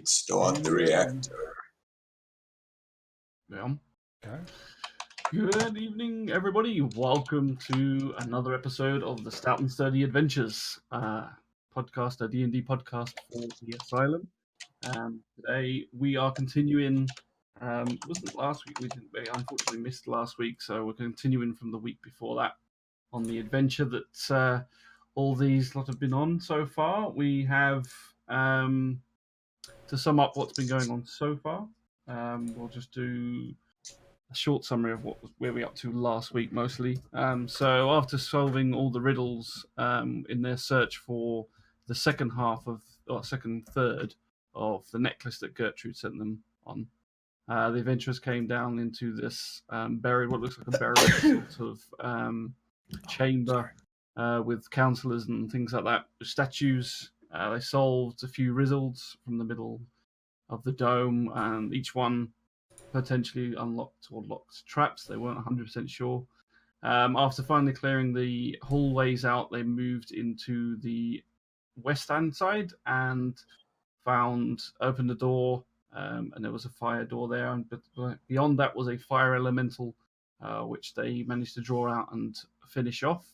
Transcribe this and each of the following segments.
Start the reactor. Yeah. Okay. Good evening, everybody. Welcome to another episode of the Stout Sturdy Adventures podcast, a D&D podcast for the Asylum. Today we are continuing. Wasn't last week? We unfortunately missed last week, so we're continuing from the week before that on the adventure that all these lot have been on so far. We have, to sum up what's been going on so far, we'll just do a short summary of where we up to last week mostly. So after solving all the riddles in their search for the second third of the necklace that Gertrude sent them on, the adventurers came down into this what looks like a buried sort of chamber with councillors and things like that, statues. They solved a few riddles from the middle of the dome, and each one potentially unlocked or locked traps. They weren't 100% sure. After finally clearing the hallways out, they moved into the west hand side and opened the door, and there was a fire door there. But beyond that was a fire elemental, which they managed to draw out and finish off.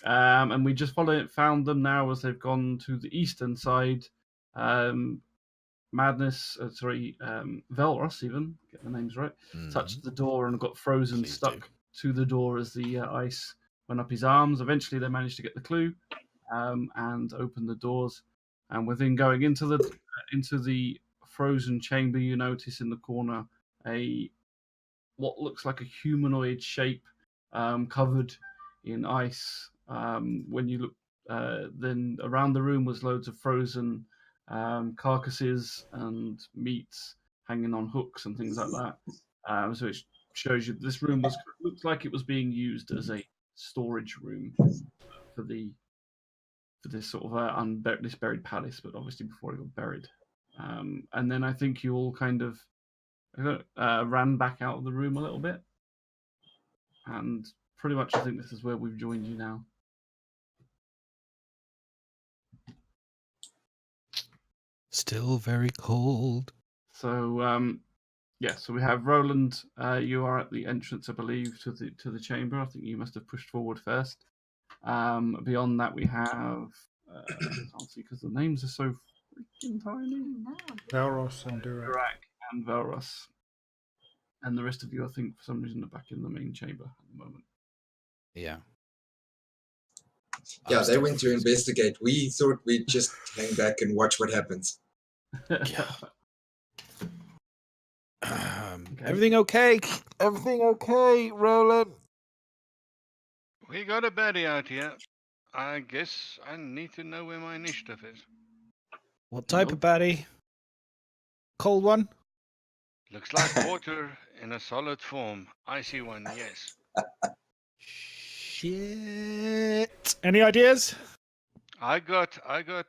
And we just found them now as they've gone to the eastern side. Velros, even get the names right, touched the door and got frozen, stuck to the door as the ice went up his arms. Eventually, they managed to get the clue and open the doors. And within going into the frozen chamber, you notice in the corner what looks like a humanoid shape covered in ice. When you look, then around the room was loads of frozen carcasses and meats hanging on hooks and things like that. So it shows you this room looks like it was being used as a storage room for this sort of this buried palace, but obviously before it got buried. And then I think you all kind of ran back out of the room a little bit, and pretty much I think this is where we've joined you now. Still very cold. So so we have Roland. You are at the entrance, I believe, to the chamber. I think you must have pushed forward first. Beyond that, we have I can't see because the names are so freaking tiny. Velros and Durak. And Velros, and the rest of you, I think, for some reason, are back in the main chamber at the moment. Yeah. Yeah, they went to investigate. We thought we'd just hang back and watch what happens. Yeah. Everything okay? Everything okay, Roland? We got a baddie out here. I guess I need to know where my initiative is. What type of baddie? Cold one? Looks like water in a solid form. Icy one, yes. Shit. Any ideas? I got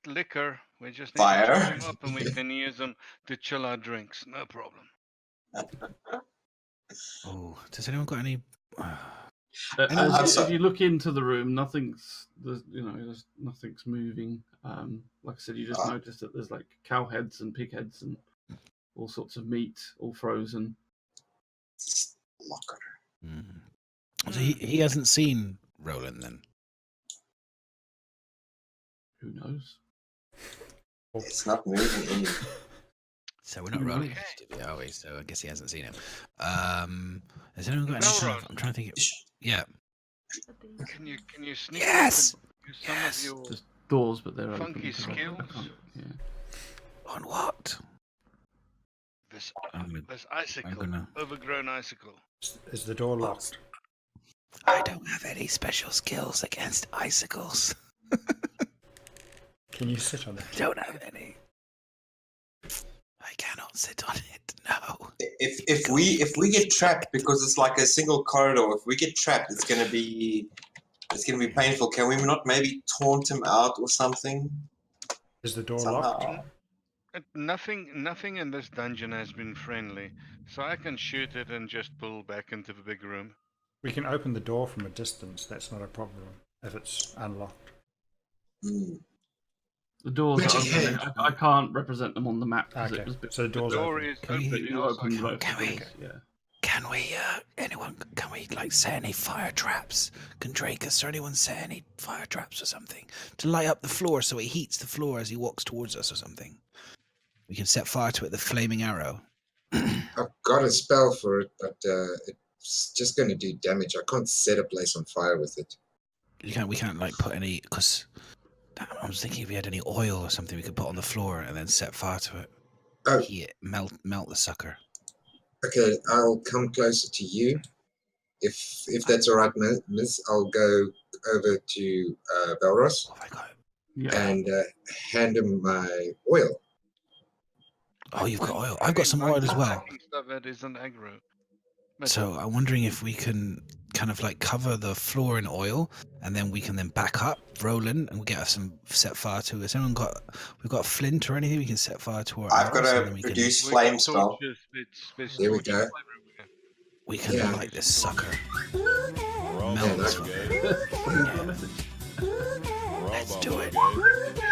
liquor. We just need Fire. to chop them up and we can use them to chill our drinks. No problem. Oh, does anyone got any? As you look into the room, nothing's moving. Like I said, you just noticed that there's like cow heads and pig heads and all sorts of meat, all frozen. Locker. So he hasn't seen Roland then. Who knows? It's not moving any. So we're not rolling, are we? So I guess he hasn't seen him. Has anyone got any? Velros. I'm trying to think. Yeah. Can you sneak Yes! up and use some of your There's doors, but they're funky open, so I skills? can't- yeah. On what? this I'm icicle, gonna- overgrown icicle? Is the door locked? I don't have any special skills against icicles. Can you sit on it? I don't have any. I cannot sit on it. No. If we get trapped because it's like a single corridor, if we get trapped, it's gonna be painful. Can we not maybe taunt him out or something? Is the door Somehow. locked? Nothing in this dungeon has been friendly, so I can shoot it and just pull back into the big room. We can open the door from a distance. That's not a problem if it's unlocked. The doors are Magic open. hand. I can't represent them on the map because Okay, it was a bit. so the door's Door open. is Can we- open. You outside. opened both Can the we- doors, yeah. Can we, can we, like, set any fire traps? Can Drakus or anyone set any fire traps or something? To light up the floor so it heats the floor as he walks towards us or something? We can set fire to it, the flaming arrow. I've got a spell for it, but it's just going to do damage. I can't set a place on fire with it. We can't, like, put any, because I was thinking if we had any oil or something we could put on the floor and then set fire to it. Oh. Heat it, melt the sucker. Okay, I'll come closer to you. If that's all right, Miss, I'll go over to Belros What have I got? Yeah. and hand him my oil. Oh, you've got oil. I've got some oil as well. Stuff that isn't aggro. But So I'm wondering if we can kind of like cover the floor in oil, and then we can then back up, roll in, and we get some set fire to it. Has anyone got? We've got a flint or anything we can set fire to? Our I've got arrows, and to then we produce we flame got spell. torches, there's There we torches go. everywhere. We can Yeah. light this sucker. Robo Melt this Brigade. Let's do it. Brigade.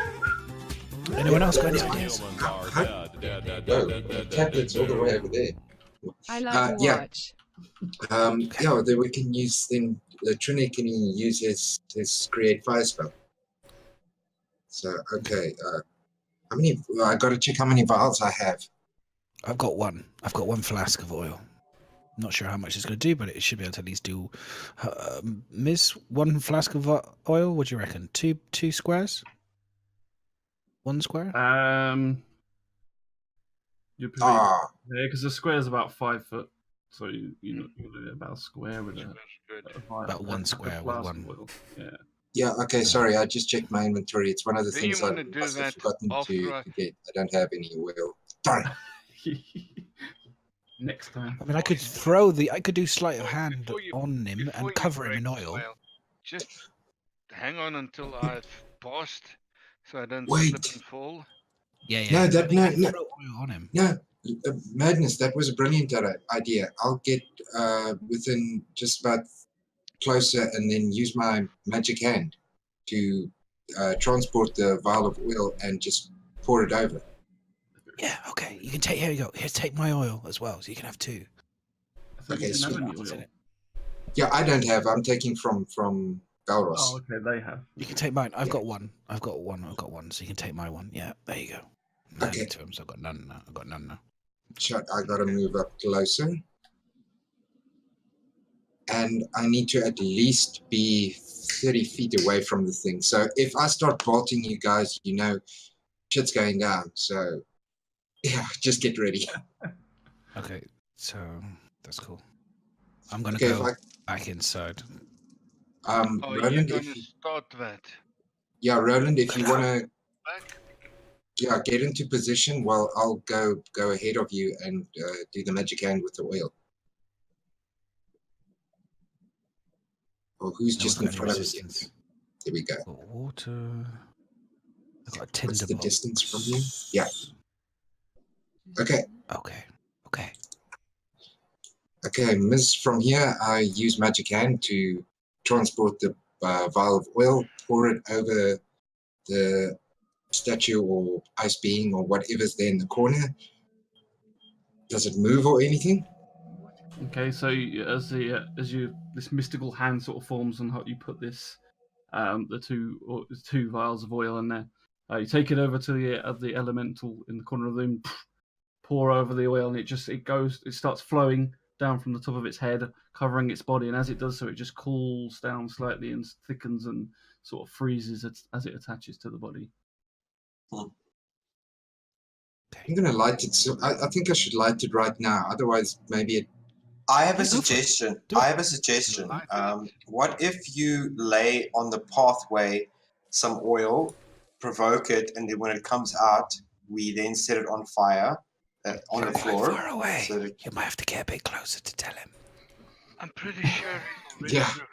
Anyone else got any ideas? Humans are dead. Oh, the tablet's all the way over there. I love to yeah. watch. Yeah, then we can use then Trini can use his create fire spell. So okay, how many? I got to check how many vials I have. I've got one. I've got one flask of oil. Not sure how much it's going to do, but it should be able to at least do. Miss, one flask of oil. What do you reckon? Two squares. 1 square. You probably, Ah, yeah, because the square is about 5 foot, so you know about a square with a, That's good. a vial- About one a square with flask one. of oil. Yeah. yeah. Okay, sorry. I just checked my inventory. It's one of the Do things you I wanna do must have that forgotten after to I- get. I don't have any oil. Darn. Next time. I mean, I could do sleight of hand Before you- on him Before you and cover him break in the oil. spell, just hang on until I've passed, so I don't Wait. slip and fall. Yeah. No, that- I mean, no, you can no. throw oil on him. No, madness. That was a brilliant idea. I'll get within just about closer and then use my magic hand to transport the vial of oil and just pour it over. Yeah. Okay. You can take. Here you go. Here, take my oil as well, so you can have 2. I thought Okay, you didn't have sweet. any What's in oil. it? Yeah, I don't have. I'm taking from Belros. Oh, okay, they have. You can take mine. I've Yeah. got one. I've got one. So you can take my one. Yeah. There you go. I Okay. need 2 of them, so I've got none now. I've got none now. Shut. I got to move up closer, and I need to at least be 30 feet away from the thing. So if I start bolting you guys, you know, shit's going down. So yeah, just get ready. Okay. So that's cool. I'm gonna Okay, if go back inside. Oh, you're Roland, gonna if you, start that. yeah, Roland, if you want to, Back? yeah, get into position. Well, I'll go ahead of you and do the magic hand with the oil. Or who's No just one's in got any front of me? resistance. There we go. Got water. I've got a tinder What's the box. distance from you? Yeah. Okay. Okay. Okay, Ms. From here, I use magic hand to transport the vial of oil, pour it over the statue or ice being or whatever's there in the corner. Does it move or anything? Okay, so as this mystical hand sort of forms and how you put this the two vials of oil in there, you take it over to the elemental in the corner of the room, pour over the oil, and it starts flowing down from the top of its head, covering its body, and as it does so, it just cools down slightly and thickens and sort of freezes as it attaches to the body. I'm going to light it. So I think I should light it right now. Otherwise, maybe it. I have a Yeah, go for it. suggestion. Do it. I have a suggestion. Light it. What if you lay on the pathway some oil, provoke it, and then when it comes out, we then set it on fire on You're the quite floor. far away. so that- You might have to get a bit closer to tell him. I'm pretty sure. it's already Yeah. through.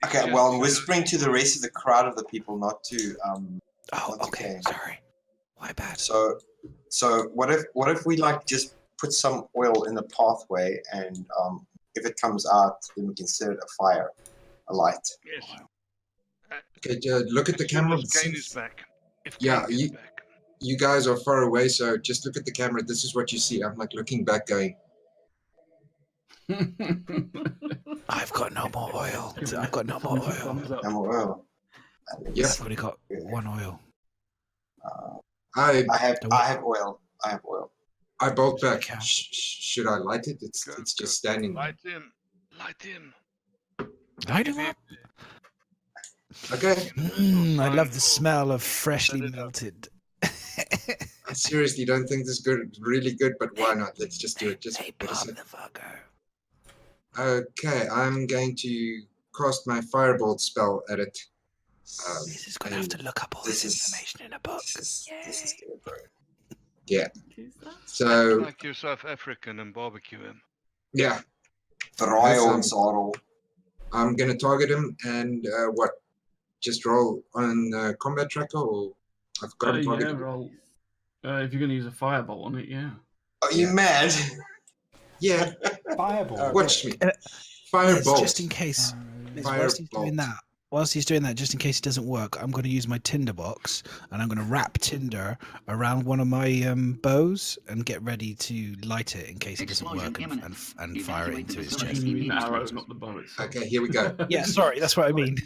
Okay, Just well, I'm so- whispering to the rest of the crowd of the people not to. Oh, Not okay. okay. Sorry. My bad. So what if we like just put some oil in the pathway, and if it comes out, then we can set it a light. Yes. Okay, look at the As soon camera. as Kane is back. If Yeah, Kate gets you- back. You guys are far away, so just look at the camera. This is what you see. I'm like looking back, going, I've got no more oil. I've got no more oil. Thumbs up. I'm well. Yep. I've only got one oil. I I have oil. I have oil. I bulk back. Okay. Should I light it? It's Go, it's go. just standing there. Light him. Light him. Light Is him it- up. Okay. I love the smell of freshly Set it up. melted. I seriously don't think this is good, really good, but why not? Let's just do it. Just Hey, for the Bob sake. the fucker. Okay, I'm going to cast my firebolt spell at it. This is gonna have to look up all This this is- information in a book. This is good, bro. Who's that? So Like you're South African and barbecue him. yeah, Draai That's, ons Sarel. I'm gonna target him and what? Just roll on combat tracker, or I've got him Yeah, targeted. roll. If you're going to use a firebolt on it, yeah. Are you mad? Yeah, Fireball. watch me. Yes, Firebolt. just in case. Whilst he's doing Firebolt. that, just in case it doesn't work, I'm going to use my tinder box and I'm going to wrap tinder around one of my bows and get ready to light it in case it doesn't work and fire it into his You chest. mean the arrow, not the bow itself. Okay, here we go. Yeah, sorry, that's what I mean.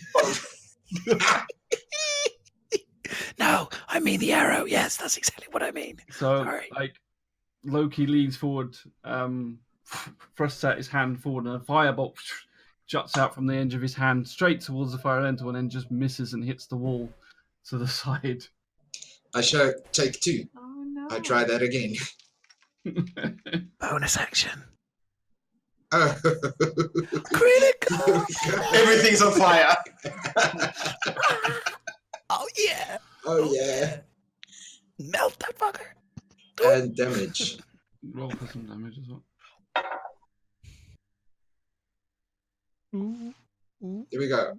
No, I mean the arrow. Yes, that's exactly what I mean. So, Sorry. like, Loki leans forward, thrusts out his hand forward, and a firebolt juts out from the edge of his hand straight towards the fire elemental, and then just misses and hits the wall to the side. I show take 2. Oh no. I try that again. Bonus action. Oh. Critical. Everything's on fire. Oh yeah. Oh yeah. Melt that fucker. And damage. Roll for some damage as well. Here we go.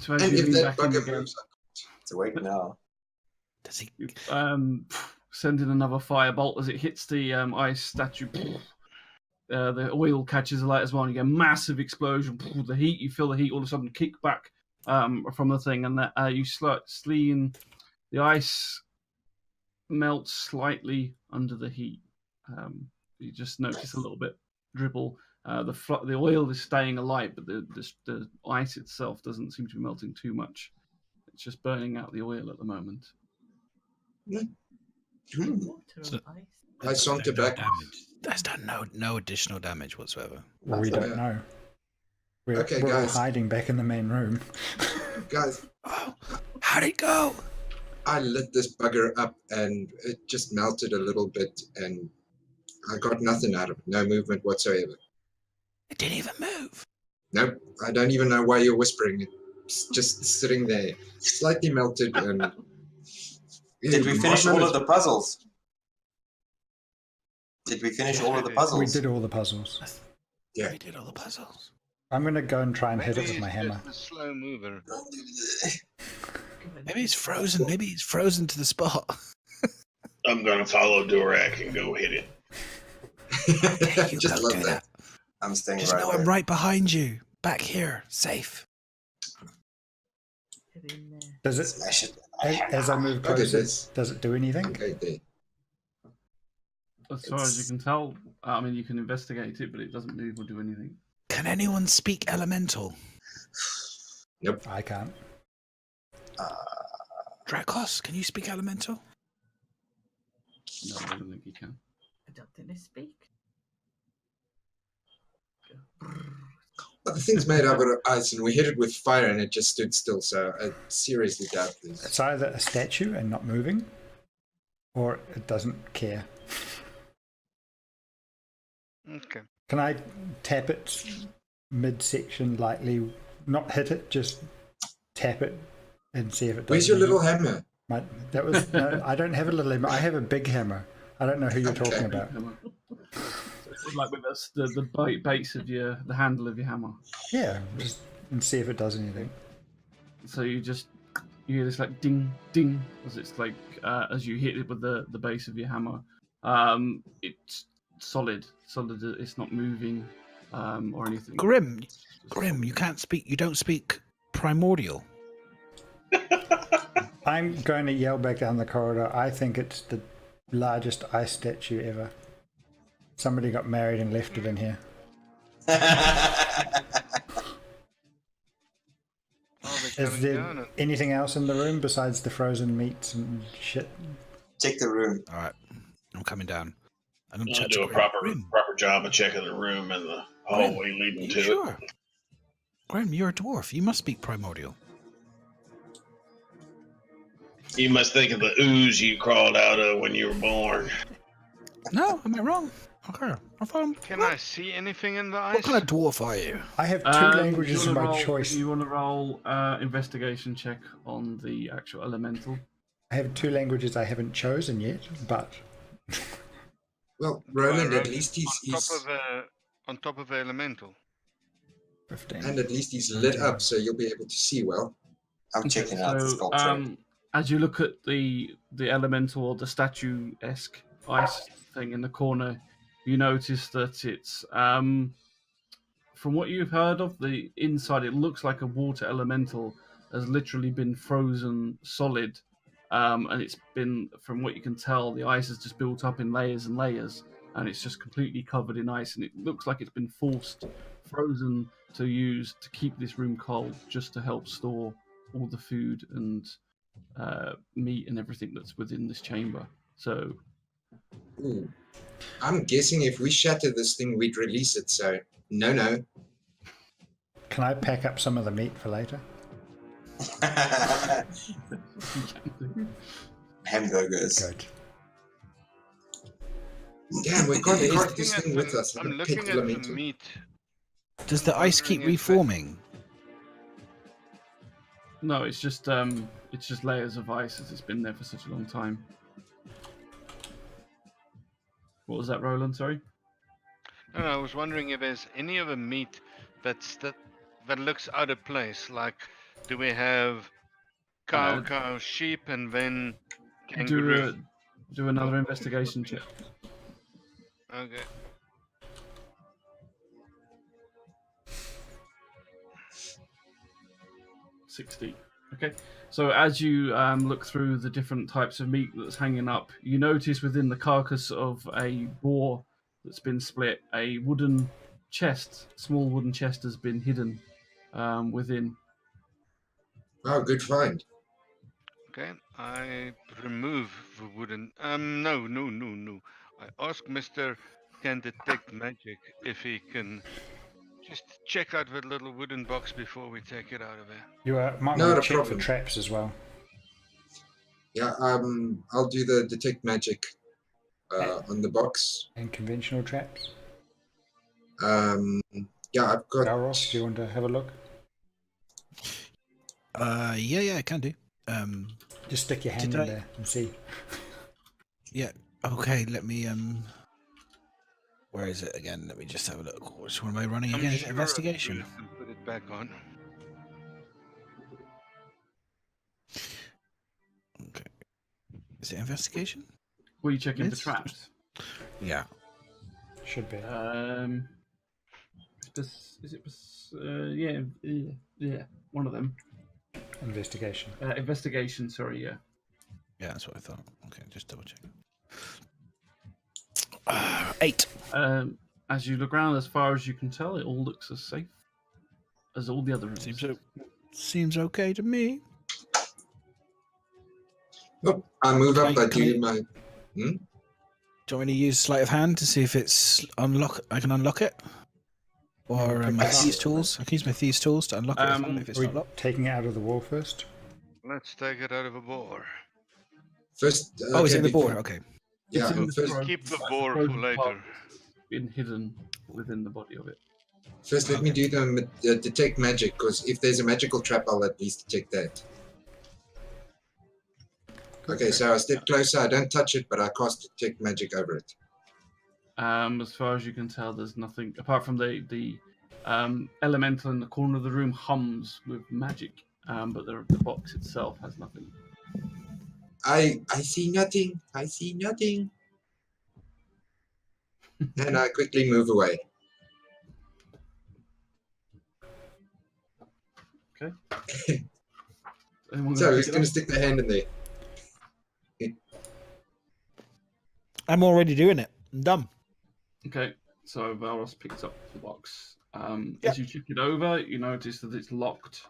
So as And you if lean that back in bugger again, moves up, It's awake now. Does he? you, send in another firebolt as it hits the ice statue. The oil catches alight as well, and you get a massive explosion. The heat, you feel the heat all of a sudden kick back from the thing, and that you slightly, the ice melts slightly under the heat. You just notice a little bit dribble. The oil is staying alight, but the ice itself doesn't seem to be melting too much. It's just burning out the oil at the moment. Water So- or ice? I saunter No back. damage. That's done no additional damage whatsoever. Well, we don't know. We're, Okay, we're all guys. hiding back in the main room. Guys, Oh, how'd it go? I lit this bugger up and it just melted a little bit and I got nothing out of it. No movement whatsoever. It didn't even move. Nope. I don't even know why you're whispering. It's just sitting there, slightly melted and. Did we finish all of the puzzles? Did we finish all of the puzzles? We did all the puzzles. Yeah. We did all the puzzles. I'm going to go and try and hit Maybe it with my it's hammer. just a slow mover. Maybe it's frozen. Maybe it's frozen to the spot. I'm gonna follow Durak and go hit it. There you Just go, love do that. I'm staying Just right know there. I'm right behind you. Back here. Safe. Get in there. Does it, Smash it. as I move Look at closer, this. does it do anything? Okay, there. As far as you can tell, I mean, you can investigate it, but it doesn't move or do anything. Can anyone speak elemental? I can't. Drakos, can you speak elemental? No, I don't think you can. I don't think they speak. But the thing's made out of ice and we hit it with fire and it just stood still, so I seriously doubt this. It's either a statue and not moving, or it doesn't care. Okay. Can I tap its midsection lightly? Not hit it, just tap it and see if it does. Where's your anything? little hammer? That was no, I don't have a little hammer. I have a big hammer. I don't know who you're talking Okay. about. It's like with the base of the handle of your hammer. Yeah, just and see if it does anything. So you hear this like ding ding as it's like as you hit it with the base of your hammer. It's solid. It's not moving or anything. Grim, you can't speak. You don't speak primordial. I'm going to yell back down the corridor. I think it's the largest ice statue ever. Somebody got married and left it in here. Oh, they're Is coming there down. anything else in the room besides the frozen meats and shit? Check the room. All right, I'm coming down. I'm I'll gonna do a Grim. proper Grim, job of checking the room and the hallway leading are to you sure? it. Grim, you're a dwarf. You must speak primordial. You must think of the ooze you crawled out of when you were born. No, am I wrong? Okay, I found. Can I see anything in the What ice? kind of dwarf are you? I have two languages do of you wanna my roll- choice. Do you want to roll investigation check on the actual elemental? I have two languages I haven't chosen yet, but Well, Do I Roland, roll at least on top of the elemental. 15. and at least he's lit up, so you'll be able to see well. I'm Okay, checking out the so, sculpture. as you look at the elemental or the statue-esque ice thing in the corner, you notice that it's from what you've heard of the inside, it looks like a water elemental has literally been frozen solid, and it's been, from what you can tell, the ice has just built up in layers and layers, and it's just completely covered in ice, and it looks like it's been frozen to use to keep this room cold, just to help store all the food and meat and everything that's within this chamber. So Ooh. I'm guessing if we shatter this thing, we'd release it, so no. Can I pack up some of the meat for later? Hamburgers. Good. Damn, we can't It is- cart this thing with us. I'm I'm looking pet at the elemental. meat. Does the ice keep Wondering if that- reforming? no, it's just layers of ice as it's been there for such a long time. What was that, Roland? Sorry. No, I was wondering if there's any of the meat that looks out of place. Like, do we have cow, sheep, and then kangaroo? Do another investigation check. Okay. $60. Okay. So as you look through the different types of meat that's hanging up, you notice within the carcass of a boar that's been split, a wooden chest, small wooden chest, has been hidden within. Oh, good find. Okay, I remove the wooden. No. I ask Mr. Can Detect Magic if he can just check out that little wooden box before we take it out of there. You might Not want a to check problem. for traps as well. Yeah, I'll do the detect magic on the box. And conventional traps. Yeah, I've got. Galroth, do you want to have a look? Yeah, I can do. Just stick your hand Did in I- there and see. Yeah. Okay. Let me. Where is it again? Let me just have a look. Which one am I running I'm again? Is it sure investigation? I can put it back on. Okay. Is it investigation? Were you checking for Yes. traps? Yeah. Should be. Yeah, one of them. Investigation. Investigation. Sorry, yeah. Yeah, that's what I thought. Okay, just double check. 8. As you look around, as far as you can tell, it all looks as safe as all the other rooms. Seems okay to me. Oh, I move up. Can I- I can do I- my. Do you want me to use sleight of hand to see if it's I can unlock it? Or pick my it up. thieves' tools? I can use my thieves' tools to unlock it if it's Are we not locked. taking it out of the wall first? Let's take it out of a boar. First. Oh, is it okay, in the before- board? Okay. Yeah, It's in the first, throat. Keep the Like, boar frozen for later. part been hidden within the body of it. first let me do the detect magic, because if there's a magical trap, I'll at least detect that. Okay, so I step closer. I don't touch it, but I cast detect magic over it. As far as you can tell, there's nothing apart from the elemental in the corner of the room hums with magic, but the box itself has nothing. I see nothing. I see nothing. And I quickly move away. Okay. Anyone So gonna who's pick it going to up? stick their hand in there? I'm already doing it. I'm done. Okay, so Valros picks up the box. Yep. As you check it over, you notice that it's locked.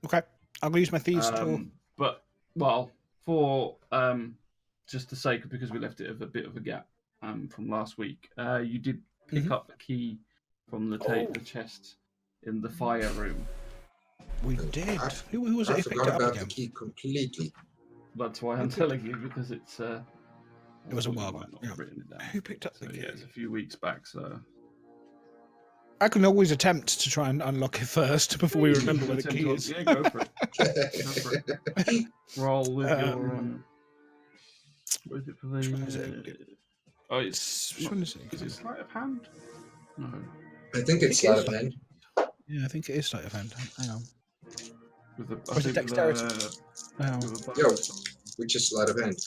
Okay. I'm gonna use my thieves tool. But well, for just the sake of because we left it with a bit of a gap from last week, you did pick up the key from the the chest in the fire room. We did. Who was it I who picked forgot it up about again? the key completely. That's why I'm telling you because it's. It was a you while might ago, not yeah. have written it down. Who picked up So the key? yeah, it's a few weeks back. So I can always attempt to try and unlock it first before we remember where the key is. Yeah, go for it. Go for it. Roll with your. What is it for the? Try is it? Oh, it's. Which one is it? Is it sleight of hand? No. I think it's I think it sleight is of hand. Yeah, I think it is sleight of hand. Hang on. With a, Or is it dexterity? With a Yo, bonus. which is sleight of hand.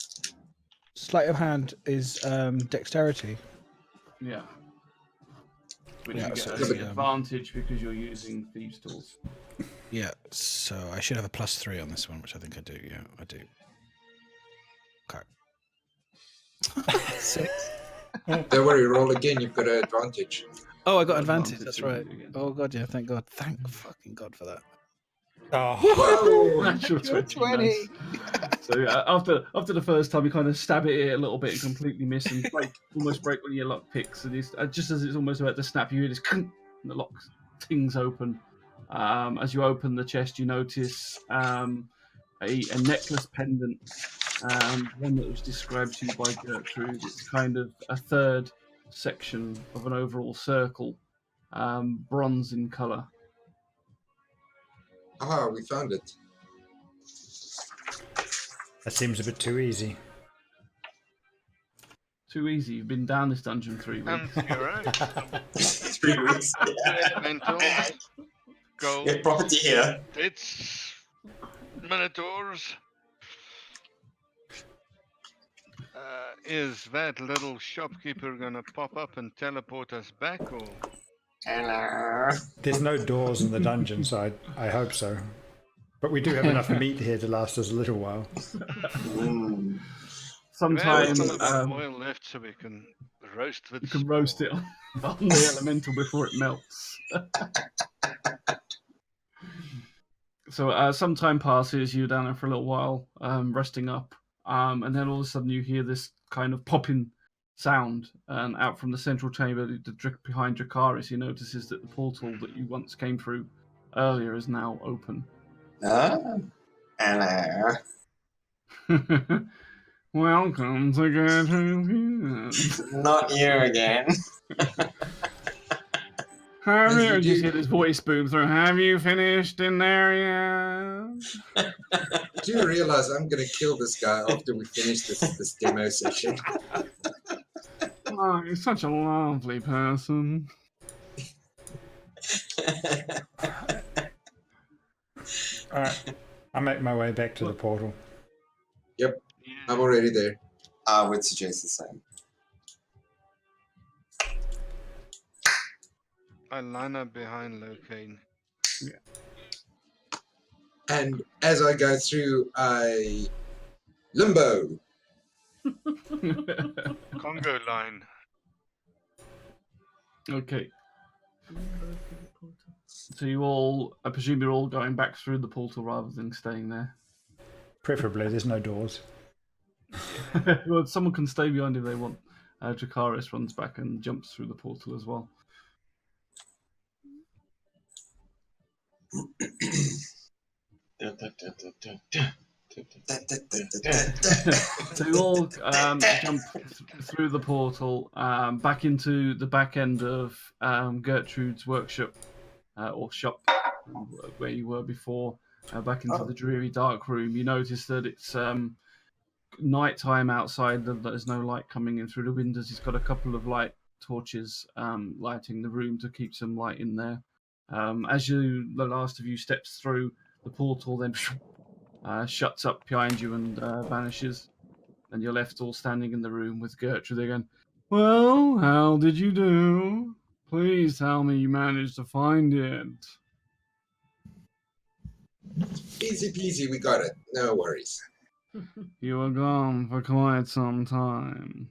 Sleight of hand is dexterity. Yeah. But Yeah, you so get it's, an advantage because you're using thieves' tools. Yeah, so I should have a +3 on this one, which I think I do. Yeah, I do. Okay. 6. Don't worry, roll again. You've got an advantage. Oh, I got Got advantage. advantage That's right. again. Oh god, yeah. Thank God. Thank fucking God for that. Oh, Natural 20. Nice. So yeah, after the first time, you kind of stab at it a little bit and completely miss and almost break one of your lock picks. And it's, just as it's almost about to snap, you hear this and the lock tings open. As you open the chest, you notice a necklace pendant, one that was described to you by Gertrude. It's kind of a third section of an overall circle, bronze in colour. Ah, we found it. that seems a bit too easy. Too easy. You've been down this dungeon 3 weeks. You're right. 3 weeks. Yeah. Mental. Gold. Get property here. It's Minotaurs. Is that little shopkeeper gonna pop up and teleport us back, or? Hello. There's no doors in the dungeon, so I hope so. But we do have enough meat here to last us a little while. Sometime some of that oil left so we can roast with. you can roast it on the elemental before it melts. So some time passes, you're down there for a little while, resting up, and then all of a sudden you hear this kind of popping sound, and out from the central chamber behind Dracaris, he notices that the portal that you once came through earlier is now open. Hello. Welcome to Gertrude. Not you again. Have you just hear this voice boom through? Have you finished in there yet? Do you realize I'm going to kill this guy after we finish this demo session? Oh, you're such a lovely person. Alright, I make my way back to the portal. Yep, I'm already there. I would suggest the same. I line up behind Loki. And as I go through, I limbo. Congo line. Okay. So you all, I presume you're all going back through the portal rather than staying there. Preferably, there's no doors. Well, someone can stay behind if they want. Dracaris runs back and jumps through the portal as well. So you all jump through the portal back into the back end of Gertrude's workshop or shop where you were before, back into the dreary dark room. You notice that it's night time outside. There's no light coming in through the windows. He's got a couple of light torches lighting the room to keep some light in there. As the last of you steps through, the portal then shuts up behind you and vanishes, and you're left all standing in the room with Gertrude again. Well, how did you do? Please tell me you managed to find it. Easy peasy, we got it. No worries. You were gone for quite some time.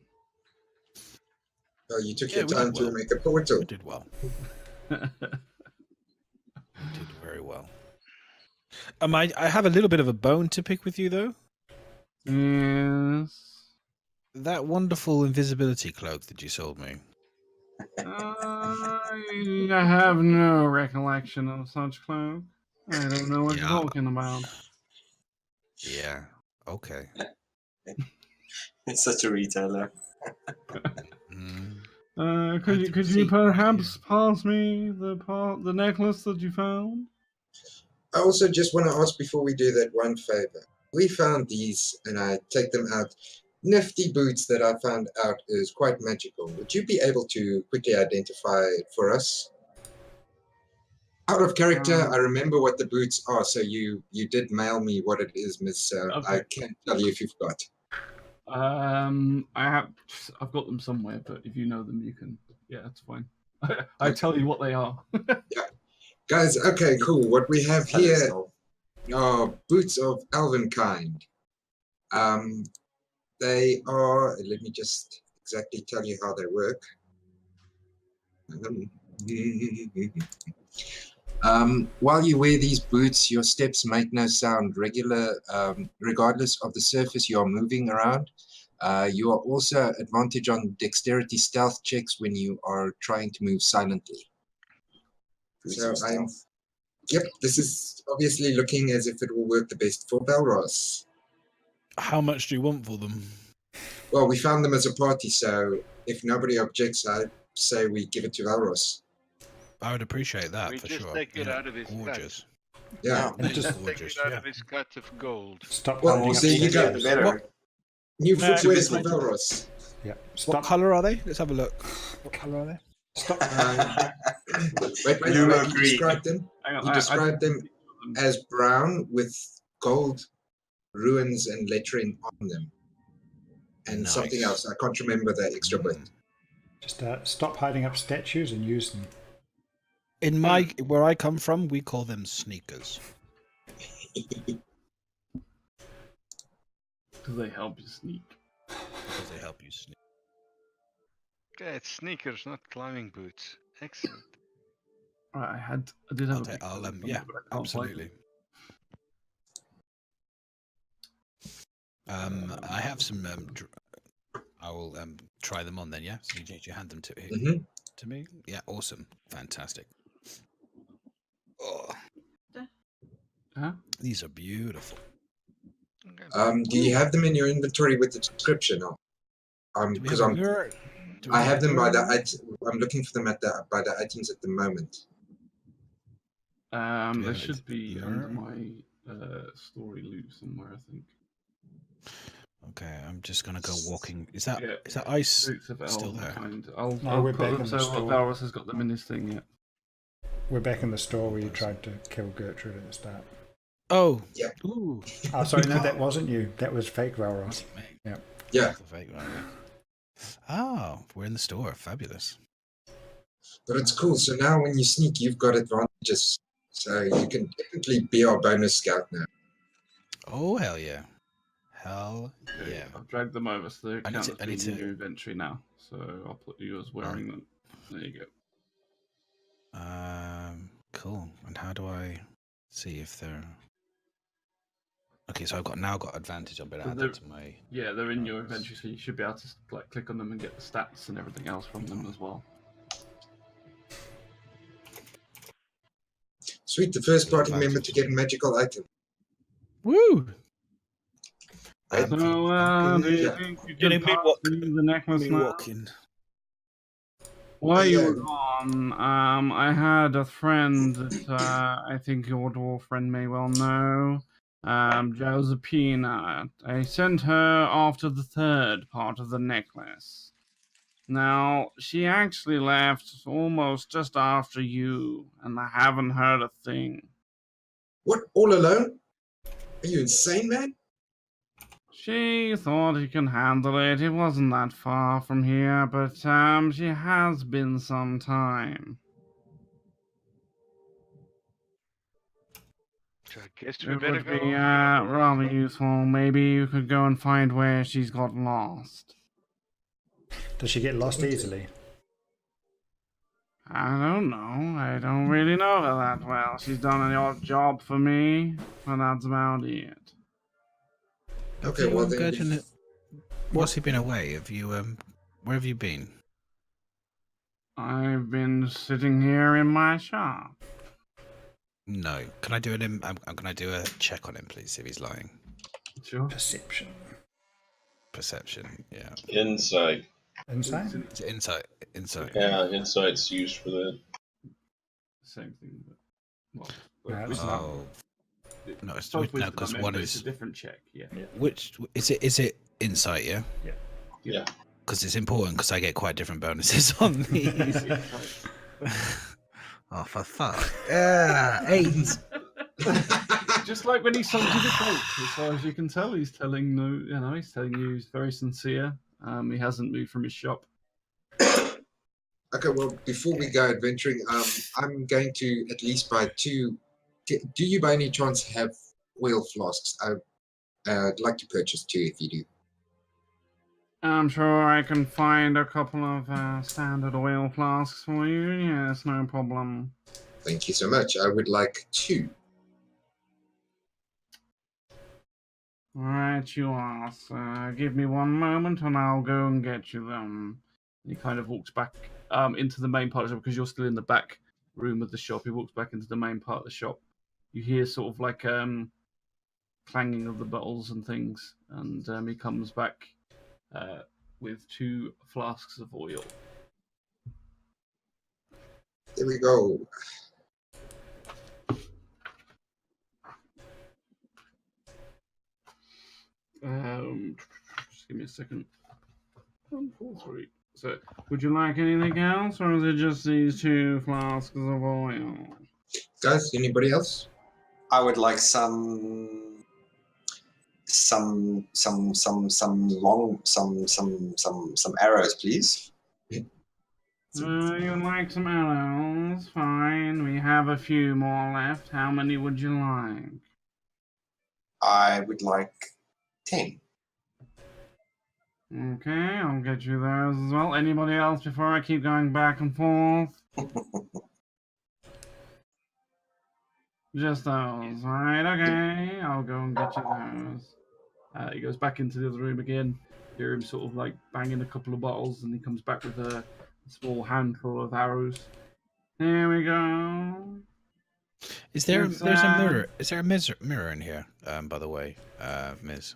Well, you took Yeah, your we time did to well. make a portal. We did well. We did very well. I have a little bit of a bone to pick with you, though. Yes. That wonderful invisibility cloak that you sold me. I have no recollection of such cloak. I don't know what you're Yeah. talking about. Yeah. Okay. It's such a retailer. Mm. Could you perhaps pass me the necklace that you found? I also just want to ask before we do that one favor. We found these, and I take them out. Nifty boots that I found out is quite magical. Would you be able to quickly identify it for us? Out of character, I remember what the boots are, so you did mail me what it is, miss, so Okay. I can't tell you if you've got. I've got them somewhere, but if you know them, you can. Yeah, it's fine. I tell you what they are. Yeah. Guys, okay, cool. What we have Tell here yourself. are boots of elven kind. They are, let me just exactly tell you how they work. While you wear these boots, your steps make no sound regardless of the surface you are moving around. You are also advantage on dexterity stealth checks when you are trying to move silently. So yep, this is obviously looking as if it will work the best for Belros. How much do you want for them? Well, we found them as a party, so if nobody objects, I'd say we give it to Valros. I would appreciate that We for just sure. take it Yeah, out of his gorgeous. Yeah. And Just just take gorgeous. it out Yeah. of his cut of gold. stop Well, hiding up there you go. statues. The better. What- New No, footwear for business. Valros. Yeah. What Stop. colour are they? Let's have a look. What colour are they? Stop. Wait, Blue or he green? described them. Hang on, He described them as brown with gold ruins and lettering on them. And something Nice. else. I can't remember the extra bit. Just stop hiding up statues and use them. In where I come from, we call them sneakers. Do they help you sneak? Because they help you sneak. Yeah, it's sneakers, not climbing boots. Excellent. Right, I did have a picture I'll of them, yeah, but I can't find them. absolutely. I have some. I will try them on then. Yeah, so you hand them to me. Yeah, awesome, fantastic. Oh, Huh? these are beautiful. Okay. Do you have them in your inventory with the description on? Do we Because have a mirror? Do we I have them by mirror? I'm looking for them by the items at the moment. They have should it be mirror? under my story loop somewhere, I think. Okay, I'm just gonna go walking. Is that Yeah. ice Boots of still elven there? kind. No, I'll we're put back them in the so store. Varus has got them in his thing yet. We're back in the store where you tried to kill Gertrude at the start. Oh, Yeah. Ooh, Oh, sorry, no, that wasn't you. That was fake Valros. Yeah. Yeah. that's the fake one. Oh, we're in the store. Fabulous. But it's cool. So now when you sneak, you've got advantages. So you can technically be our bonus scout now. Oh hell yeah, hell yeah. I've dragged them over, so they I need count to- as I being need in to- your inventory now. So I'll put you as wearing them. There you go. Cool. And how do I see if they're? Okay, so I've now got advantage. I'm gonna So add they're- that to my. Yeah, they're in your inventory, so you should be able to like click on them and get the stats and everything else from them as well. Sweet, the first party Advantage. member to get a magical item. Woo! Right? So, do you Yeah. think you Getting could me pass walk- me the necklace Me now? walking. While you were Yeah. gone, I had a friend that I think your dwarf friend may well know, Josephina. I sent her after the third part of the necklace. Now, she actually left almost just after you, and I haven't heard a thing. What? All alone? Are you insane, man? She thought he could handle it. It wasn't that far from here, but she has been some time. So I guess we It better would go. be rather useful. Maybe you could go and find where she's got lost. Does she get lost easily? I don't know. I don't really know her that well. She's done an odd job for me, but that's about it. Okay, well then. Gertrude, whilst you've been away, have you where have you been? I've been sitting here in my shop. No. Can I do an can I do a check on him, please, see if he's lying? Sure. Perception. Perception, yeah. Insight. Insight? It's insight. Insight. Yeah, insight's used for that. Same thing. But, No, well, it's with not. Oh no, it's both no, wisdom, because I meant, one but it's is a different check. Yeah. which is it insight, yeah? Yeah. Because it's important because I get quite different bonuses on these. Oh, for fuck. 8. Just like when he sold you the coat, as far as you can tell, he's telling he's telling you he's very sincere. He hasn't moved from his shop. Okay, well, before we go adventuring, I'm going to at least buy 2. Do you by any chance have oil flasks? I'd like to purchase 2 if you do. I'm sure I can find a couple of standard oil flasks for you. Yes, no problem. Thank you so much. I would like 2. All right, you ask. Give me one moment and I'll go and get you them. He kind of walks back into the main part of the shop because you're still in the back room of the shop. He walks back into the main part of the shop. You hear sort of like clanging of the bottles and things, and he comes back with 2 flasks of oil. There we go. Just give me a second. 1, 4, 3. So, would you like anything else, or is it just these 2 flasks of oil? Guys, anybody else? I would like some arrows, please. You'd like some arrows? Fine, we have a few more left. How many would you like? I would like 10. Okay, I'll get you those as well. Anybody else before I keep going back and forth? Just those, right? Okay, I'll go and get you those. He goes back into the other room again. You hear him sort of like banging a couple of bottles, and he comes back with a small handful of arrows. There we go. Is there there's a mirror? Is there a mirror in here? By the way, Ms.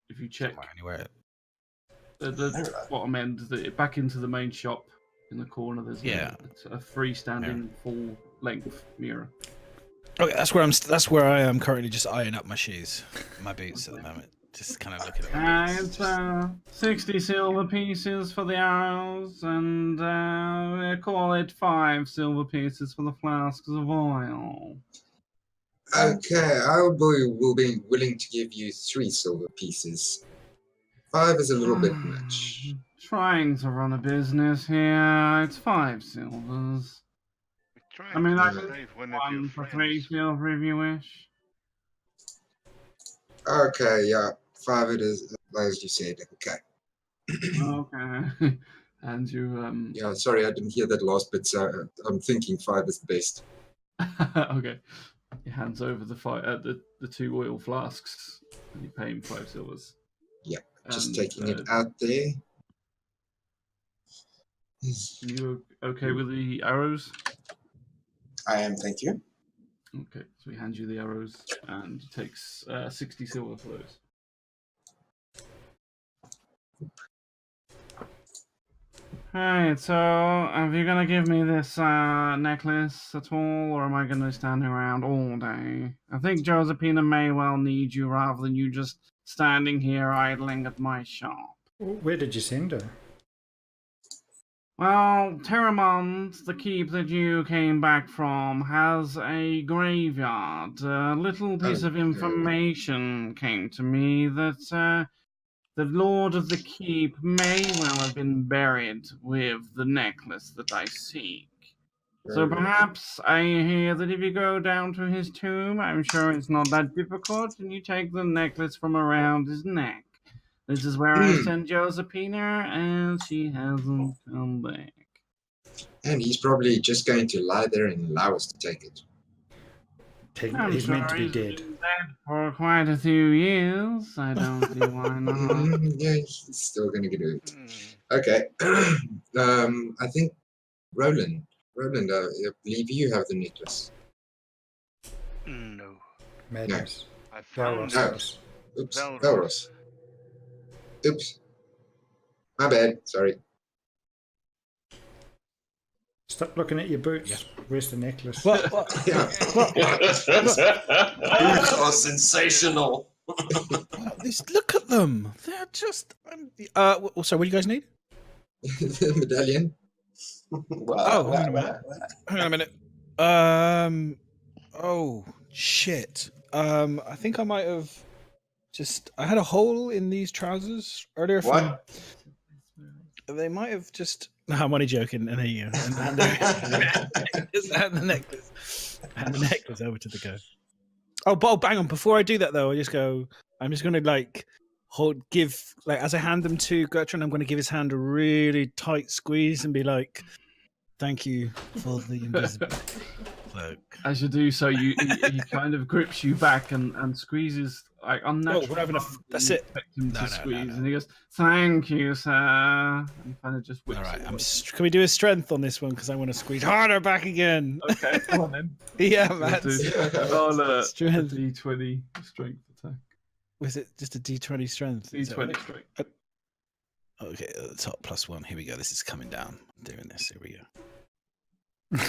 If you check Anywhere. the bottom end, back into the main shop in the corner, there's a freestanding full length mirror. Okay, that's where I am currently, just eyeing up my shoes, my boots at the moment, just kind of looking at my boots. It's 60 silver pieces for the arrows, and we call it 5 silver pieces for the flasks of oil. Okay, will be willing to give you 3 silver pieces. 5 is a little bit much. Trying to run a business here, it's 5 silvers. I mean, I can save one for 3 silver if you wish. Okay, yeah, 5 it is, as you said. Okay. Okay. And you Yeah, sorry, I didn't hear that last bit, so I'm thinking 5 is the best. Okay. He hands over the 2 oil flasks, and you pay him 5 silvers. Yeah, just taking it out there. You okay with the arrows? I am, thank you. Okay, so he hands you the arrows, and he takes 60 silver for those. Alright, so are you gonna give me this necklace at all, or am I gonna stand around all day? I think Josephina may well need you rather than you just standing here idling at my shop. Where did you send her? Well, Terramond, the keep that you came back from, has a graveyard. A little piece of information came to me that the Lord of the Keep may well have been buried with the necklace that I seek. So perhaps I hear that if you go down to his tomb, I'm sure it's not that difficult, and you take the necklace from around his neck. This is where I sent Josephina, and she hasn't come back. And he's probably just going to lie there and allow us to take it. He's meant to be he's dead. been dead for quite a few years. I don't see why not. Yeah, he's still going to get it. Okay. I think Roland, I believe you have the necklace. No. Madness. I found Valros. Oops. Valros. Valros. Oops. My bad. Sorry. Stop looking at your boots. Where's the necklace? What? Yeah. Boots are sensational. Look at them. They're just. So, what do you guys need? The medallion. Wow, hang on a minute. Hang on a minute. Oh shit. I think I might have I had a hole in these trousers earlier. What? They might have just. No, I'm only joking. And there you go. And the necklace. And the necklace over to the go. Oh, but bang on. Before I do that though, I'm just gonna give as I hand them to Gertrude, I'm gonna give his hand a really tight squeeze and be like, "Thank you for the invisible cloak." As you do so, he kind of grips you back and squeezes like unnatural. we're having that's it. Expect him to squeeze, no. and he goes, "Thank you, sir." And kind of just whips. All right, it can we do a strength on this one? Because I want to squeeze harder back again. Okay, come on then. Yeah, Let's man. do a Strength. D20 strength attack. Was it just a D20 strength? Is that D20 right? strength. Okay, at the top +1. Here we go. This is coming down. I'm doing this. Here we go.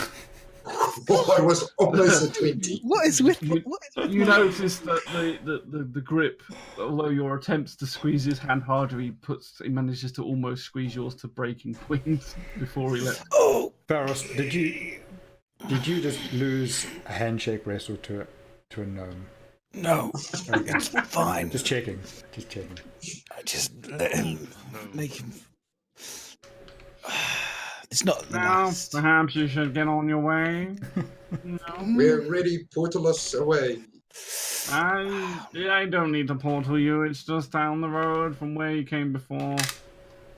Oh, I was almost a 20. What is with You notice that the grip, although your attempts to squeeze his hand harder, he manages to almost squeeze yours to breaking point before he lets. Oh, Valros, did you just lose a handshake wrestle to a gnome? no, Okay. it's fine. Just checking. I just let him make him. It's not the Now, last. perhaps you should get on your way. No, We're ready. Portal us away. I don't need to portal you. It's just down the road from where you came before.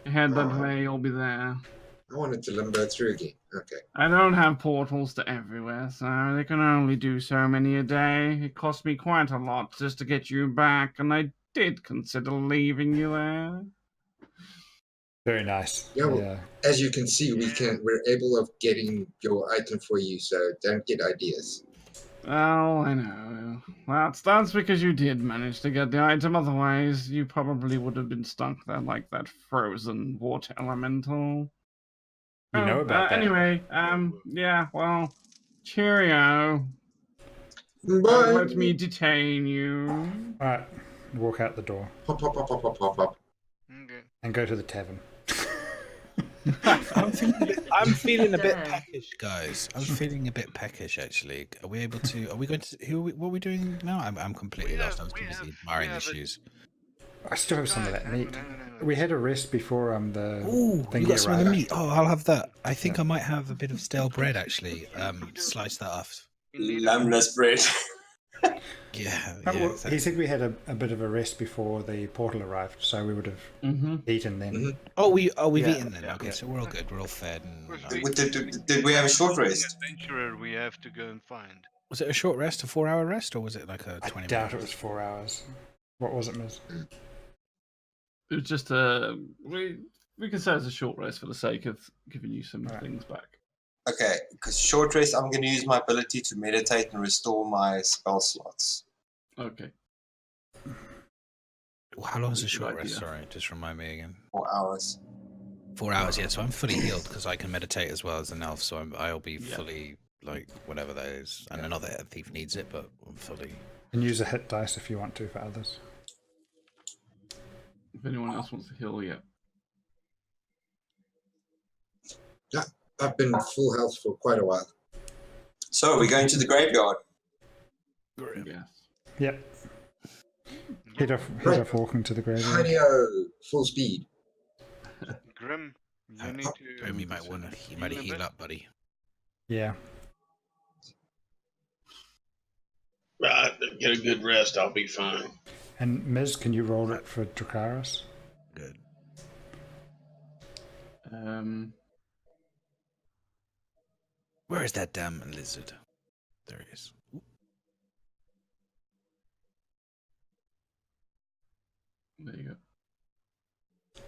You head that way, you'll be there. I wanted to limbo through again. Okay. I don't have portals to everywhere, so they can only do so many a day. It cost me quite a lot just to get you back, and I did consider leaving you there. Very nice. Yeah, well, as you can see, we're able of getting your item for you, so don't get ideas. Well, I know. That's because you did manage to get the item. Otherwise, you probably would have been stuck there like that frozen water elemental. You know about that. Anyway, yeah, well, cheerio. Bye. Don't let me detain you. All right, walk out the door Hop, hop, hop, hop, hop, hop, hop. Okay. and go to the tavern. I'm feeling a bit peckish, guys. I'm feeling a bit peckish, actually. Are we able to? Are we going to? What are we doing now? I'm completely lost. I was too busy admiring the shoes. I still have some of that meat. No. We had a rest before the Ooh, thing you got some of the arrived. meat. Oh, I'll have that. I think I might have a bit of stale bread, actually. Slice that off. Lambless bread. Yeah. Well, exactly. he said we had a bit of a rest before the portal arrived, so we would have eaten then. Mhm. Oh, we've Yeah. eaten then. Okay, so we're all good. We're all fed. And, Did we have a short rest? Adventurer we have to go and find. was it a short rest, a 4-hour rest, or was it like a I 20? doubt it was 4 hours. What was it, Miz? It was just we can say it's a short rest for the sake of giving you some Right. things back. Okay, because short rest, I'm going to use my ability to meditate and restore my spell slots. Okay. How long is a Good short rest? idea. Sorry, just remind me again. 4 hours. 4 hours, yeah. So I'm fully healed because I can meditate as well as an elf. So I'll be Yeah. fully like whatever that is. And another thief needs it, but I'm fully. And use a hit dice if you want to for others. If anyone else wants to heal, yeah. I've been full health for quite a while. So, we're going to the graveyard. Yes. Yep. Head off walking to the graveyard. Tiny-o, full speed. Grim, you need to. You might want to. You might heal up, buddy. Yeah. Right, get a good rest. I'll be fine. And Miz, can you roll it for Dracaris? Good. Where is that damn lizard? There he is. Ooh. There you go.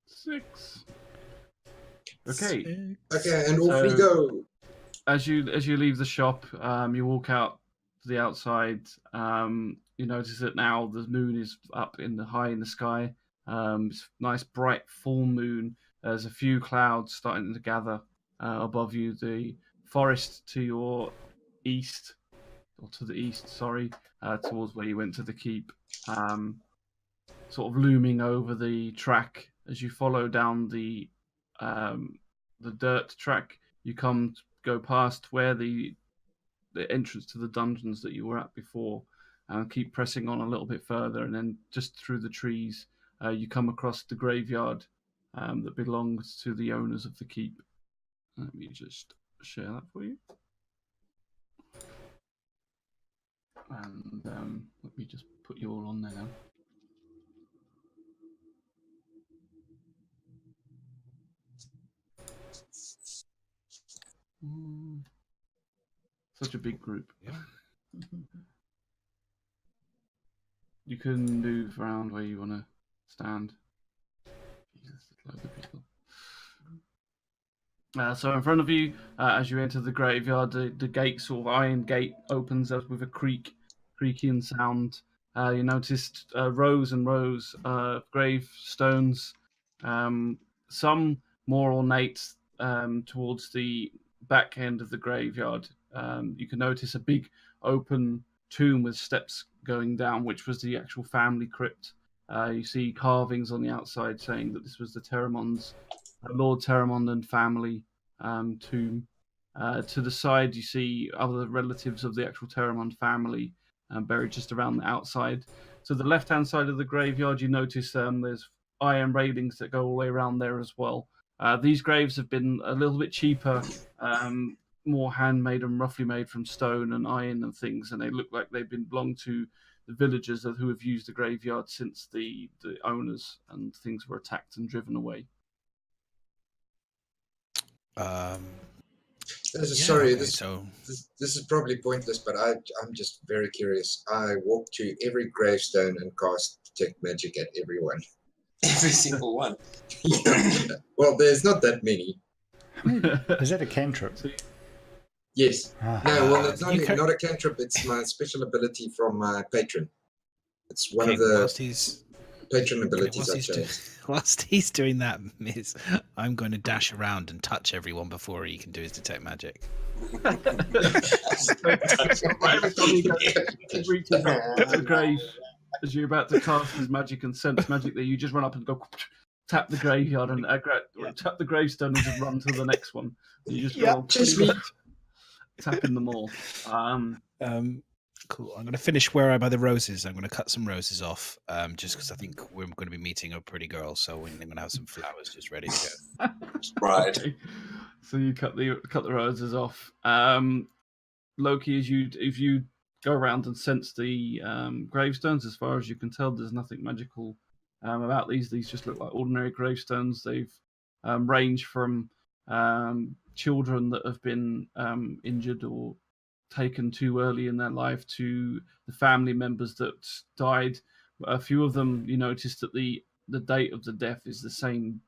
6. Okay. Okay, and off we So- go. As you leave the shop, you walk out to the outside. You notice that now the moon is up high in the sky. It's nice bright full moon. There's a few clouds starting to gather above you. The forest to your east, or to the east, sorry, towards where you went to the keep, sort of looming over the track as you follow down the dirt track. You go past where the entrance to the dungeons that you were at before, and keep pressing on a little bit further, and then just through the trees, you come across the graveyard that belongs to the owners of the keep. Let me just share that for you. And let me just put you all on there now. Such a big group. Yeah. You can move around where you want to stand. Jesus, there's loads of people. So in front of you, as you enter the graveyard, the gate, sort of iron gate, opens up with a creaking sound. You noticed rows and rows of gravestones, some more ornate towards the back end of the graveyard. You can notice a big open tomb with steps going down, which was the actual family crypt. You see carvings on the outside saying that this was the Terramond's, Lord Terramond and family tomb. To the side, you see other relatives of the actual Terramond family buried just around the outside. To the left-hand side of the graveyard, you notice there's iron railings that go all the way around there as well. These graves have been a little bit cheaper, more handmade and roughly made from stone and iron and things, and they look like they've belonged to the villagers who have used the graveyard since the owners and things were attacked and driven away. Sorry, okay, this so is probably pointless, but I'm just very curious. I walk to every gravestone and cast detect magic at everyone. Every single one. Well, there's not that many. Is that a cantrip? Yes. Ah. No, well, it's you can- not a cantrip. It's my special ability from my patron. It's one okay, of the whilst he's patron abilities I whilst he's, chose. whilst he's doing that, Miz, I'm going to dash around and touch everyone before he can do his detect magic. Every time he reaches up to the grave, as you're about to cast his magic and sense magic, there you just run up and go tap the graveyard and tap the gravestone and just run to the next one. You just roll just me. tapping them all. Cool. I'm going to finish where I by the roses. I'm going to cut some roses off, just because I think we're going to be meeting a pretty girl, so we're going to have some flowers just ready to go. Right. Okay. So you cut the roses off. Loki, if you go around and sense the gravestones, as far as you can tell, there's nothing magical about these. These just look like ordinary gravestones. They've ranged from children that have been injured or taken too early in their life to the family members that died. A few of them, you notice that the date of the death is the same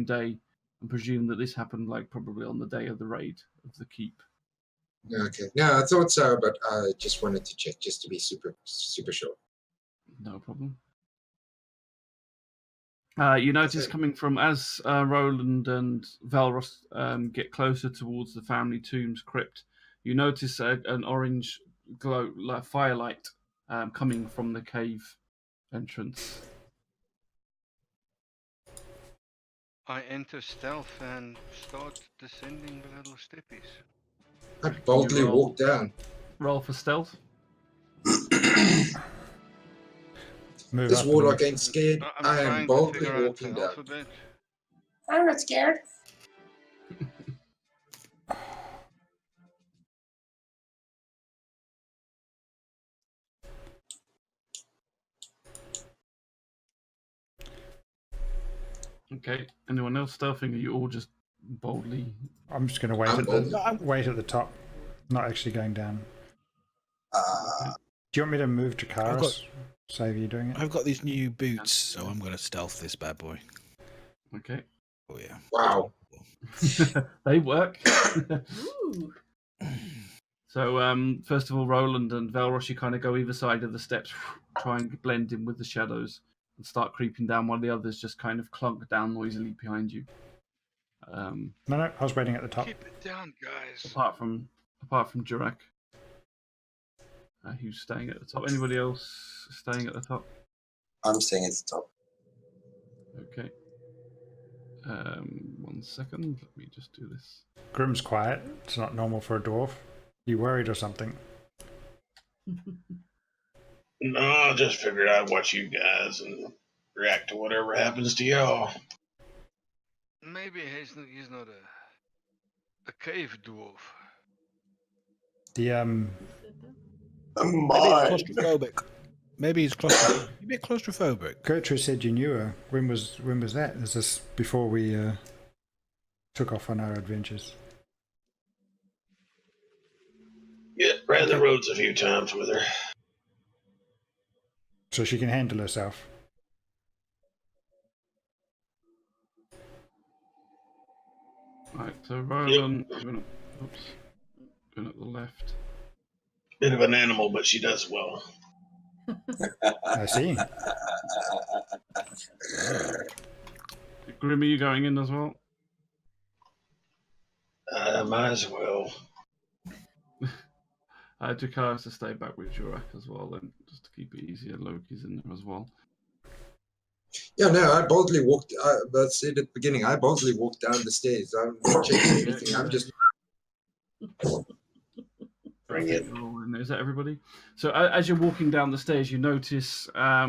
day, and presume that this happened like probably on the day of the raid of the keep. Okay. No, I thought so, but I just wanted to check just to be super sure. No problem. You notice coming from as Roland and Valros get closer towards the family tomb's crypt, you notice an orange glow, like firelight, coming from the cave entrance. I enter stealth and start descending the little steppies. I boldly roll? walk down. Roll for stealth. Move This up warlock and- ain't scared. I'm I am trying to boldly figure out the walking down. alphabet. I'm not scared. Okay. Anyone else stealthing? Or you all just boldly? I'm just going to wait I'm at the wait at the top, not actually going down. Okay. Do you want me to move Jakaris? Save you doing it. I've got these new boots, so I'm going to stealth this bad boy. Okay. Oh yeah. Wow. They work. Ooh. So, first of all, Roland and Velrosh, you kind of go either side of the steps, try and blend in with the shadows, and start creeping down, while the others just kind of clunk down noisily behind you. No, I was waiting at the top. Keep it down, guys. Apart from Jurak, who's staying at the top. Anybody else staying at the top? I'm staying at the top. Okay. 1 second. Let me just do this. Grim's quiet. It's not normal for a dwarf. You worried or something? No, I'll just figure out what you guys and react to whatever happens to y'all. Maybe he's not a cave dwarf. The Maybe My. he's claustrophobic. Maybe he's claustrophobic. A bit claustrophobic. Gertrude said you knew her. When was that? Is this before we took off on our adventures? Yeah, ran the roads a few times with her. So she can handle herself. Right, so Roland, going at the left. Bit of an animal, but she does well. I see. Grim, are you going in as well? Might as well. Jakar has to stay back with Jurak as well, then, just to keep it easier. Loki's in there as well. Yeah, no, I boldly walked. I said at the beginning, I boldly walked down the stairs. I'm not checking anything. I'm just. Bring it. Is that everybody? So as you're walking down the stairs, you notice a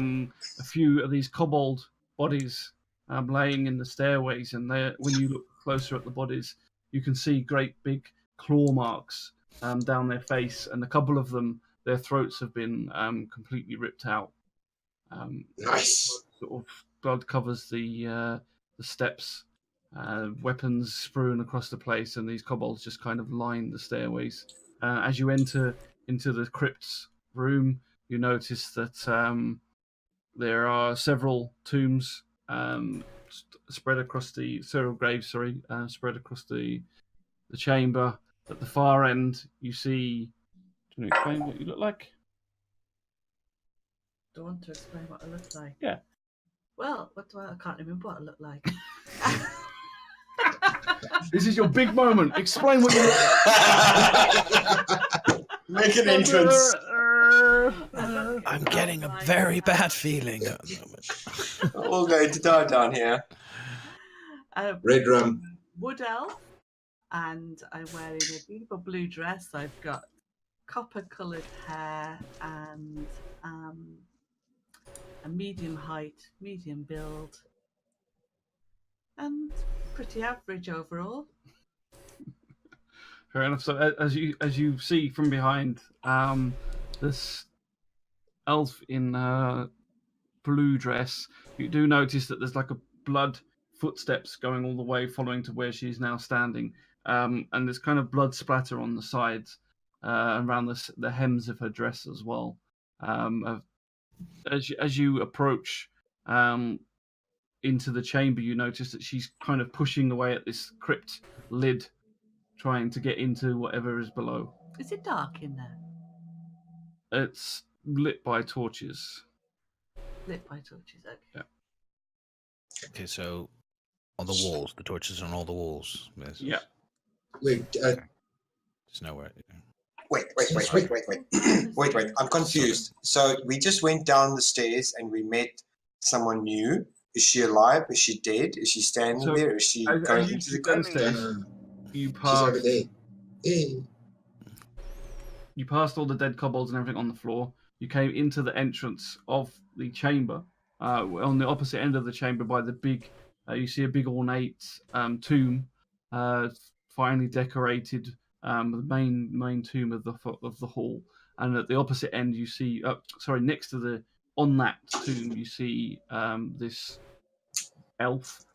few of these kobold bodies laying in the stairways, and when you look closer at the bodies, you can see great big claw marks down their face, and a couple of them, their throats have been completely ripped out. Nice. Sort of blood covers the steps, weapons strewn across the place, and these kobolds just kind of line the stairways. As you enter into the crypt's room, you notice that there are several tombs spread across several graves, spread across the chamber. At the far end, you see. Do you want to explain what you look like? Do you want to explain what I look like? Yeah. Well, I can't remember what I look like. This is your big moment. Explain what you look like. Make an entrance. I'm getting a very bad feeling at the moment. We're all going to die down here. Red rum. Wood elf, and I'm wearing a beautiful blue dress. I've got copper-coloured hair and a medium height, medium build, and pretty average overall. Fair enough. So as you see from behind, this elf in blue dress, you do notice that there's like a blood footsteps going all the way, following to where she's now standing, and there's kind of blood splatter on the sides, around the hems of her dress as well. As you approach into the chamber, you notice that she's kind of pushing away at this crypt lid, trying to get into whatever is below. Is it dark in there? It's lit by torches. Lit by torches, okay. Yeah. Okay, so on the walls, the torches on all the walls. Yeah. Wait, There's nowhere. Wait. Wait. I'm confused. So we just went down the stairs and we met someone new. Is she alive? Is she dead? Is she standing there? Is she going into the downstairs? You she's over passed. there. Hey. You passed all the dead kobolds and everything on the floor. You came into the entrance of the chamber. On the opposite end of the chamber, by the big, you see a big ornate tomb, finely decorated. The main tomb of the hall, and at the opposite end, you see. Next to on that tomb, you see this elf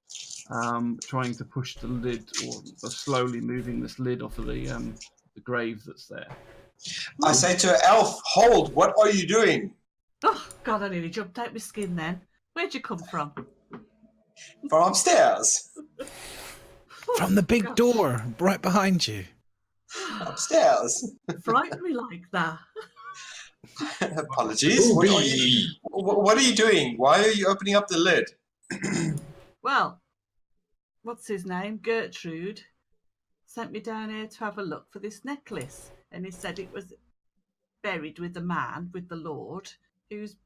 trying to push the lid or slowly moving this lid off of the grave that's there. I say to her, Elf, hold, what are you doing? Oh, God, I nearly jumped out my skin then. Where'd you come from? From upstairs. From the big gosh. door right behind you. Upstairs. Frightened me like that. Apologies. What are you doing? Why are you opening up the lid? Well, what's his name? Gertrude sent me down here to have a look for this necklace, and he said it was buried with the man, with the Lord, who's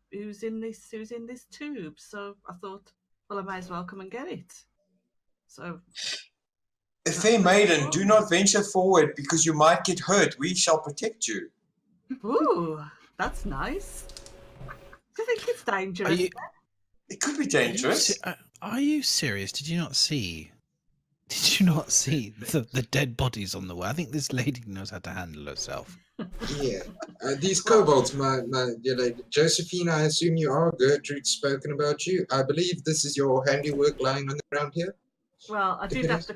in this tube. So I thought, well, I might as well come and get it. So, Fair maiden, do not venture forward because you might get hurt. We shall protect you. ooh, that's nice. Do you think it's dangerous? It could be dangerous. Are you serious? Did you not see? Did you not see the dead bodies on the way? I think this lady knows how to handle herself. Yeah. These kobolds, my dear lady. Josephine, I assume you are. Gertrude spoken about you. I believe this is your handiwork lying on the ground here. Well, I did have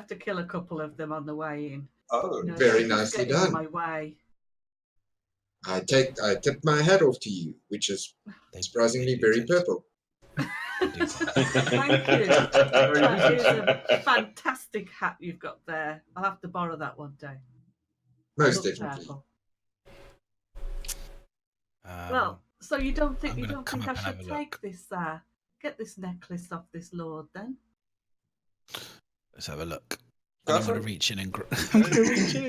to kill a couple of them on the way in. Oh, very they just nicely get in done. My way. I tip my hat off to you, which is surprisingly very purple. Thank you. That is a fantastic hat you've got there. I'll have to borrow that one day. Most Looks definitely. purple. Well, so you don't think I should take this get this necklace off this lord then? Let's have a look. Go I'm for going to it. reach in and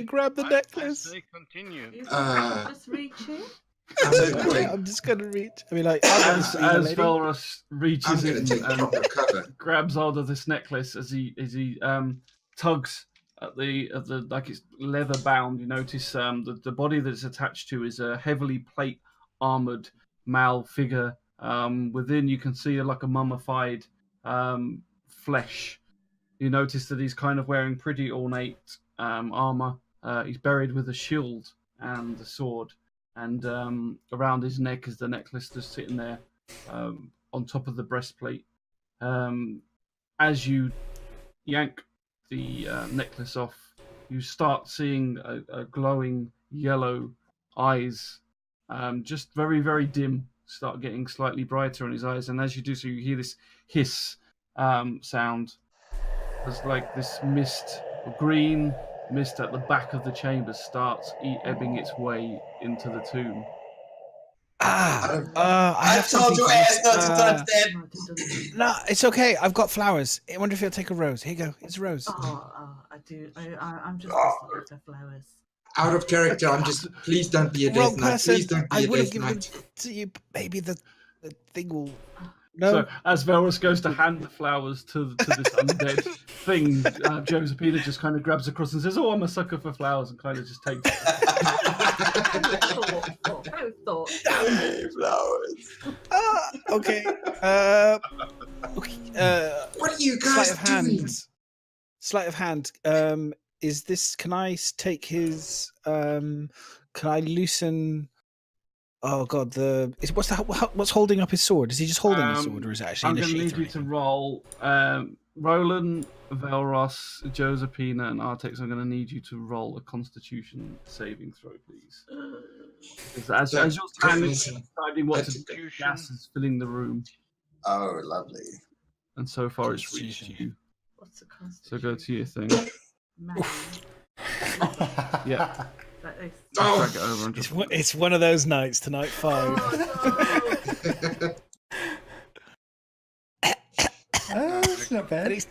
grab the necklace. They continue. You just reach in. I'm just going to reach. I mean, like, As Velros reaches I'm going in to take and proper cover. grabs hold of this necklace as he tugs at the like it's leather bound. You notice the body that it's attached to is a heavily plate armored Mal figure. Within you can see like a mummified flesh. You notice that he's kind of wearing pretty ornate armor. He's buried with a shield and a sword, and around his neck is the necklace just sitting there on top of the breastplate. As you yank the necklace off, you start seeing a glowing yellow eyes, just very, very dim, start getting slightly brighter in his eyes. And as you do so, you hear this hiss sound. There's like this mist, green mist at the back of the chamber starts ebbing its way into the tomb. I told your ass not to touch that. No, it's okay. I've got flowers. I wonder if you'll take a rose. Here you go. It's a rose. I do. I'm just listening to flowers. Out of character, I'm just. Please don't be a Wrong death knight. person. Please don't be I a would have death given knight. it to you. Maybe the thing will. No. So as Velros goes to hand the flowers to this undead thing, Josephina just kind of grabs across and says, "Oh, I'm a sucker for flowers," and kind of just takes it. Flowers. Okay. What are you guys doing? Sleight of hand. Is this? Can I take his? Can I loosen? Oh God! What's holding up his sword? Is he just holding the sword, or is it actually? I'm in a going to sheath need or you to anything? roll. Roland, Velros, Josephina, and Artex. I'm going to need you to roll a Constitution saving throw, please. Because as you're standing, deciding what to do, gas is filling the room, Oh, lovely. and so far it's reached you. What's the constitution? So go to your thing. Man. Yeah. That is. Drag it over and just... It's one of those nights tonight. 5. Oh, it's not bad.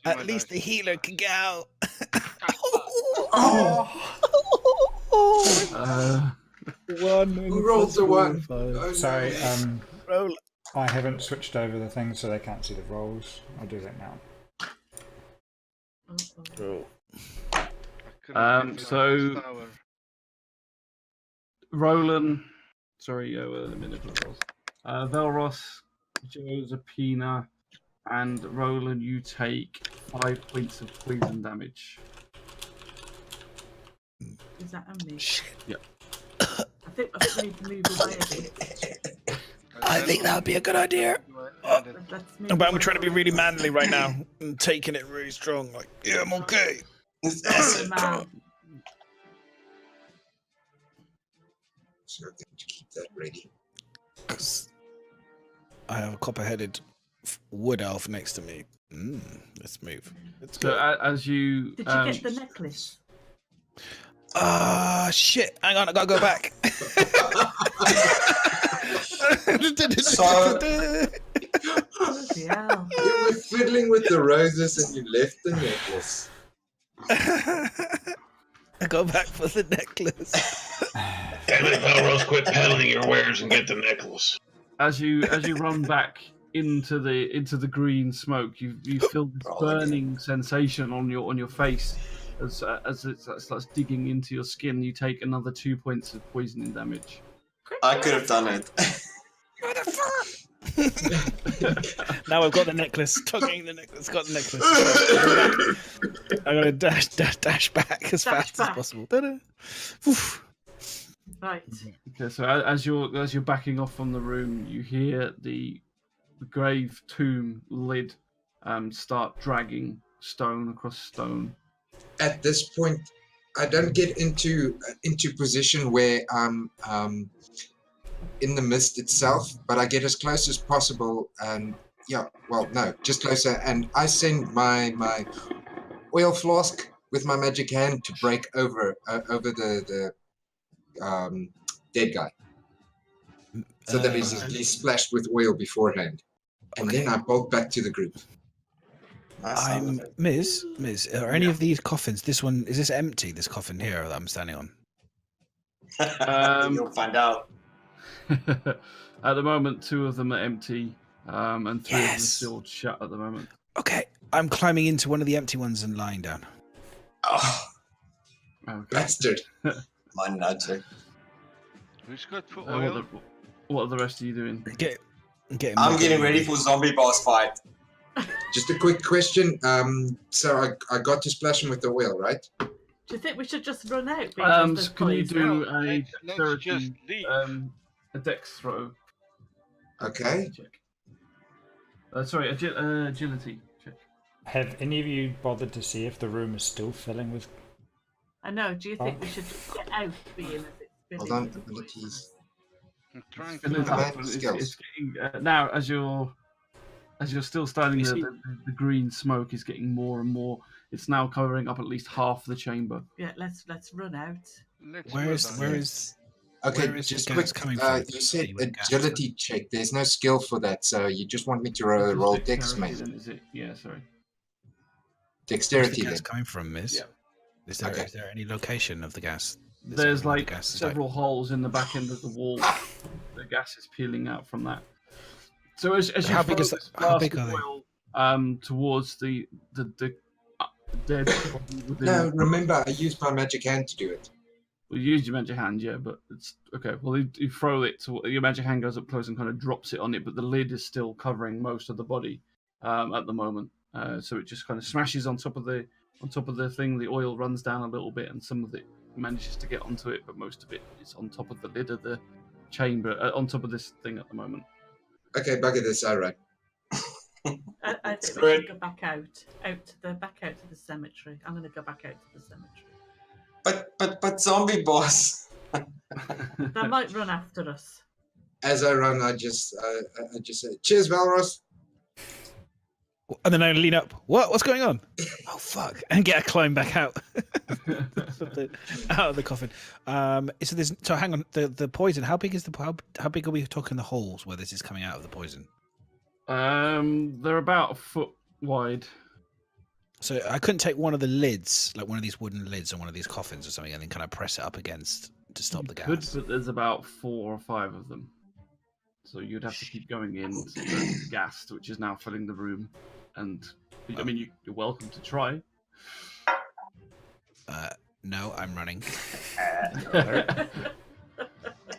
At least the healer can get out. One. Who rolled the one? Sorry, Roll. I haven't switched over the thing so they can't see the rolls. I'll do that now. So Roland, sorry, the miniature rolls. Velros, Josephina, and Roland, you take 5 points of poison damage. Is that on me? Yep. I think we need to move away a bit. I think that would be a good idea. I But I'm trying to be really manly right now and taking it really strong. Like, yeah, I'm okay. It's acid. Man. So I'm going to keep that ready. 'Cause I have a copper-headed wood elf next to me. Let's move. Let's So go. as you Did you get the necklace? Shit. Hang on, I gotta go back. So- Bloody hell. You were fiddling with the roses and you left the necklace. I go back for the necklace. Damn it, Valros, quit peddling your wares and get the necklace. as you run back into the green smoke, you feel this burning sensation on your face as it starts digging into your skin. You take another 2 points of poisoning damage. I could have done it. Now I've got the necklace. Tugging the necklace. Got the necklace. I'm gonna dash back as fast as possible. Ta-da. Oof. Right. Okay, so as you're backing off from the room, you hear the grave tomb lid start dragging stone across stone. At this point, I don't get into position where I'm in the mist itself, but I get as close as possible. And just closer. And I send my oil flask with my magic hand to break over the dead guy, so that he's at least splashed with oil beforehand. And then I bolt back to the group. Ms. Are any of these coffins? This one is this empty? This coffin here that I'm standing on. You'll find out. At the moment, 2 of them are empty, and 3 of them are Yes. still shut at the moment. Okay, I'm climbing into one of the empty ones and lying down. Oh, Okay. Bastard. my nudger. Who's got for What oil? are the rest of you doing? I'm getting ready for zombie boss fight. Just a quick question. So I got to splash him with the oil, right? Do you think we should just run out? So can you do a Let's dexterity, just leave. a dex throw? Okay. Check. Sorry, agility check. Have any of you bothered to see if the room is still filling with? I know. Do you think we should just get out, being as it's Hold filling? on. Abilities. I'm trying And it's to. up, Command it's skills. getting, now as you're still standing there, the green smoke is getting more and more. It's now covering up at least half the chamber. Yeah, let's run out. Let's Where move is on. where is Okay, Where is just the quick. gas coming from? You said Where gas agility check. There's no skill for that, so you just want me to roll dex, Dexterity, mate. then, is it? Yeah, sorry. where's Dexterity the then. gas coming from, Miss? Yeah. Is there Okay. is there any location of the gas? Is There's there where the like gas is several holes in the back end of the wall. The gas is peeling out from that. So as you How big throw is that- this how flask big of are they? oil, towards the dead body within. No, remember I used my magic hand to do it. Well, you used your magic hand, yeah, but it's okay. Well, you throw it, so your magic hand goes up close and kind of drops it on it, but the lid is still covering most of the body at the moment. So it just kind of smashes on top of the thing. The oil runs down a little bit, and some of it manages to get onto it, but most of it is on top of the lid of the chamber, on top of this thing at the moment. Okay, bugger this. All right. I think Screw we it. should go back out to the cemetery. I'm going to go back out to the cemetery. But zombie boss. They might run after us. As I run, I just say, "Cheers, Valros." And then I lean up. What's going on? Oh fuck! And get a climb back out. Out of the coffin. So hang on. The poison. How big is how big are we talking? The holes where this is coming out of the poison. They're about a foot wide. So I couldn't take one of the lids, like one of these wooden lids on one of these coffins or something, and then kind of press it up against to stop the gas. Could, but there's about 4 or 5 of them. So you'd have to keep going in to the gas, which is now filling the room. And I mean, you're welcome to try. No, I'm running.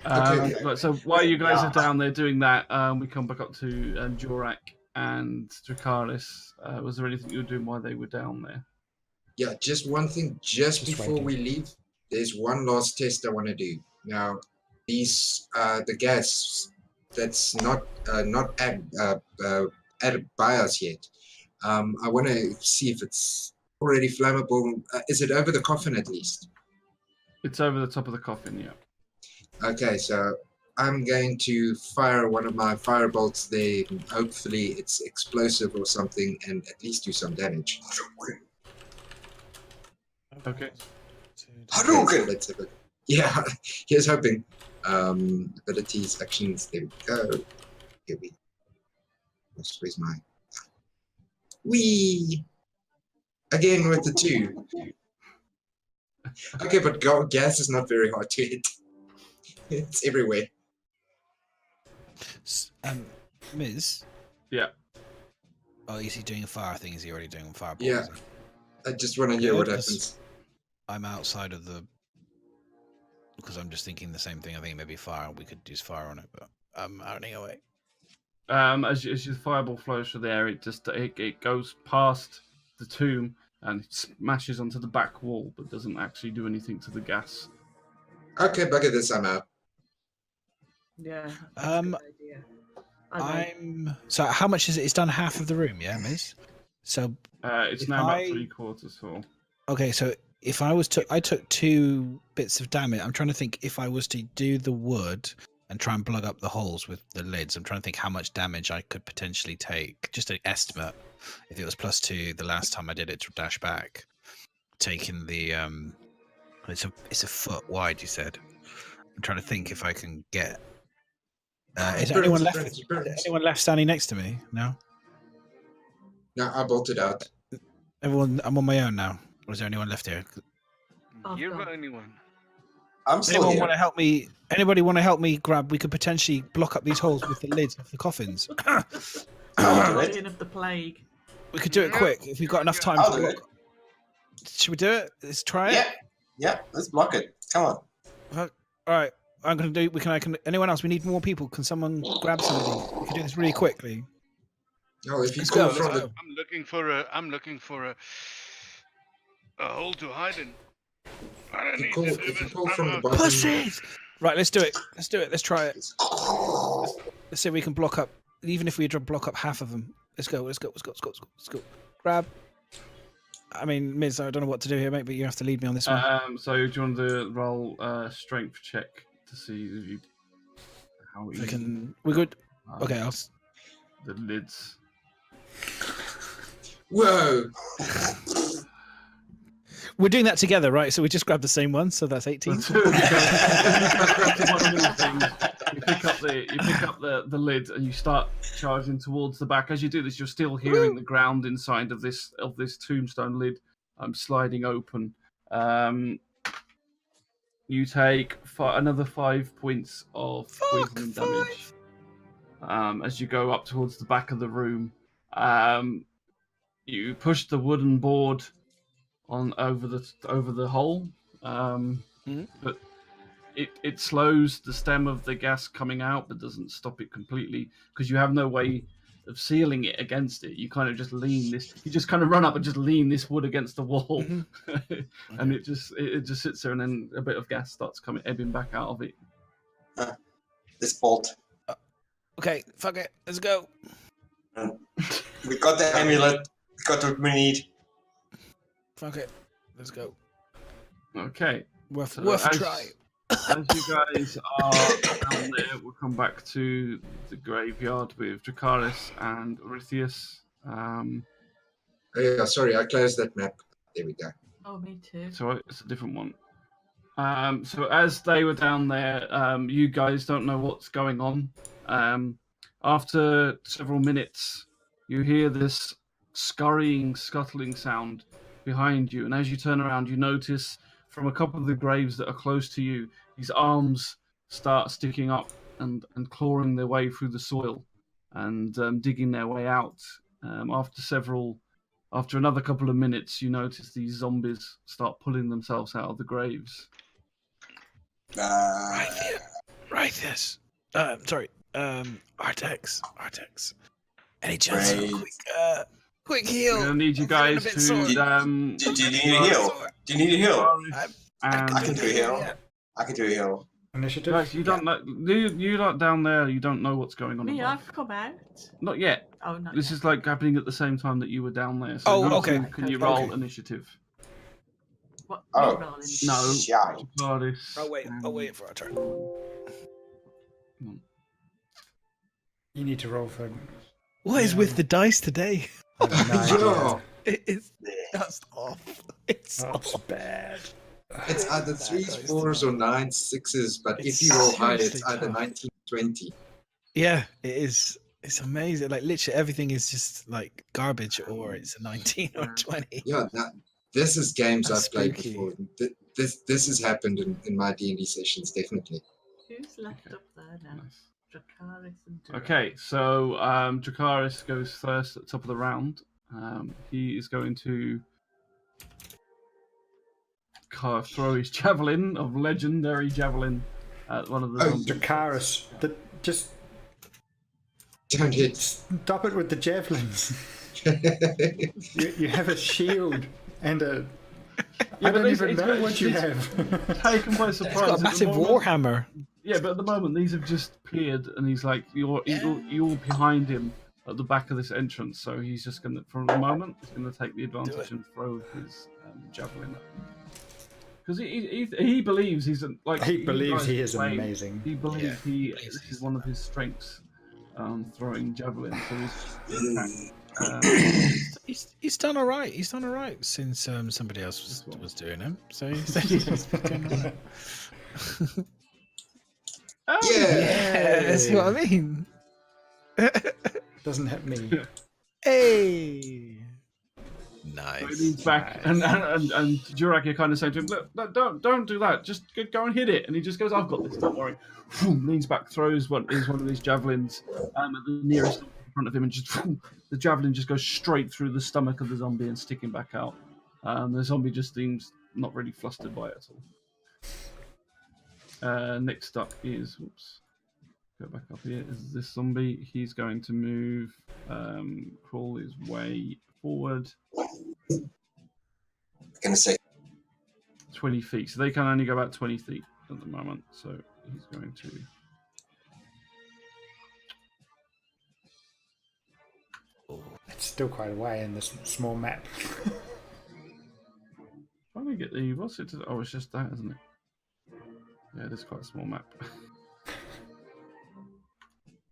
But so while you guys are down there doing that, we come back up to Jorak and Dracaris. Was there anything you were doing while they were down there? Yeah, just one thing. Just before waiting. we leave, there's one last test I want to do. Now, these the gas that's not added by us yet. I want to see if it's already flammable. Is it over the coffin at least? It's over the top of the coffin, yeah. Okay, so I'm going to fire one of my fire bolts there. Hopefully it's explosive or something and at least do some damage. Okay. Hadouken! Let's have it. Yeah, here's hoping. Abilities, actions, there we go. Here we where's my... Whee! Again with the 2. Okay, but gas is not very hard to hit. It's everywhere. Miz? Yeah. Oh, is he doing a fire thing? Is he already doing a fireball? Yeah. I just want to hear what happens. I'm outside of the... Because I'm just thinking the same thing. I think maybe fire. We could use fire on it, but I'm running away. As your fireball flows through the air, it goes past the tomb and it smashes onto the back wall, but doesn't actually do anything to the gas. Okay, bugger this, I'm out. Yeah. That's a good idea. So how much is it? It's done half of the room, yeah, Miz? So it's now about 3/4 full. Okay, so if I took 2 bits of damage. I'm trying to think if I was to do the wood and try and plug up the holes with the lids. I'm trying to think how much damage I could potentially take. Just an estimate. If it was +2 the last time I did it to dash back, taking the it's a foot wide. You said. I'm trying to think if I can get. Is there anyone left? Anyone left standing next to me? No. No, I bolted out. Everyone, I'm on my own now. Or is there anyone left here? You're the only one. I'm still Anyone here. want to help me? Anybody want to help me grab? We could potentially block up these holes with the lids of the coffins. Origin of the plague. We could do it quick if we've got enough time. I'll To do block. it. Should we do it? Let's try it. Yeah, yeah. Let's block it. Come on. All right. I'm gonna do. Anyone else? We need more people. Can someone grab somebody? We can do this really quickly. Oh, if you Let's call go, from let's the... go. I'm looking for a hole to hide in. I don't need Call, to do if you this. call I'm from the out. bottom... Pussies! Right, let's do it. Let's do it. Let's try it. Let's see if we can block up. Even if we block up half of them. Let's go. Let's go. Let's go. Let's go. Let's go. Grab. I mean, Miz, I don't know what to do here, mate, but you have to lead me on this one. So do you want to roll a strength check to see if you how We easy can. We good. Okay, I'll. the lids. Whoa! We're doing that together, right? So we just grab the same one. So that's 18. You pick up the lid and you start charging towards the back. As you do this, you're still hearing the ground inside of this tombstone lid sliding open. You take another 5 points of poison damage as you go up towards the back of the room. You push the wooden board on over the hole, but it slows the stem of the gas coming out, but doesn't stop it completely because you have no way of sealing it against it. You kind of just lean this. You just kind of run up and just lean this wood against the wall, and it just sits there, and then a bit of gas starts ebbing back out of it. This bolt. Okay, fuck it. Let's go. We got the amulet. We got what we need. Fuck it. Let's go. Okay. Worth So a try. As you guys are down there, we'll come back to the graveyard with Dracarys and Orithius. Oh, yeah, sorry, I closed that map. There we go. Oh, me too. So it's a different one. So as they were down there, you guys don't know what's going on. After several minutes, you hear this scurrying, scuttling sound behind you, and as you turn around, you notice from a couple of the graves that are close to you, these arms start sticking up and clawing their way through the soil and digging their way out. After another couple of minutes, you notice these zombies start pulling themselves out of the graves. Right, this. Sorry. Artex. Any chance of a quick heal? I'm gonna need you guys to. Do you need a heal? Do you need a heal? I can do a heal. I can do a heal. Initiative? Guys, you don't know. You're not down there. You don't know what's going on. Me, above. I've come out. Not yet. Oh, not This yet. is like happening at the same time that you were down there. So Oh, you okay. two, can you Okay. roll initiative? What? Oh. Me rolling? No. Shite. Jafardis I'll wait for our turn. You need to roll for. What is with the dice today? I have no idea. It is just off. It's That's off. bad. It's either 3s, 4s, or 9s, 6s, but It's if you roll high, it's seriously either tough. 19, 20. Yeah, it is. It's amazing. Like literally everything is just like garbage, or it's a 19 or 20. Yeah, this is games That's I've played spooky. before. This has happened in my D&D sessions, definitely. Who's left Okay. up there now? Nice. Dracarys and Duran. Okay, so Dracarys goes first at the top of the round. He is going to throw his javelin of legendary javelin at one of the Oh, zombies. Dracarys, just Don't hit. stop it with the javelins. You have a shield and a. Yeah, I but don't it's- even it's know got- what you it's have. Taken by It's surprise. got a at the massive moment. warhammer. Yeah, but at the moment these have just appeared, and he's like you're behind him at the back of this entrance. So he's just gonna, for the moment, he's gonna take the advantage and throw his javelin at him. Because he believes he's like He you believes guys he is played, amazing. He believes Yeah, he believes this he's is one of his strengths, throwing javelin. So he's He's done all right. He's done all right since somebody else was doing him. So he's doing all right. oh, Yeah, that's what I mean. Doesn't hit me. Hey, So nice. he leans back, and Jurak, you're kind of saying to him, "Look, don't do that. Just go and hit it." And he just goes, "I've got this. Don't worry." Leans back, throws one of these javelins at the nearest in front of him, and just the javelin just goes straight through the stomach of the zombie and sticking back out. The zombie just seems not really flustered by it at all. Next up is, go back up here. Is this zombie? He's going to move, crawl his way forward. I'm gonna say 20 feet. So they can only go about 20 feet at the moment. So he's going to. It's still quite a way in this small map. Trying to get the. What's it? Oh, it's just that, isn't it? Yeah, it is quite a small map.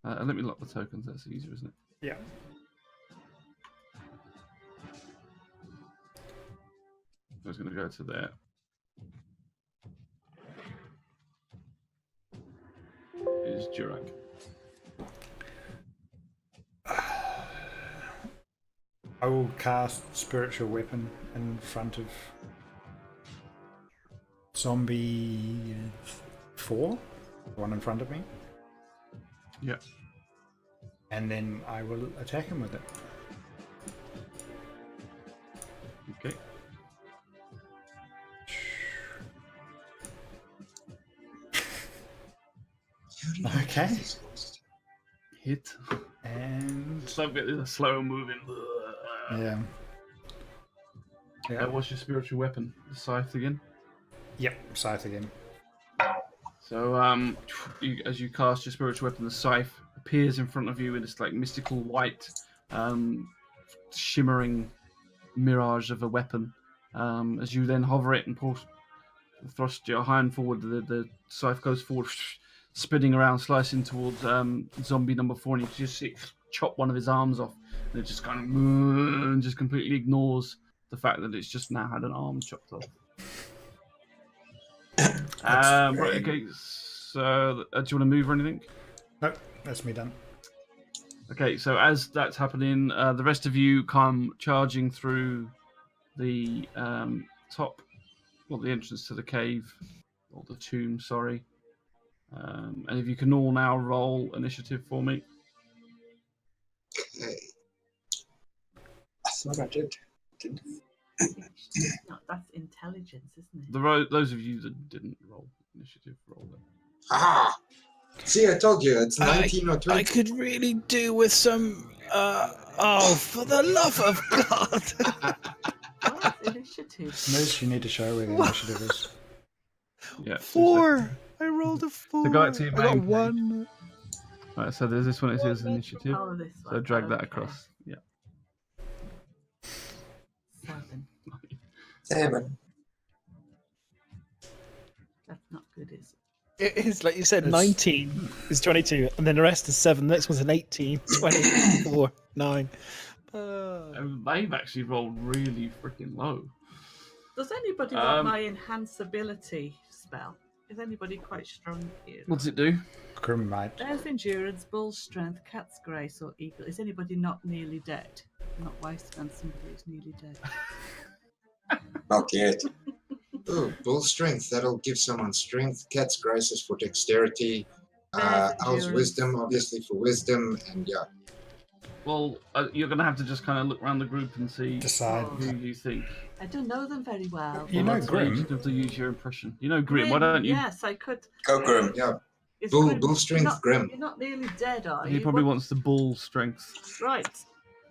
Let me lock the tokens. That's easier, isn't it? Yeah. I was going to go to there. Is Jurak. I will cast Spiritual Weapon in front of zombie 4, the one in front of me, Yeah. and then I will attack him with it. Okay. Okay. Hit. And So a slow moving. yeah. Yeah. What's your spiritual weapon? The scythe again. Yep, scythe again. So, as you cast your spiritual weapon, the scythe appears in front of you in this like mystical white, shimmering mirage of a weapon. As you then hover it and thrust your hand forward, the scythe goes forward, spinning around, slicing towards zombie number 4, and you just see it chop one of his arms off, and it just kind of and just completely ignores the fact that it's just now had an arm chopped off. Right, okay, so do you want to move or anything? Nope, that's me done. Okay, so as that's happening, the rest of you come charging through the top, well, the entrance to the cave, or the tomb, sorry. And if you can all now roll initiative for me. Okay. I thought I did. No, that's intelligence, isn't it? Those of you that didn't roll initiative, roll them. Ah! See, I told you, it's 19 or 20. I could really do with some. Oh, for the love of God! What's initiative? Moose, you need to show where the initiative is. Yeah. 4. I rolled a 4. So go back to your I got main page. 1. Right, so there's this one. It says initiative. Oh, this So one. drag that Okay. across. Yeah. 7. 7. That's not good, is it? It is, like you said, It's- 19 is 22, and then the rest is 7. Next one's an 18, 24, 9. They've actually rolled really freaking low. Does anybody want my enhance ability spell? Is anybody quite strong here? What does it do? Grim might. There's endurance, bull's strength, cat's grace, or eagle. Is anybody not nearly dead? Not wasting on somebody who's nearly dead. Not yet. Oh, bull strength. That'll give someone strength. Cat's grace is for dexterity. There's Owl's endurance. wisdom, obviously for wisdom, and yeah. Well, you're going to have to just kind of look around the group and see Decide. who you think. I don't know them very well. You know That's why you Grim. just have to use your impression. You know Grim, why don't you? Yes, I could. Go Grim. Yeah. Is Bull- Grim- bull strength, you're not, Grim. You're not nearly dead, are He you? probably What- wants the bull strength. Right.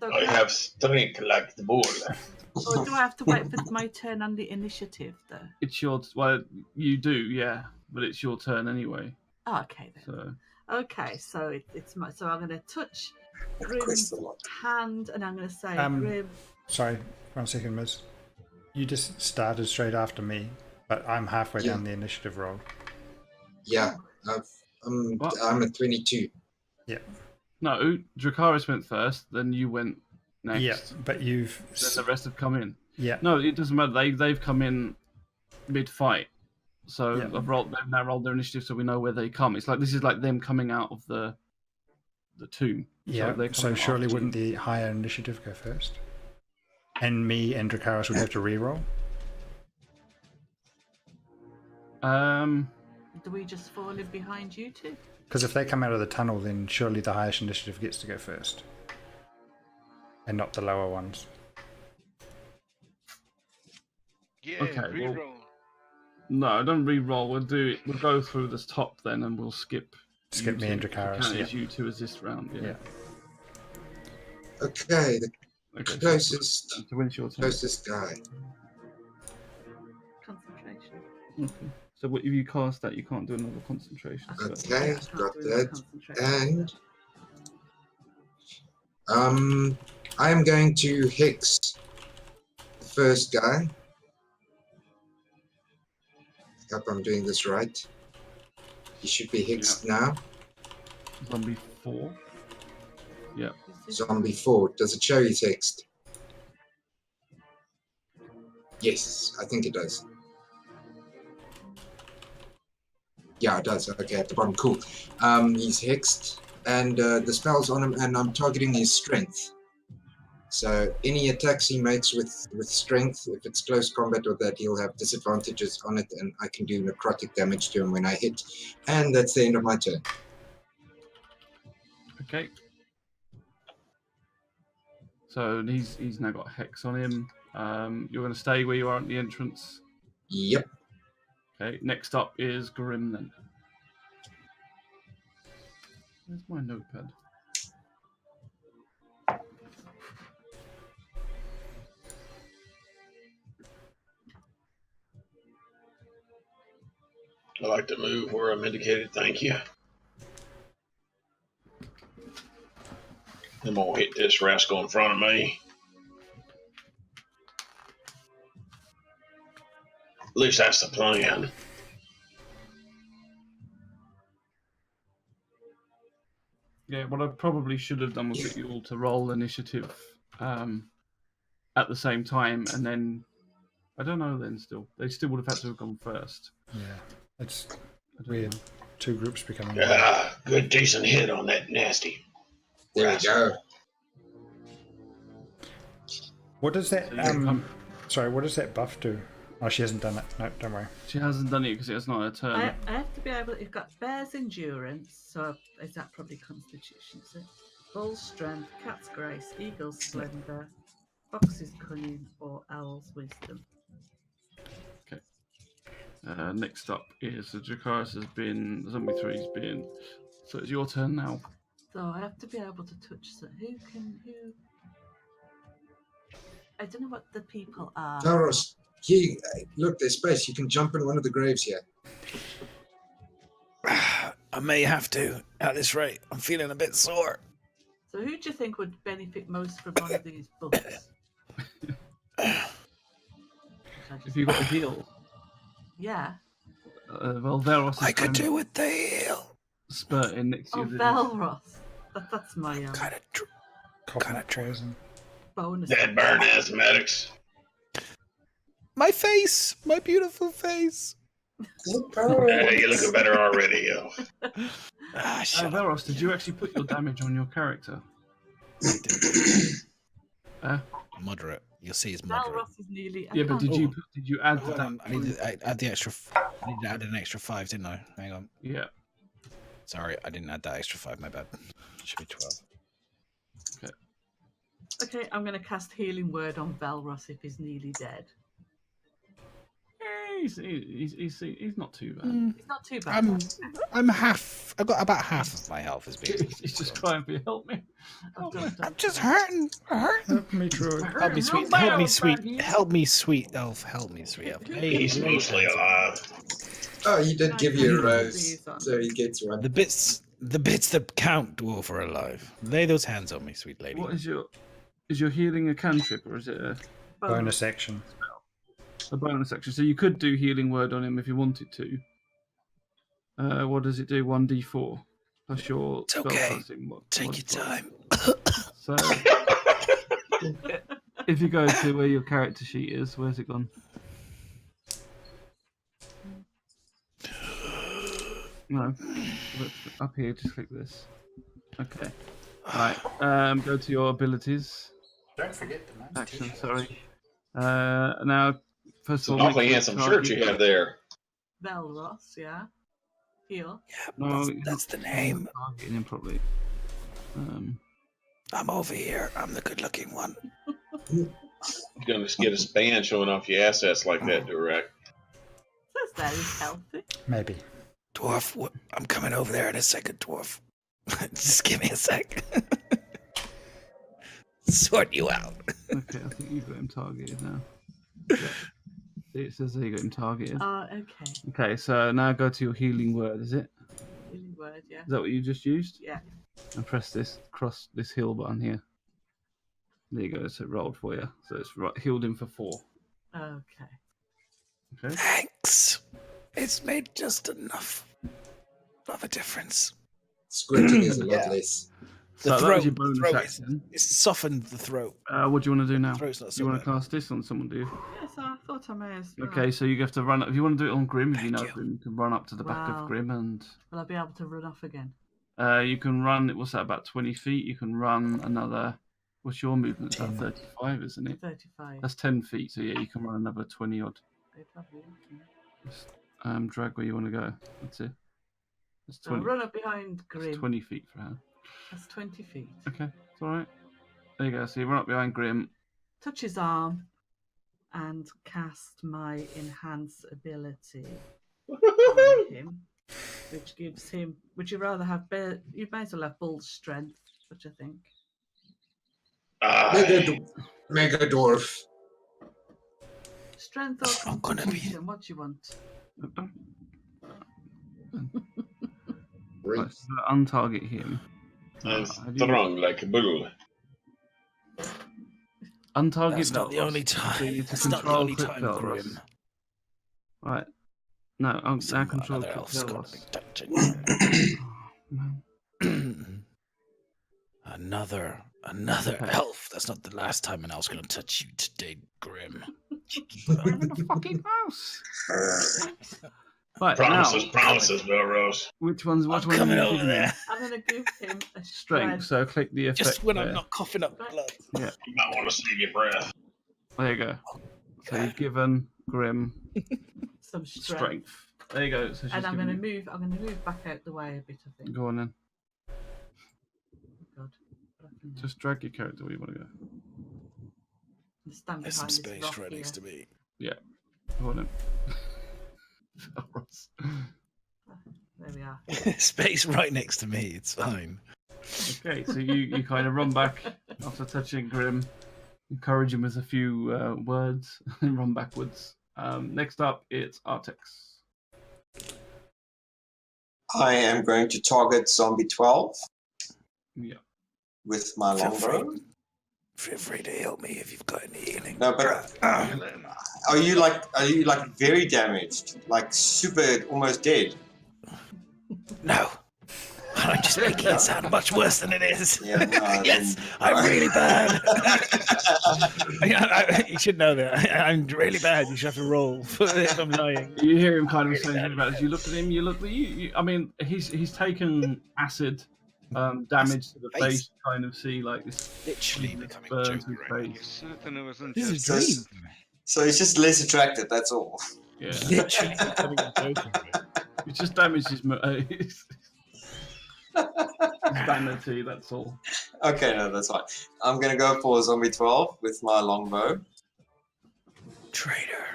So I have strength like the bull. Or do I have to wait for my turn on the initiative, though? It's your well, you do, yeah, but it's your turn anyway. Oh, okay then. So Okay, so it's my. So I'm going to touch Have a Grim's crystal. hand, and I'm going to say, Grim. Sorry, 1 second, Miss. You just started straight after me, but I'm halfway Yeah. down the initiative roll. Yeah. What? I'm at 22. no, Dracaris went first, then you went next. Yeah, but you've. Then the rest have come in. Yeah. No, it doesn't matter. They've come in mid-fight, so Yeah. they've now rolled their initiative, so we know where they come. It's like this is like them coming out of the tomb. Yeah, they're so coming surely after wouldn't you. the higher initiative go first? And me and Dracaris would have to re-roll? Do we just fall in behind you two? Because if they come out of the tunnel, then surely the highest initiative gets to go first. And not the lower ones. Yeah, Okay, well- reroll. No, don't re-roll. We'll do it. We'll go through this top then, and we'll skip. Skip me and two. Dracaris, Count it yeah. as you two as this round. Yeah. Yeah. Okay, the Okay. closest So when it's your turn. closest guy. Concentration. Okay. So if you cast that, you can't do another concentration. So. Okay, I can't got do any that. concentration. And I'm going to hex the first guy. I hope I'm doing this right. He should be hexed now. Zombie 4. Yeah. Is this- Zombie 4. Does it show he's hexed? Yes, I think it does. Yeah, it does. Okay, at the bottom. Cool. He's hexed, and the spell's on him, and I'm targeting his strength. So any attacks he makes with strength, if it's close combat or that, he'll have disadvantages on it, and I can do necrotic damage to him when I hit. And that's the end of my turn. Okay. So he's now got hex on him. You're going to stay where you are at the entrance. Yep. Okay. Next up is Grim then. Where's my notepad? I like to move where I'm indicated. Thank you. I'm gonna hit this rascal in front of me. At least that's the plan. Yeah, what I probably should have done was get you all to roll initiative at the same time, and then I don't know. Then they still would have had to have gone first. Yeah. It's I don't weird. know. Two groups becoming Ah, good decent hit on that nasty. There we go. What does that So you come- sorry, what does that buff do? Oh, she hasn't done it. No, don't worry. She hasn't done it because it's not her turn. I have to be able. You've got bear's endurance, so is that probably constitution? Is it? Bull's strength, cat's grace, eagle's splendor, fox's cunning, or owl's wisdom. Next up is Dracaris has been Zombie 3's been. So it's your turn now. So I have to be able to touch. So who? I don't know what the people are. Taros, here, look, there's space. You can jump in one of the graves here. I may have to. At this rate, I'm feeling a bit sore. So who do you think would benefit most from one of these books? If you got a heal, Yeah. well, Velros I is could kind do of with the heal. spurting next to Oh, you. Velros. That's my Kind of Copper true. poison. bonus. That burn asthmatics. My face, my beautiful face. Hey, you're looking better already, yo. Velros, did you actually put your damage on your character? Moderate. You'll see it's moderate. Velros is nearly. Yeah, but did you add the Hold on, damage? I add the extra. I need to add an extra 5, didn't I? Hang on. Yeah. Sorry, I didn't add that extra 5. My bad. Should be 12. Okay, I'm going to cast Healing Word on Velros if he's nearly dead. He's not too bad. It's not too bad. I'm half. I've got about half of my health as being. He's just crying for you. Help me. I'm just hurting. Help me, Troy. Help me, sweet. Help me, sweet. Help me, sweet elf. Help me, sweet elf. He's mostly alive. Oh, you did give you a rose, Please, so he gets one. The bits that count, dwarf, are alive. Lay those hands on me, sweet lady. What is your healing a cantrip or is it a Bonus action. bonus action? So you could do healing word on him if you wanted to. What does it do? 1d4 plus your It's okay. spellcasting Take your time. So if you go to where your character sheet is, where's it gone? No, up here. Just click this. Okay. Right. Go to your abilities. Don't forget the nice Action. t-shirt. Sorry. Now, first It's an of all, awfully handsome shirt you have there. Velros, yeah. Heal. No, That's the name. targeting him probably. I'm over here. I'm the good-looking one. You're gonna just get a span showing off your assets like that, direct. Says that is healthy. Maybe. Dwarf, I'm coming over there in a second, dwarf. Just give me a sec. Sort you out. Okay, I think you've got him targeted now. Yeah. See, it says there you got him targeted. Okay. Okay, so now go to your healing word. Is it? Healing Word, yeah. Is that what you just used? Yeah. And press this heal button here. There you go. So it rolled for you. So it's healed him for 4. Okay. Okay. Thanks. It's made just enough of a difference. Squinting is a lot Yeah. less. So that was your bonus action. It's softened the throat. What do you want to do now? Throat's not so You want to bad. cast this on someone, do you? Yes, I thought I may as well. Okay, so you have to run up. If you want to do it on Grim, if you Thank know you. Grim, you can run up to the back Wow. of Grim and Will I be able to run off again? you can run. What's that? About 20 feet. You can run another. What's your movement? It's about 35, isn't it? 35. That's 10 feet. So yeah, you can run another 20 odd. Just, drag where you want to go. That's it. That's So I'll 20. run up behind That's Grim. 20 feet for her. That's 20 feet. Okay, it's all right. There you go. So you run up behind Grim. Touch his arm and cast my enhance ability on him, which gives him. Would you rather have? You may as well have bull strength, which I think. Mega dwarf. Strength or I'm gonna be- constitution? What do you want? Right, so untarget him. I'm How do you- strong like a bull. Untarget. That's not the Velros. only So you time. need to That's not the control only crypt time, Velros. Grim. Right. No, now Some control other crypt elf's gonna be Velros. touching Man. you. Another Okay. elf. That's not the last time an elf's gonna touch you today, Grim. I'm in the fucking house. Right, Promises, now, promises, Belrose. which one's I'm one coming are you over giving him? there. I'm going to give him a Strength. So click the effect. Just when there. I'm not coughing up blood. Yeah, You might want to save your breath. there you go. So you've given Grim some strength. There you go. So she's And I'm going to given you- move. I'm going to move back out the way a bit. I think. Go on then. Oh, God. What happened there? Just drag your character where you want to go. I'm stand There's some behind this space rock right here. next to me. Go on then. There we are. Space right next to me. It's fine. Okay, so you kind of run back after touching Grim, encourage him with a few words, and run backwards. Next up, it's Artex. I am going to target zombie 12 Yeah. with my longbow. Feel free to heal me if you've got any healing. No, but are you like very damaged, like super almost dead? No. I'm just making it sound much worse than it is. Yeah, no, Yes, then- I'm really bad. You should know that. I'm really bad. You should have to roll if I'm lying. You hear him kind of saying something about it. As you look at him, you look at you. I mean, he's taken acid damage to the face. You kind of see like this Literally becoming a burn to his joke. face. Certain it wasn't This is just a dream. So he's just less attracted. That's all. Yeah, Literally becoming a joke. you just damaged his vanity. That's all. Okay, no, that's fine. I'm gonna go for zombie 12 with my longbow. Traitor.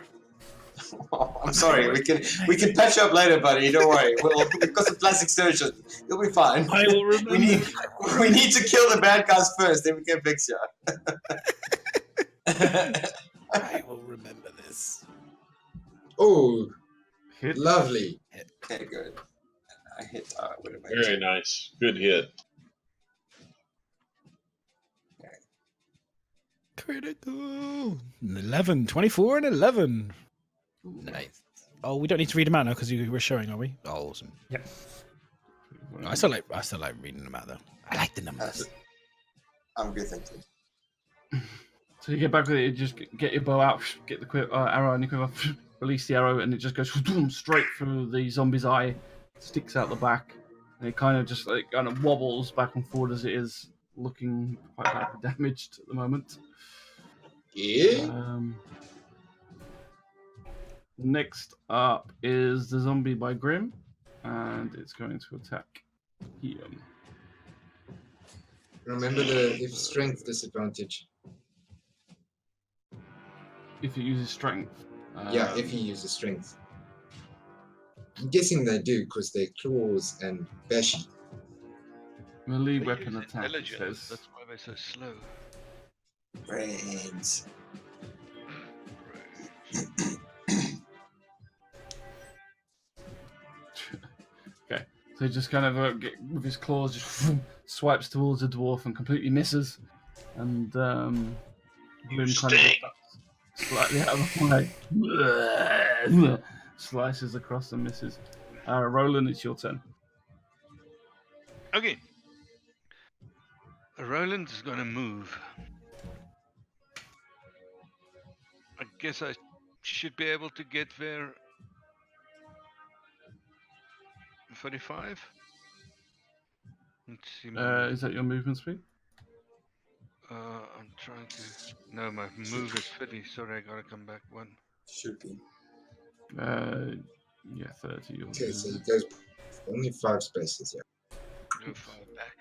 I'm sorry. We can patch up later, buddy. Don't worry. We've got some plastic surgeon. You'll be fine. I will remember. We need to kill the bad guys first, then we can fix you. I will remember this. Oh, Hit. lovely. Okay, good. I hit. What am I Very nice. Good hit. Critical. 11, 24 and 11. Nice. Oh, we don't need to read them out now because we're showing, are we? Oh, awesome. Yep. I still like reading them out though. I like the numbers. I'm good, thank you. So you get back with it. You just get your bow out, get the arrow in your quiver, release the arrow, and it just goes straight through the zombie's eye, sticks out the back, and it kind of wobbles back and forward as it is looking quite badly damaged at the moment. Yeah. Next up is the zombie by Grim, and it's going to attack him. Remember the strength disadvantage. If it uses strength. Yeah, if he uses strength. I'm guessing they do because they're claws and bashy. Melee They weapon use attack. It intelligence, says. That's why they're so slow. Brains. Okay, so he just kind of with his claws just swipes towards the dwarf and completely misses, and Bloom kind of stink. slightly out of the way, slices across and misses. Roland, it's your turn. Okay. Roland is going to move. I guess I should be able to get there. 45? Let's see. Is that your movement speed? I'm trying to. No, my move is 50. Sorry, I gotta come back one. Should be. Yeah, 30. Okay, so he goes only 5 spaces, yeah. Go 5 back.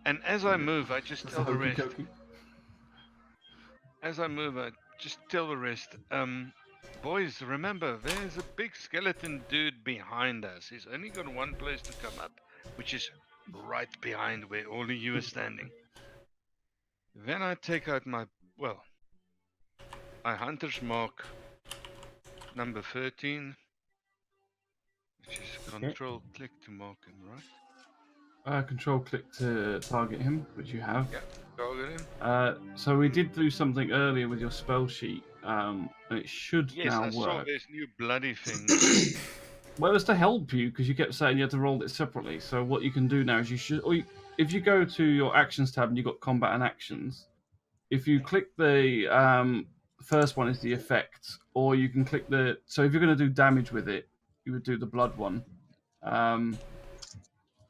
And as I move, I just tell the rest. As I move, I just tell the rest. Boys, remember, there's a big skeleton dude behind us. He's only got one place to come up, which is right behind where all of you are standing. Then I take out my, I hunter's mark number 13, which is control click to mark him, right? Control click to target him, which you have. Yeah, target him. So we did do something earlier with your spell sheet, and it should Yes, now I work. saw this new bloody thing. Well, it's to help you because you kept saying you had to roll it separately. So what you can do now is if you go to your actions tab and you've got combat and actions, if you click the first one is the effect, or you can click so if you're going to do damage with it, you would do the blood one.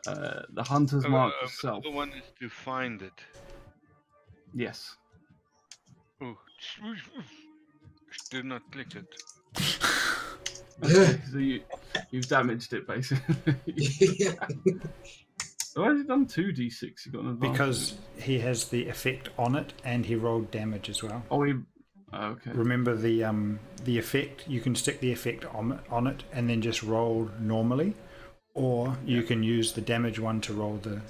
The hunter's mark itself. The one is to find it. Yes. Oh, do not click it. Okay, so you've damaged it basically. Yeah. Why has he done 2d6? You got an advantage. Because he has the effect on it and he rolled damage as well. Oh, okay. Remember the effect, you can stick the effect on it and then just roll normally, or you can use the damage one to roll the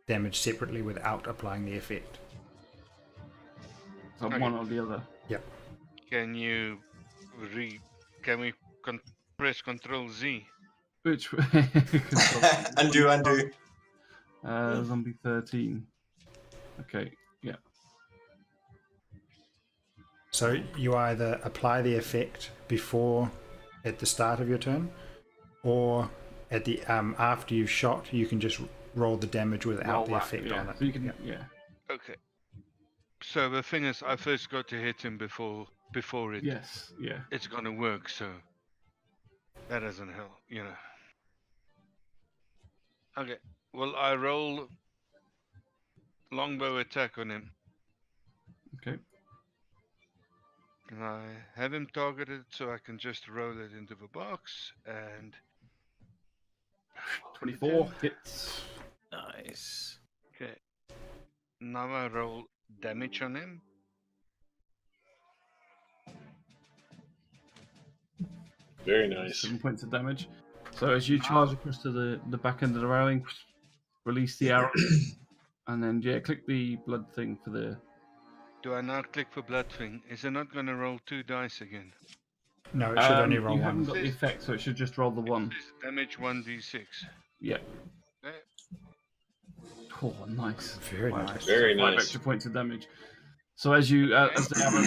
damage separately without applying the effect. So Okay. one or the other. Yep. Can we press Control Z? Which Undo. zombie 13. Okay, yeah. So you either apply the effect before at the start of your turn, or at the after you've shot, you can just roll the damage without Roll the that, effect yeah. on it. So you can, yeah. Okay. So the thing is, I first got to hit him before Yes, yeah. it's gonna work. So that doesn't help, Okay. Well, I roll longbow attack on him. Okay. And I have him targeted, so I can just roll it into the box and 24 hits. Nice. Okay. Now I roll damage on him. Very nice. 7 points of damage. So as you charge across to the back end of the railing, release the arrow, and then click the blood thing for the. Do I now click for blood thing? Is it not going to roll 2 dice again? No, it should only roll You one. haven't got the effect, so it should just roll the one. This damage 1d6. Yeah. Okay. Oh, nice. Very nice. Very 5 nice. extra points of damage. So as you as the arrow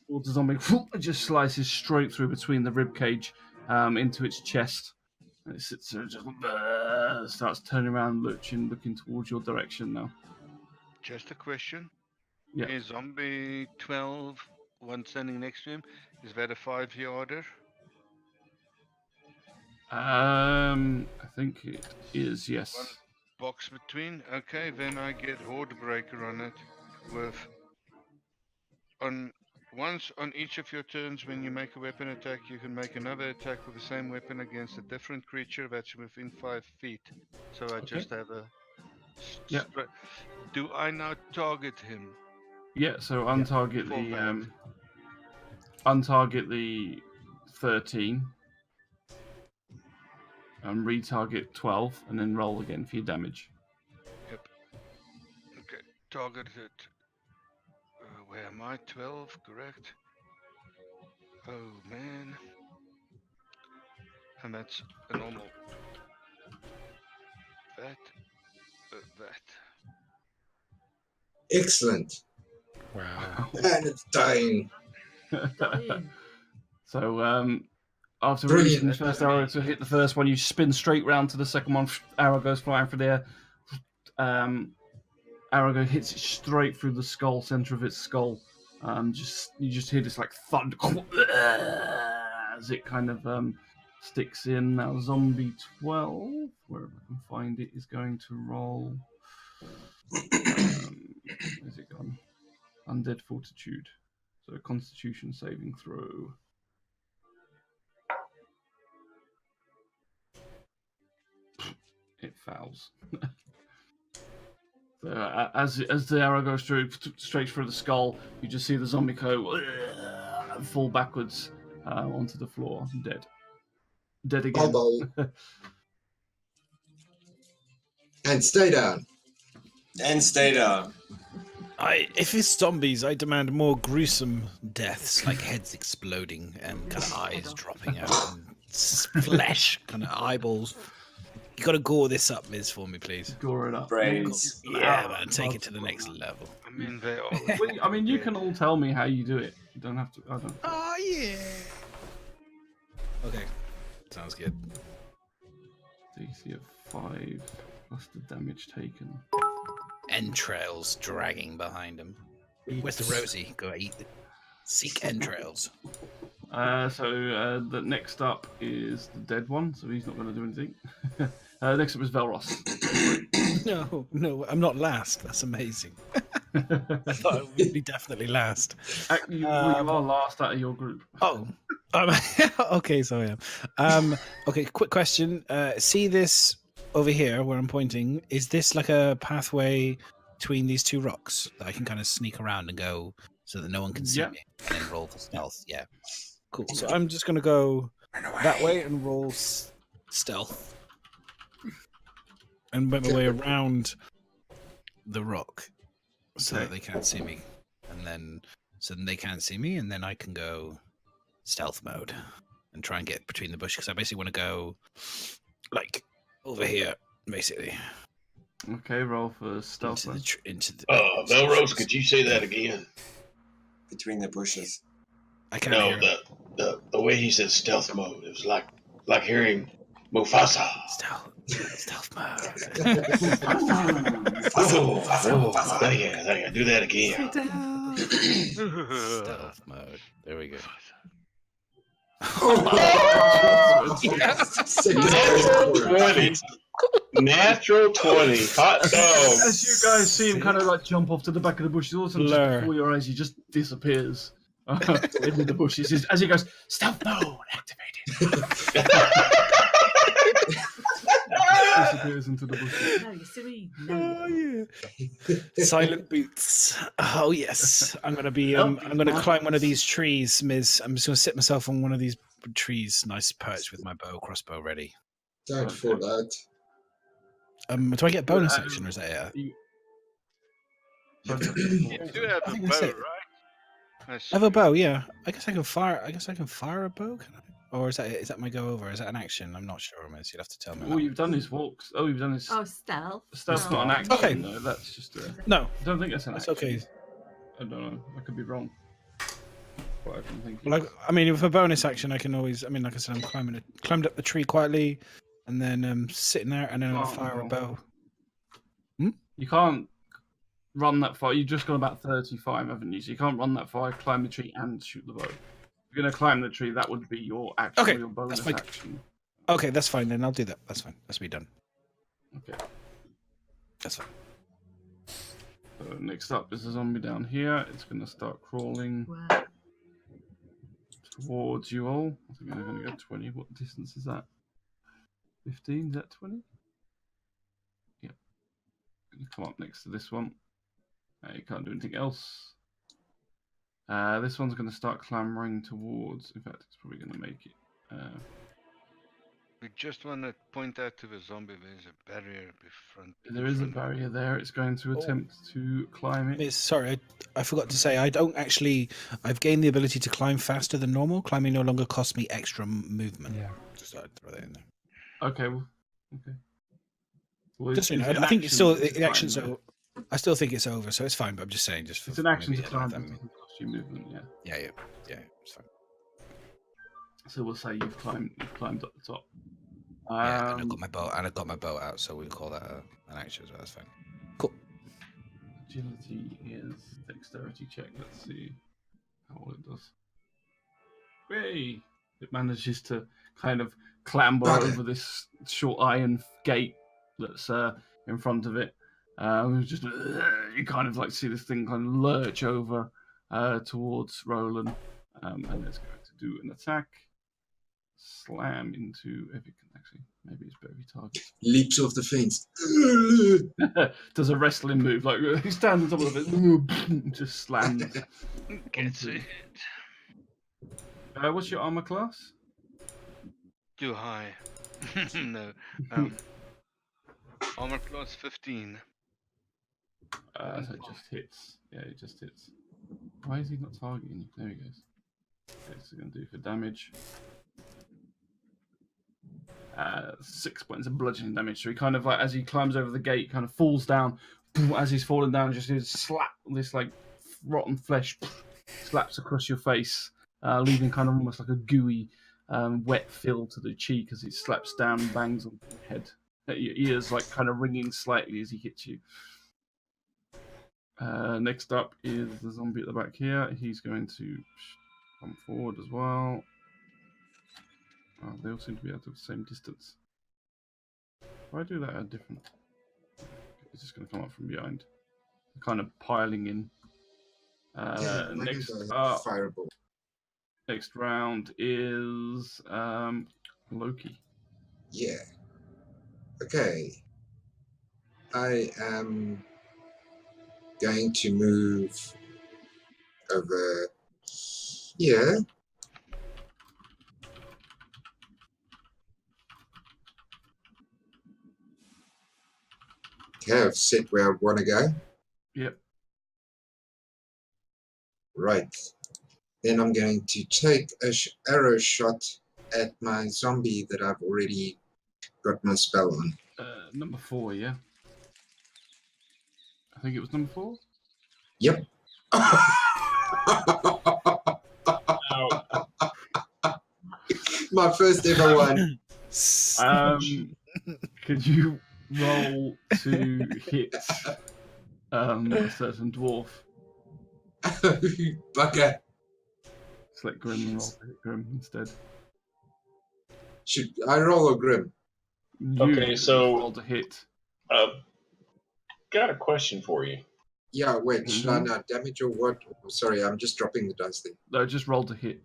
towards the zombie, it just slices straight through between the rib cage into its chest. And it sits there and just starts turning around, looking towards your direction now. Just a question. Yeah. Is zombie 12, one standing next to him, is that a 5-yarder? I think it is, yes. One box between? Okay, then I get Horde Breaker on it with once on each of your turns when you make a weapon attack, you can make another attack with the same weapon against a different creature that's within 5 feet. So I just have a Yeah. Do I now target him? Yeah, so untarget the 13 and retarget 12 and then roll again for your damage. Yep. Okay, targeted. Where am I? 12, correct? Oh man. And that's a normal. That. Excellent. Wow. And it's dying. So after Brilliant. releasing the first arrow to hit the first one, you spin straight round to the second one. Arrow goes flying through there. Arrow hits it straight through the skull, center of its skull. You just hear this like thud as it kind of sticks in. Now zombie 12, wherever I can find it, is going to roll. Where's it gone? Undead Fortitude. So Constitution saving throw. It fails. So, as the arrow goes straight through the skull, you just see the zombie go and fall backwards onto the floor, dead again. And stay down. And stay down. If it's zombies, I demand more gruesome deaths, like heads exploding and kind of eyes dropping out, and flesh, kind of eyeballs. You got to gore this up, Miz, for me, please. Gore it up. Brains. Yeah, man, take it to the next level. I mean, they all. Well, I mean, you can all tell me how you do it. You don't have to. I don't. Oh yeah. Okay, sounds good. DC of 5 plus the damage taken. Entrails dragging behind him. Where's the Rosie? Go eat. Seek entrails. So the next up is the dead one, so he's not going to do anything. Next up is Velros. No, I'm not last. That's amazing. I thought it would be definitely last. You are last out of your group. Oh, okay, so I am. Okay, quick question. See this over here where I'm pointing? Is this like a pathway between these two rocks that I can kind of sneak around and go so that no one can see me and then roll for stealth? Yeah. Cool. So I'm just going to go that way and roll stealth. And make my way around the rock so that they can't see me. And then they can't see me, and then I can go stealth mode and try and get between the bush, because I basically want to go like over here, basically. Okay, roll for stealth. Into the. Melrose, could you say that again? Between the bushes. I can't hear him. The way he said stealth mode, it was like hearing Mufasa. Stealth mode. Yeah, do that again. Stealth mode. There we go. Natural 20. Hot dog. As you guys see him kind of like jump off to the back of the bushes, all of a sudden, just before your eyes, he just disappears into the bushes. As he goes, stealth mode activated. Disappears into the bushes. No, you silly. Oh yeah. Silent boots. Oh yes. I'm gonna climb one of these trees, Miz. I'm just gonna sit myself on one of these trees, nice perch with my crossbow ready. Don't fall out. Do I get a bonus action or is that it? You do have a bow, right? I have a bow, yeah. I guess I can fire a bow, can I? Or is that my go over? Is that an action? I'm not sure, Miz. You'd have to tell me. All you've done is walks. Oh, you've done is stealth. Stealth's not an action. Okay. No, that's just a... No. I don't think that's an action. okay. I don't know. I could be wrong. But I can think. Well, I mean, with a bonus action, I can always. I mean, like I said, climbed up the tree quietly, and then sitting there, and then I'll fire a bow. You can't run that far. You've just got about 35, haven't you? So you can't run that far, climb the tree, and shoot the bow. If you're going to climb the tree, that would be your action, Okay, or your bonus that's fine. action. Okay, that's fine. Then I'll do that. That's fine. That's be done. Okay. That's fine. So next up is a zombie down here. It's going to start crawling towards you all. I think I'm going to go 20. What distance is that? 15? Is that 20? Yep. You come up next to this one. You can't do anything else. This one's going to start clambering towards. In fact, it's probably going to make it. We just want to point out to the zombie there's a barrier before. There is a barrier there. It's going to attempt to climb it. Sorry, I forgot to say, I don't actually. I've gained the ability to climb faster than normal. Climbing no longer costs me extra movement. Yeah. Just thought I'd throw that in there. Okay. Well, okay. Well, Just I think it's still the action's over. I still think it's over, so it's fine. But I'm just saying, just for it's an action to maybe climb. that It doesn't cost you movement. Yeah. Yeah. It's fine. So we'll say you've climbed up the top. Yeah, and I got my bow out, so we'll call that an action as well. That's fine. Cool. Agility is dexterity check. Let's see how well it does. Hey! It manages to kind of clamber over this short iron gate that's in front of it. Just you kind of like see this thing kind of lurch over towards Roland, and it's going to do an attack. Slam into if it can actually maybe it's very target. Leaps off the fence. Does a wrestling move like he stands on top of it, just slams. Gets it. What's your armor class? Too high. No. Armor class 15. So it just hits. Yeah, it just hits. Why is he not targeting you? There he goes. Okay, so going to do for damage. 6 points of bludgeoning damage. So he kind of like as he climbs over the gate, kind of falls down. As he's falling down, just slap this like rotten flesh slaps across your face, leaving kind of almost like a gooey, wet fill to the cheek as it slaps down and bangs on your head. Your ears like kind of ringing slightly as he hits you. Next up is the zombie at the back here. He's going to come forward as well. Oh, they all seem to be out of the same distance. If I do that at a different... It's just going to come up from behind. Kind of piling in. Next round is Loki. Yeah. Okay. I am going to move over here. Okay, I've set where I want to go. Yep. Right. Then I'm going to take a arrow shot at my zombie that I've already got my spell on. Number 4, yeah. I think it was number 4. Yep. My first ever one. Could you roll to hit a certain dwarf? Bugger. Select Grim and roll to hit Grim instead. Should I roll a Grim? Okay, so roll to hit. Got a question for you. Yeah, wait, should I not damage or what? Oh, sorry, I'm just dropping the dice thing. No, just roll to hit.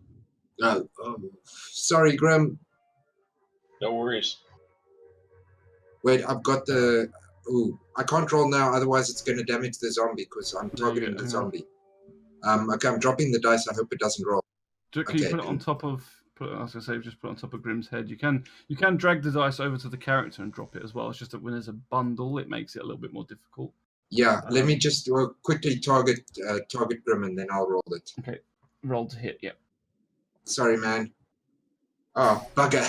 Sorry, Grim. No worries. Wait, I've got the... Ooh, I can't roll now, otherwise it's going to damage the zombie because I'm targeting the zombie. Okay, I'm dropping the dice. I hope it doesn't roll. Can you put it on top of... I was going to say, just put it on top of Grim's head. You can drag the dice over to the character and drop it as well. It's just that when there's a bundle, it makes it a little bit more difficult. Yeah, let me just quickly target Grim and then I'll roll it. Okay, roll to hit, yeah. Sorry, man. Oh, bugger.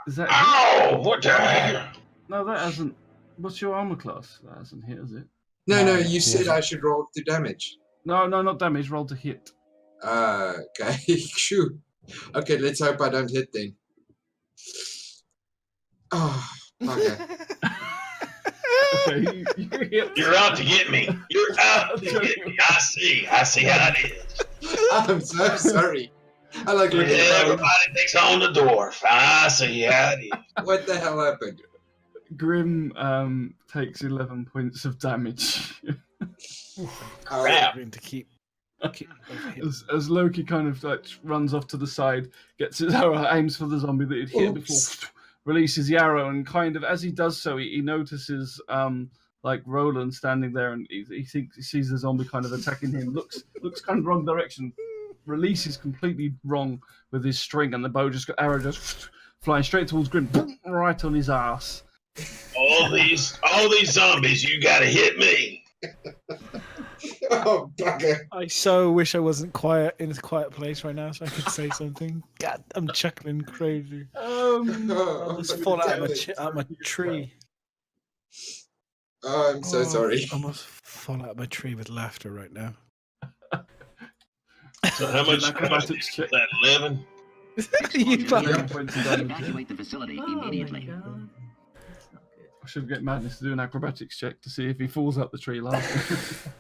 Is that Ow! What the heck? No, that hasn't... What's your armor class? That hasn't hit, is it? No, you said I should roll to damage. No, not damage. Roll to hit. Okay, shoot. Okay, let's hope I don't hit then. Oh, bugger. Okay, You're out to get me. You're out to get me. I see how it is. I'm so sorry. I like looking at everybody thinks on the dwarf. I see how it is. What the hell happened? Grim takes 11 points of damage. Crap. To keep as Loki kind of like runs off to the side, gets his arrow, aims for the zombie that he'd hit before, releases the arrow, and kind of as he does so, he notices like Roland standing there, and he sees the zombie kind of attacking him. Looks kind of wrong direction. Releases completely wrong with his string, and the arrow just flying straight towards Grim, right on his ass. All these zombies, you gotta hit me. Oh, bugger. I so wish I wasn't in a quiet place right now so I could say something. God, I'm chuckling crazy. I'll just fall out of my tree. Oh, I'm so sorry. I almost fall out of my tree with laughter right now. So how much acrobatics check? That 11? Evacuate the facility immediately. I should get Madness to do an acrobatics check to see if he falls up the tree laughing.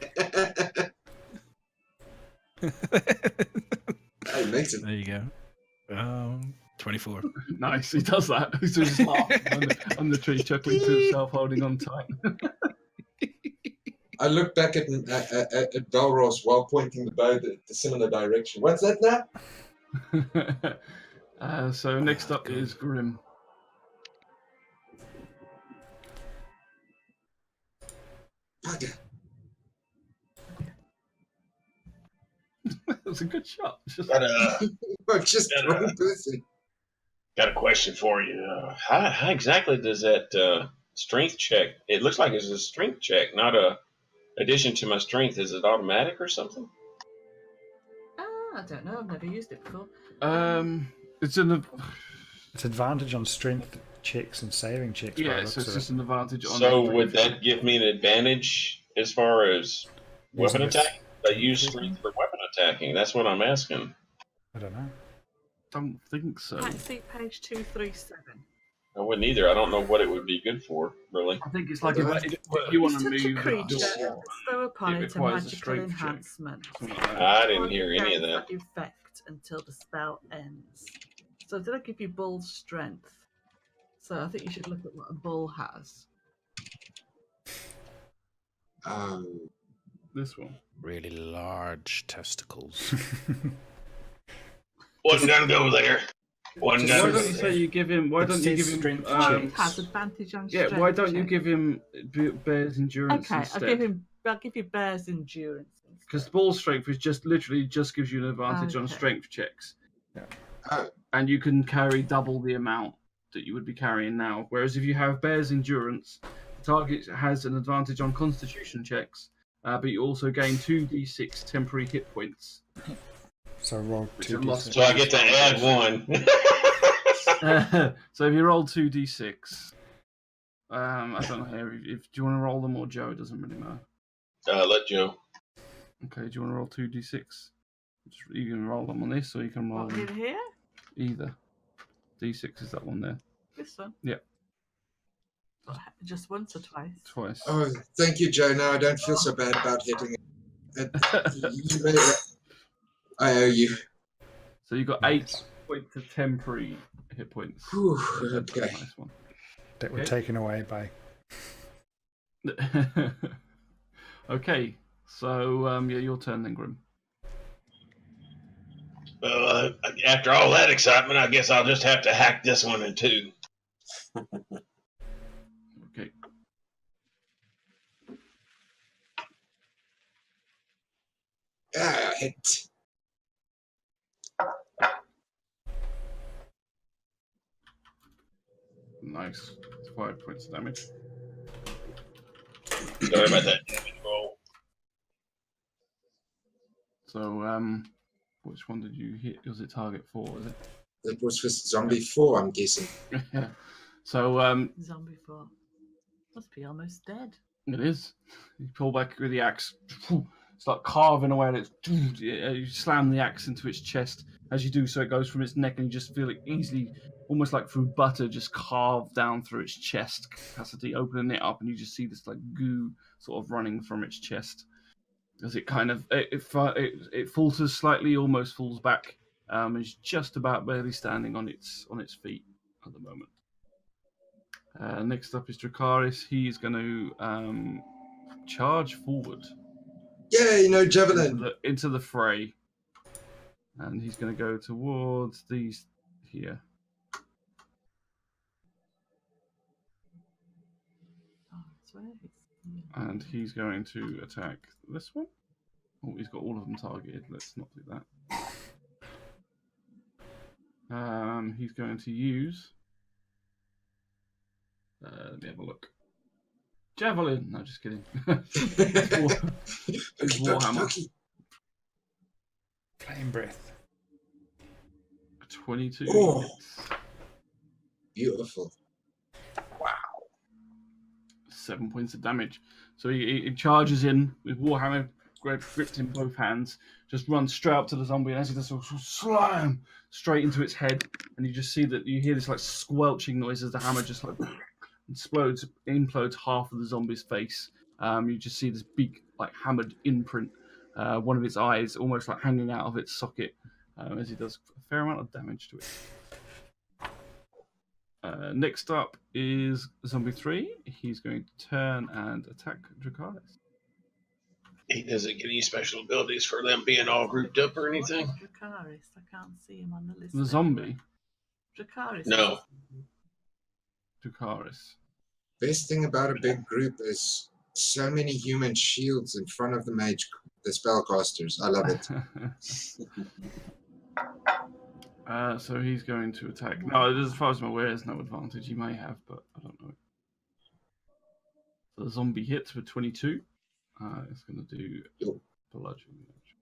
Hey, Mason. There you go. 24. Nice, he does that. He's just laughing on the tree, chuckling to himself, holding on tight. I look back at Belros while pointing the bow the similar direction. What's that now? So next up is Grim. Bugger. That was a good shot. I'm just the wrong person. Got a question for you. How exactly does that strength check? It looks like it's a strength check, not a addition to my strength. Is it automatic or something? I don't know. I've never used it before. It's advantage on strength checks and saving checks. Yeah, so it's just an advantage on. So would that give me an advantage as far as weapon attack? I use strength for weapon attacking. That's what I'm asking. I don't know. Don't think so. Let's see page 237. I wouldn't either. I don't know what it would be good for, really. I think it's like if you want to Touch a move creature, the bestow upon it a requires a magical strength check. enhancement. I didn't hear any of that. Effect until the spell ends. So did I give you bull strength? So I think you should look at what a bull has. This one. Really large testicles. Wasn't gonna go there. Wasn't Why gonna don't go you there. say you give him? Why don't you give him? strength Has advantage on Yeah, strength. why don't you check. give him bear's endurance Okay, instead? I'll give you bear's endurance. Because ball strength is just literally just gives you an advantage on Okay. strength checks. Oh. And you can carry double the amount that you would be carrying now. Whereas if you have bear's endurance, the target has an advantage on constitution checks, but you also gain 2d6 temporary hit points. So roll Which 2d6. are lost. So I get to add one. So if you roll 2d6, I don't know if do you want to roll them or Joe? It doesn't really matter. Let Joe. Okay, do you want to roll 2d6? You can roll them on this, or you can roll What, them in here? either. D6 is that one there. This one? Yeah. Just once or twice? Twice. Oh, thank you, Joe. Now I don't feel so bad about hitting it. I owe you. So you got 8 points of temporary hit points. Whew, That's a okay. nice one. That were taken away by. Okay, so yeah, your turn then, Grim. Well, after all that excitement, I guess I'll just have to hack this one in two. Okay. Hit. Nice. 5 points of damage. Sorry about that damage roll. So, which one did you hit? Was it target 4, was it? That was for zombie 4, I'm guessing. So, Zombie 4. Must be almost dead. it is. You pull back with the axe. It's like carving away, and it's you slam the axe into its chest. As you do so, it goes from its neck, and you just feel it easily, almost like through butter, just carved down through its chest capacity, opening it up, and you just see this like goo sort of running from its chest. As it kind of it falters slightly, almost falls back. It's just about barely standing on its feet at the moment. Next up is Dracarys. He's going to charge forward. Yay, no javelin. Into the fray. And he's going to go towards these here. Oh, that's right. And he's going to attack this one. Oh, he's got all of them targeted. Let's not do that. He's going to use... let me have a look. Javelin! No, just kidding. It's Warhammer. Flame breath. 22. Oh. Beautiful. 7 points of damage. So he charges in with Warhammer gripped in both hands, just runs straight up to the zombie, and as he does, slam straight into its head, and you just see that you hear this like squelching noise as the hammer just like implodes half of the zombie's face. You just see this big like hammered imprint, one of its eyes almost like hanging out of its socket, as he does a fair amount of damage to it. Next up is Zombie 3. He's going to turn and attack Dracarys. He doesn't get any special abilities for them being all grouped up or anything. Dracarys, I can't see him on the list. The zombie? Dracarys. No. Dracarys. Best thing about a big group is so many human shields in front of the mage, the spellcasters. I love it. So he's going to attack. No, as far as I'm aware, there's no advantage. He may have, but I don't know. So the zombie hits with 22. It's going to do bludgeoning damage.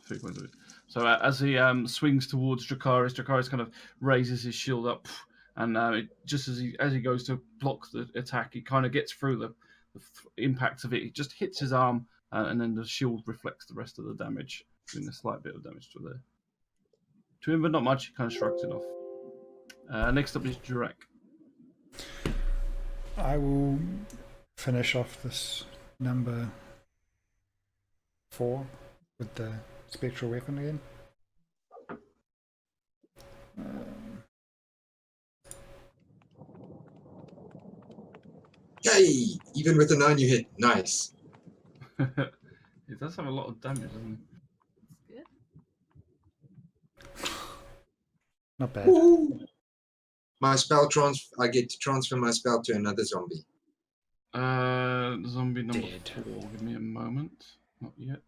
3 points of it. So as he swings towards Dracarys, Dracarys kind of raises his shield up, and just as he goes to block the attack, he kind of gets through the impact of it. It just hits his arm, and then the shield reflects the rest of the damage, doing a slight bit of damage to him, but not much. He kind of shrugs it off. Next up is Jurek. I will finish off this number 4 with the spectral weapon again. Yay! Even with a 9 you hit. Nice. It does have a lot of damage, doesn't it? Not bad. Woo-hoo. My spell I get to transfer my spell to another zombie. Zombie number Dead. 4. Give me a moment. Not yet.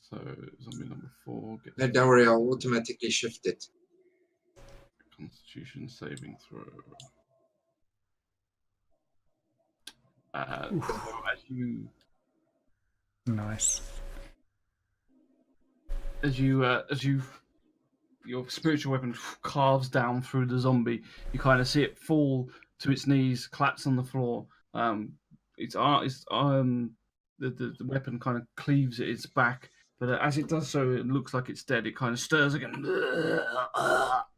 So zombie number 4 gets No, don't worry, I'll automatically shift it. Constitution saving throw. Nice. As you your spiritual weapon carves down through the zombie. You kind of see it fall to its knees, collapse on the floor. The weapon kind of cleaves at its back, but as it does so, it looks like it's dead. It kind of stirs again,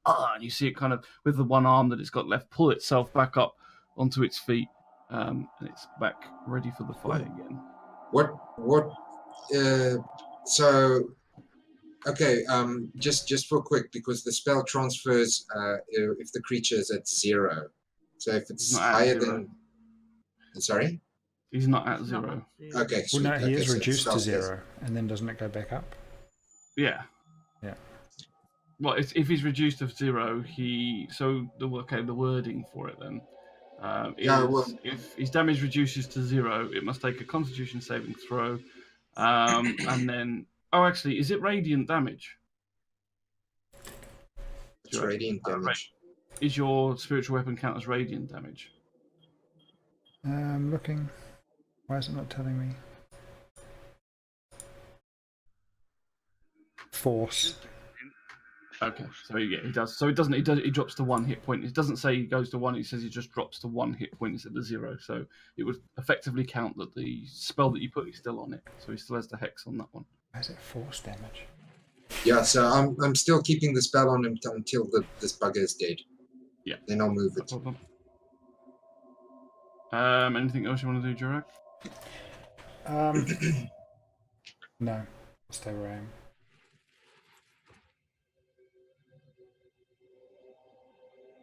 and you see it kind of, with the one arm that it's got left, pull itself back up onto its feet, and it's back ready for the fight again. So okay, just for quick, because the spell transfers if the creature is at 0. So if it's higher than, sorry, he's not at 0. Okay, well, no, he is so reduced to 0, and then doesn't it go back up? Yeah. Well, if he's reduced to 0, the wording for it then if his damage reduces to 0, it must take a Constitution saving throw, and then actually, is it radiant damage? It's radiant damage. Is your spiritual weapon count as radiant damage? I'm looking. Why is it not telling me? Force. Okay, so yeah, he does. So it doesn't. It drops to 1 hit point. It doesn't say he goes to 1. It says he just drops to 1 hit point instead of 0. So it would effectively count that the spell that you put is still on it. So he still has the hex on that one. Why is it force damage? Yeah, so I'm still keeping the spell on him until this bugger is dead. Yeah. Then I'll move it. No problem. Anything else you want to do, Jurak? No. I'll stay where I am.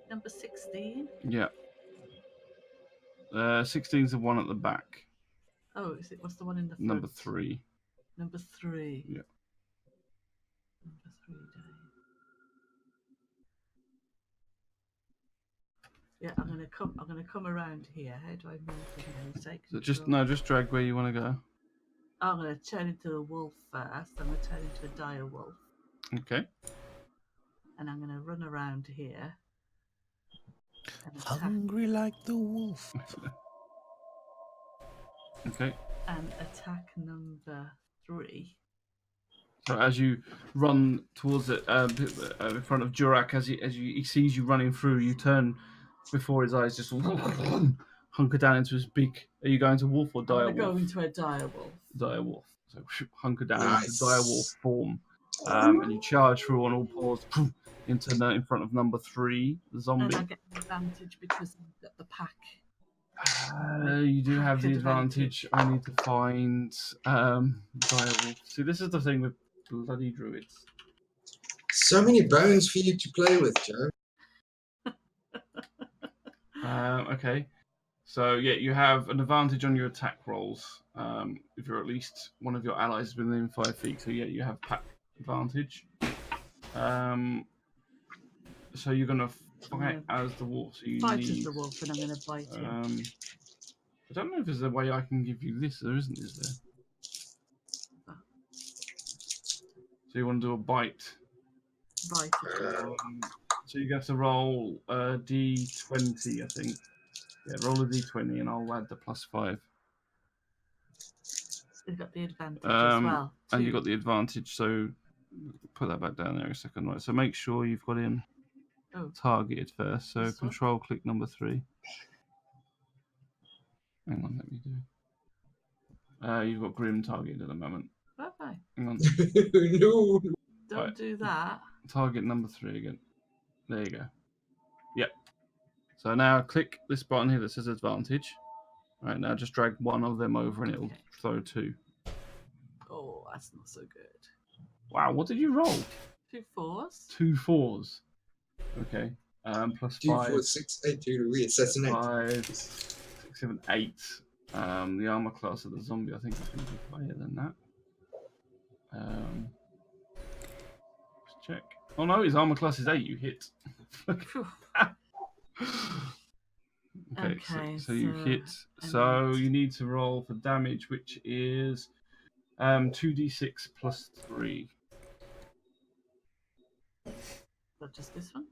Number 16. Yeah. 16's the one at the back. Oh, is it? What's the one in the front? Number 3. Number 3. Yeah. Number 3 day. Yeah, I'm gonna come around here. How do I move? So just drag where you want to go. I'm gonna turn into a wolf first. I'm gonna turn into a dire wolf. Okay. And I'm gonna run around here. Hungry like the wolf. Okay. And attack number 3. So as you run towards it, in front of Jurak, as he sees you running through, you turn before his eyes, just hunker down into his beak. Are you going to wolf or dire wolf? I'm going to a dire wolf. Dire wolf. So hunker down into dire wolf form, and you charge through on all paws into in front of number 3, the zombie. And I get the advantage because I've got the pack. You do have the advantage. I need to find dire wolf. See, this is the thing with bloody druids. So many bones for you to play with, Joe. Okay. So yeah, you have an advantage on your attack rolls if you're at least one of your allies within 5 feet. So yeah, you have pack advantage. So you're gonna fight as the wolf. So you fight need, as the wolf, and I'm gonna bite you. I don't know if there's a way I can give you this. There isn't, is there? So you want to do a bite? Bite. So you have to roll a d20, I think. Yeah, roll a d20, and I'll add the +5. You've got the advantage as well. And you got the advantage, so put that back down there a second. Right, so make sure you've got him targeted first. So control click number 3. Hang on, let me do. You've got Grim targeted at the moment. Bye-bye. Hang on. No. Don't do that. Target number 3 again. There you go. Yep. So now click this button here that says advantage. Right, now just drag one of them over and it'll throw 2. Oh, that's not so good. Wow, what did you roll? 2 4s. 2 4s. Okay. Plus 2, 5. 4, 6, 8, 2, we assassinate. 5, 6, 7, 8. The armor class of the zombie, I think, is going to be higher than that. Let's check. Oh no, his armor class is 8. You hit. Okay, so you hit. So you need to roll for damage, which is 2d6 plus 3. Not just this one?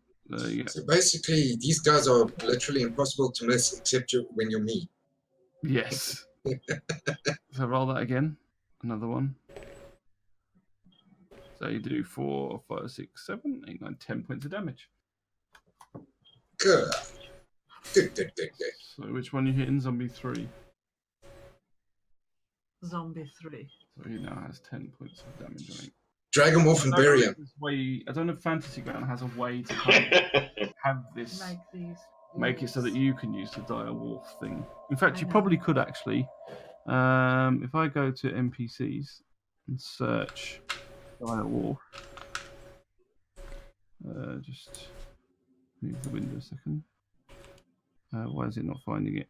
Yeah. So basically, these guys are literally impossible to miss, except when you're me. Yes. So roll that again. Another one. So you do 4, 5, 6, 7, 8, 9, 10 points of damage. Good. Good. So which one are you hitting? Zombie 3. Zombie 3. So he now has 10 points of damage, I think. Drag him off and bury him. I don't know if Fantasy Ground has a way to kind of have this, make it so that you can use the dire wolf thing. In fact, you probably could actually. If I go to NPCs and search dire wolf, just move the window a second. Why is it not finding it?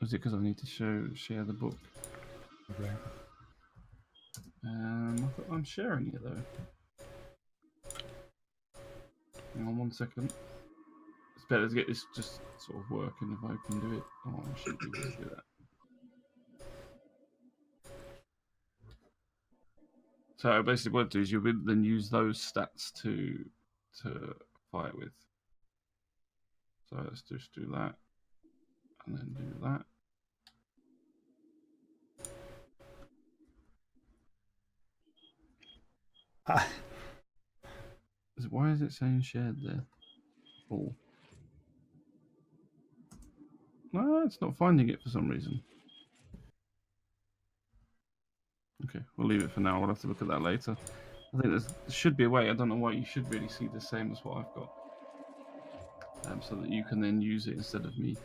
Is it because I need to share the book? I'm sharing it though. Hang on 1 second. It's better to get this just sort of working if I can do it. Oh, I should be able to do that. So basically what it do is you would then use those stats to fight with. So let's just do that. And then do that. Why is it saying shared there? Oh. No, it's not finding it for some reason. Okay, we'll leave it for now. We'll have to look at that later. I think there should be a way. I don't know why you should really see the same as what I've got. So that you can then use it instead of me.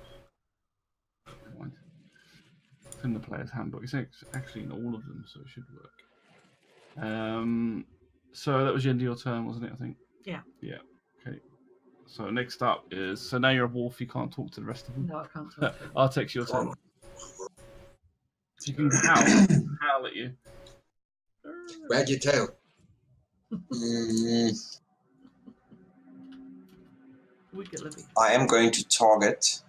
It's in the player's handbook. It's actually in all of them, so it should work. So that was the end of your turn, wasn't it, I think? Yeah. Yeah. Okay. So next up is... So now you're a wolf, you can't talk to the rest of them. No, I can't talk to them. Artek's your turn. So you can howl at you. Wag your tail. I am going to target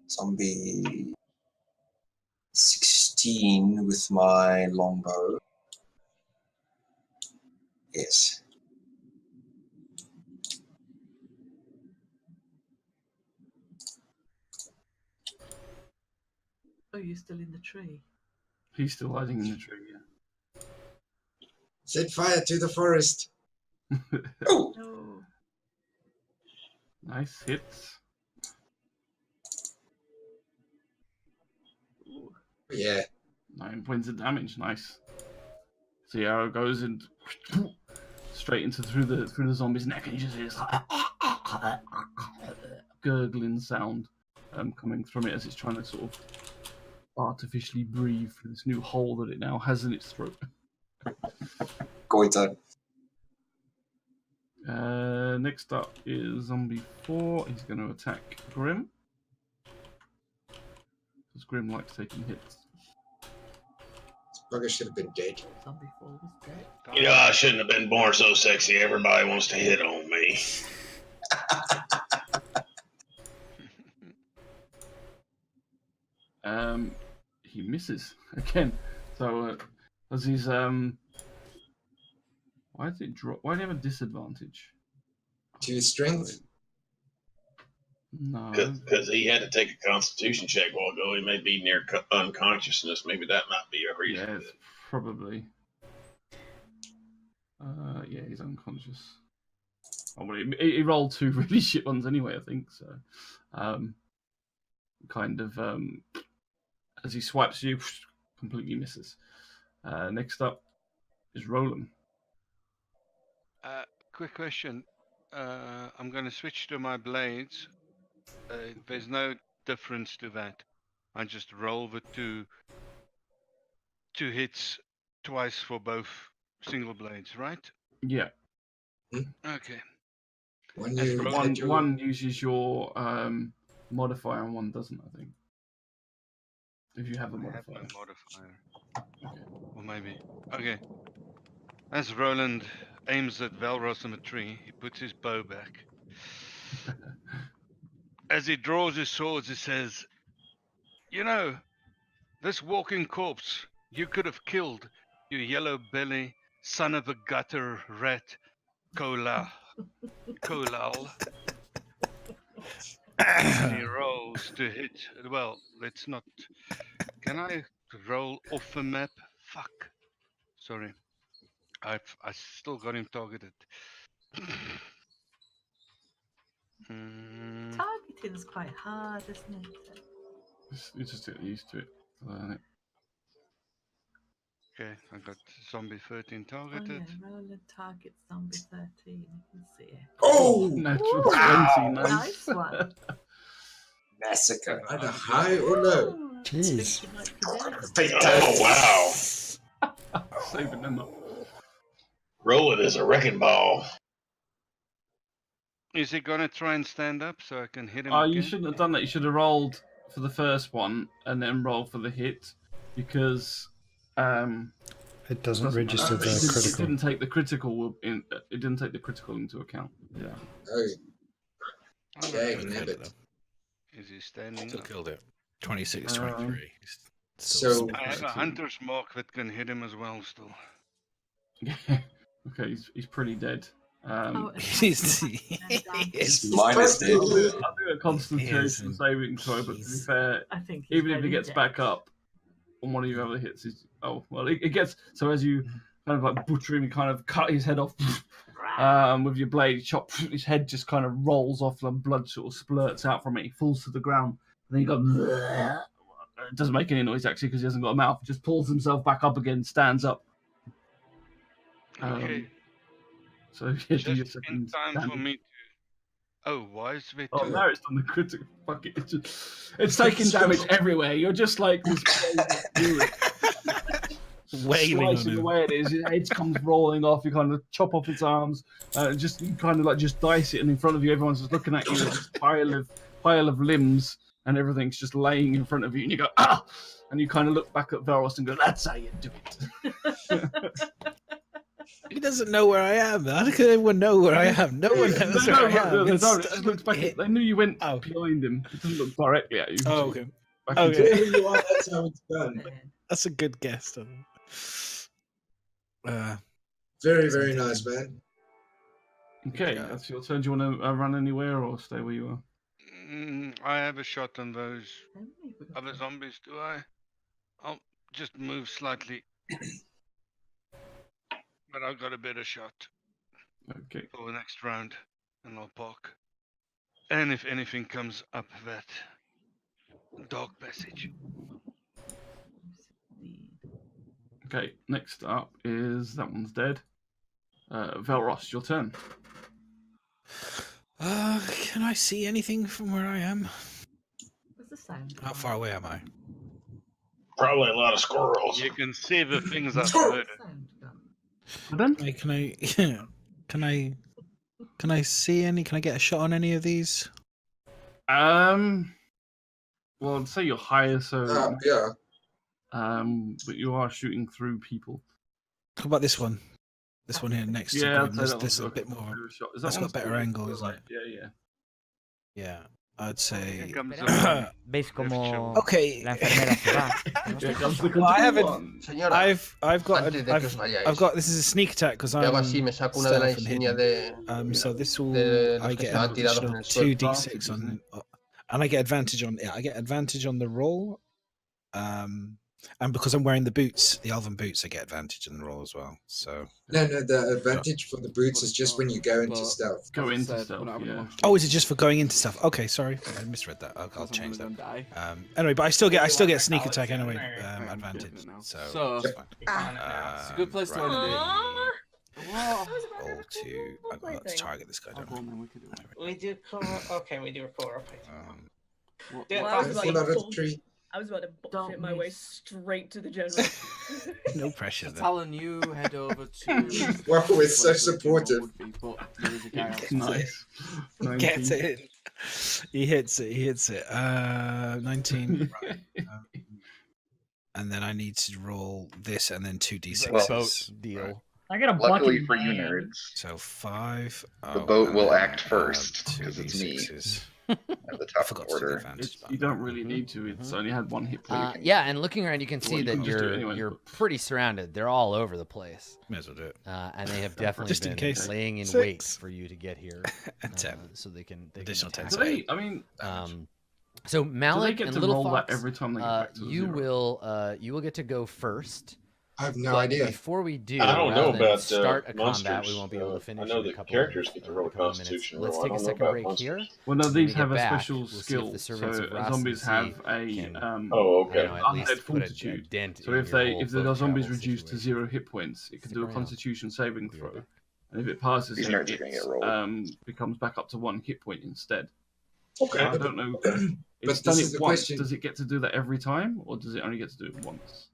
zombie 16 with my longbow. Yes. Oh, you're still in the tree. He's still hiding in the tree, yeah. Set fire to the forest. Oh! No. Nice hits. Yeah. 9 points of damage, nice. So the arrow goes in straight into through the zombie's neck, and you just hear this gurgling sound coming from it as it's trying to sort of artificially breathe through this new hole that it now has in its throat. Go inside. Next up is zombie 4. He's going to attack Grim. Because Grim likes taking hits. This bugger should have been dead. Zombie 4 was dead. You know, I shouldn't have been born so sexy. Everybody wants to hit on me. He misses again. So as he's why did it drop? Why do you have a disadvantage? To his strength? No, Because he had to take a constitution check a while ago. He may be near unconsciousness. Maybe that might be a reason. yeah, it's probably. Yeah, he's unconscious. Oh, well, he rolled 2 really shit ones anyway, I think. So, kind of as he swipes you, completely misses. Next up is Roland. Quick question. I'm going to switch to my blades. There's no difference to that. I just roll the two hits twice for both single blades, right? Yeah. Okay. One uses your modifier and one doesn't, I think. If you have a modifier. I have no modifier. Okay. Or maybe. Okay. As Roland aims at Valros in the tree, he puts his bow back. As he draws his swords, he says, "You know, this walking corpse you could have killed, you yellow belly, son of a gutter rat, Kolal. He rolls to hit. Well, let's not. Can I roll off a map? Fuck. Sorry. I still got him targeted. Targeting's quite hard, isn't it? You just get used to it. Learn it. Okay, I got zombie 13 Oh targeted. yeah, roll and target zombie 13. You can see it. Oh, Natural wow. 20. Nice one. Massacre. Either high or low. Oh, Jeez. you might be dead. Oh, wow. Saving them up. Roll it as a wrecking ball. Is he gonna try and stand up so I can hit him? Oh, you again? shouldn't have done that. You should have rolled for the first one and then roll for the hit, because It doesn't register the it critical. didn't take the critical in. It didn't take the critical into account. Yeah. Oh, Oh, dang okay. nabbit. Is he standing Still up? killed it. 26, 23. So, I have a hunter's mark that can hit him as well. Still. Yeah. Okay, he's pretty dead. Oh, He's Mine is dead. I'll do a concentration Yes, saving throw, but to be fair, I think he's even if he very gets dead. back up on one of your other hits, it gets so as you kind of like butcher him, you kind of cut his head off with your blade, chop his head, just kind of rolls off and blood sort of splurts out from it. He falls to the ground, and then he goes. It doesn't make any noise actually because he hasn't got a mouth. He just pulls himself back up again, stands up. Okay. So yeah, do your Just in second time for damage. me to. Oh, why is it? Oh, now it's done the critical. Fuck it. It's taking damage everywhere. You're just like this wailing on slicing him. away at it. His head comes rolling off. You kind of chop off its arms. You kind of like just dice it, and in front of you, everyone's just looking at you. There's this pile of limbs, and everything's just laying in front of you. And you go ah, and you kind of look back at Velros and go, "That's how you do it." He doesn't know where I am. How can everyone know where I am? No one knows where I am. They don't. It just looks back. They knew you went behind him. It doesn't look directly at you. Oh, okay. Back Okay. wherever you are, that's how it's done. That's a good guess. Very, very nice, man. Okay, that's your turn. Do you want to run anywhere or stay where you are? I have a shot on those other zombies. Do I? I'll just move slightly. But I've got a better shot Okay. for the next round, and I'll park. And if anything comes up that dark passage. Okay, next up is that one's dead. Velros, your turn. Can I see anything from where I am? What's the sound? How far away am I? Probably a lot of squirrels. You can see the things I've heard. Hey, can I see any? Can I get a shot on any of these? Well, I'd say you're higher, so yeah. but you are shooting through people. How about this one? This one here next to Yeah, Grim. I'd say This is that a one's bit got more. a shot. Is that That's got one's better got- angle, isn't it? Yeah. Yeah, I'd say. ¿Veis como Okay. la enfermera se va? Well, I haven't. Señora, I've got. antes de que os vayáis, I've got. This is a sneak attack because yo hago I'm. así, me saco una de las stealth and insignias hidden. de, So this will. de los I que get estaban an tirados en additional el suelo. 2d6 on, and I get advantage on. Yeah, I get advantage on the roll. And because I'm wearing the boots, the elven boots, I get advantage on the roll as well. So. No, the advantage for the boots is just when you go into stealth. Go into stealth, yeah. Oh, is it just for going into stuff? Okay, sorry, I misread that. I'll change that. Anyway, but I still get sneak attack anyway. Advantage. So it's fine. It's a good place to end Roll two. Let's target this guy. We do core. Okay, we do a core. Okay. I was about to fit my way straight to the general. No pressure. So Talon, you head over to. Wow, it's so supportive. Nice. Gets it. He hits it. 19. And then I need to roll this and then 2d6. Boat deal. I got a Luckily bucket for you man. nerds, So 5. the boat will act first because it's me. at the top of order. You don't really need to. It's only had one hit point. Yeah, and looking around, you can see you that can just do it you're anyway. pretty surrounded. They're all over the place. May as well do it. And they have definitely Just in been case. laying in 6. wait for you to get here, 10. so they can Additional can 10. attack. I mean, so Malik get and to Little roll that Fox, every time they get back to you zero? will get to go first. I have no But idea. Before we do, I don't know rather than about start a monsters. combat, we won't be able to finish. I know in a that couple characters of, get to roll a couple of Constitution minutes. roll. Let's I take a don't know second about break monsters. here. Well, no, When these we have get a back, special we'll see if skill. the So servants of Rasmussen zombies have a can, Oh, okay. you know, at least undead put a fortitude. dent So in if your they whole if the boat zombies travel reduced to situation. 0 hit points, it can Stick do a around. Constitution saving throw, and if it passes, These it nerds are gonna get rolled. becomes back up to 1 hit point instead. Okay. I don't know. But It's this done is it the once. question. Does it get to do that every time, or does it only get to do it once?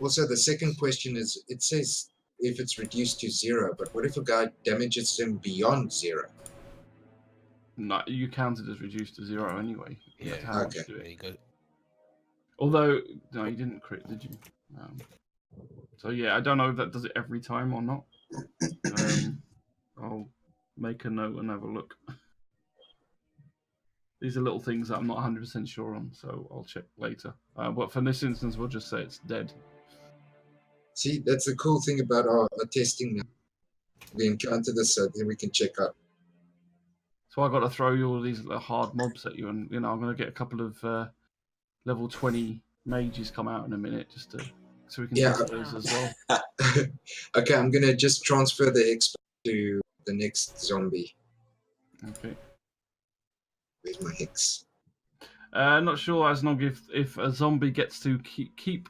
Also, the second question is, it says if it's reduced to 0, but what if a guy damages him beyond 0? No, you counted as reduced to 0 anyway. Yeah. That's how Okay. you do There it. you go. Although, no, you didn't crit, did you? So yeah, I don't know if that does it every time or not. I'll make a note and have a look. These are little things that I'm not 100% sure on, so I'll check later. But for this instance, we'll just say it's dead. See, that's the cool thing about our testing now. We encounter this, so then we can check out. So I got to throw you all these hard mobs at you, and I'm going to get a couple of level 20 mages come out in a minute, just so we can test those as well. Okay, I'm gonna just transfer the XP to the next zombie. Okay. Where's my hex? Not sure, Asnog, if a zombie gets to keep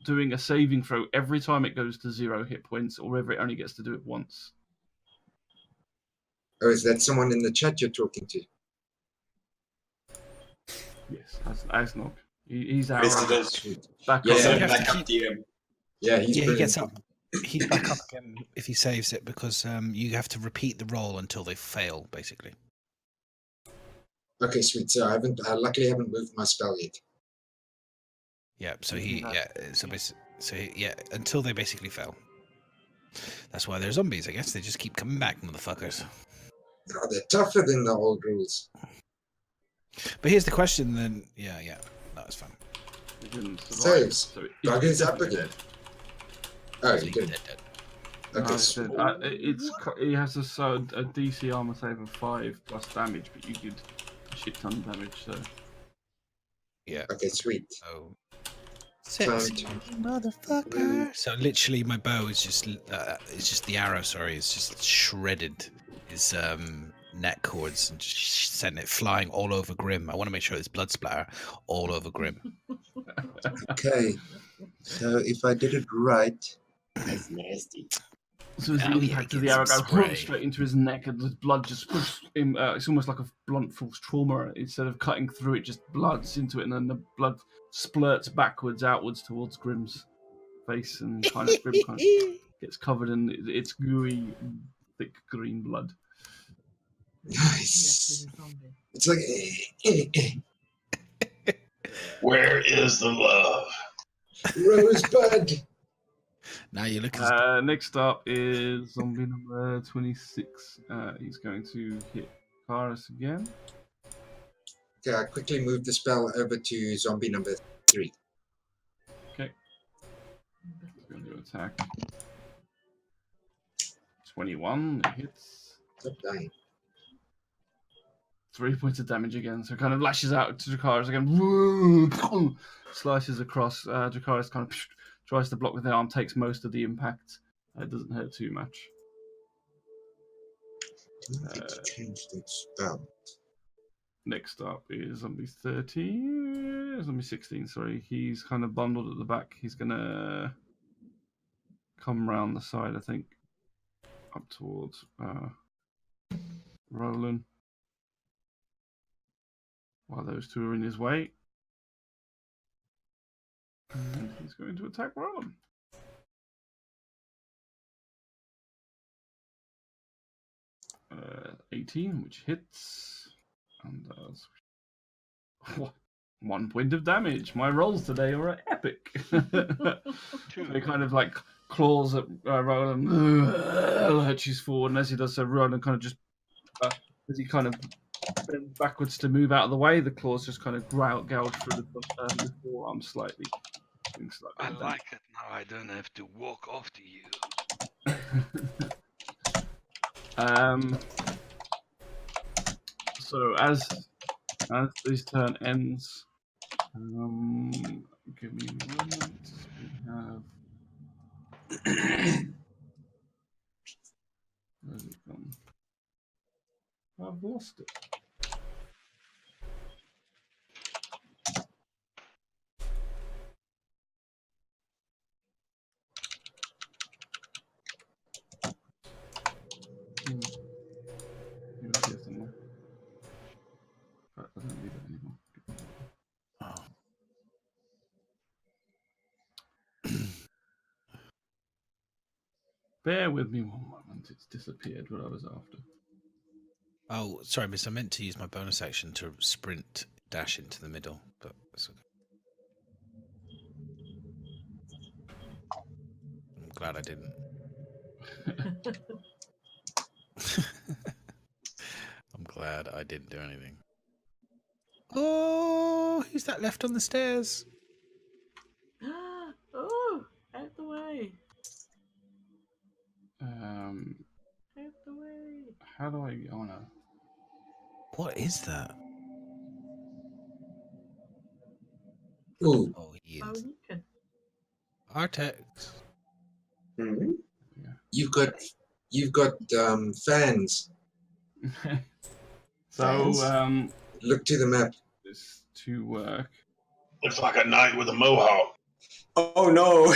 doing a saving throw every time it goes to 0 hit points, or whether it only gets to do it once. Oh, is that someone in the chat you're talking to? Yes, Asnog. He's our Back up. Yeah, he's he gets up. He's back up again if he saves it, because you have to repeat the roll until they fail, basically. Okay, sweet. So I luckily haven't moved my spell yet. Yeah. So until they basically fail. That's why they're zombies. I guess they just keep coming back, motherfuckers. Oh, they're tougher than the old rules. But here's the question. Then, yeah, no, it's fine. Saves. Bugger's up again. Oh, he did. Okay. He has a DC armor save of 5 plus damage, but you did a shit ton of damage. So yeah. Okay, sweet. Oh. Motherfucker. So literally, my bow is just the arrow. Sorry, it's just shredded his neck cords and just sent it flying all over Grim. I want to make sure there's blood splatter all over Grim. Okay, so if I did it right, that's nasty. So as the impact of the arrow goes straight into his neck, and the blood just it's almost like a blunt force trauma. Instead of cutting through it, just bloods into it, and then the blood splurts outwards towards Grim's face, and Grim kind of gets covered in its gooey, thick green blood. Nice. It's like. Where is the love? Rosebud. Now you're looking. Next up is zombie number 26. He's going to hit Karis again. Okay, I quickly moved the spell over to zombie number 3. Okay. He's going to attack. 21 hits. Stop dying. 3 points of damage again, so kind of lashes out to Dracarys again. Slices across. Dracarys kind of tries to block with the arm, takes most of the impact. It doesn't hurt too much. Change that spell. Next up is zombie 16, sorry. He's kind of bundled at the back. He's going to come round the side, I think, up towards Roland. While those two are in his way. And he's going to attack Roland. Uh, 18, which hits. And does 1 point of damage. My rolls today are epic. He kind of like claws at Roland, lurches forward, and as he does so, Roland kind of just, as he kind of bends backwards to move out of the way. The claws just kind of gouge through the forearm slightly. I like it now. I don't have to walk after you. So as this turn ends, give me a moment. We have. Where's it gone? I've lost it. It was here somewhere. But I don't need it anymore. Bear with me one moment. It's disappeared what I was after. Oh, sorry, miss. I meant to use my bonus action to sprint dash into the middle, but it's okay. I'm glad I didn't. I'm glad I didn't do anything. Oh, who's that left on the stairs? Oh, out the way. Out the way. How do I? Oh no. What is that? Ooh. Oh, you can. Artex. Mm-hmm. You've got fans. So look to the map. This to work. Looks like a knight with a mohawk. Oh no!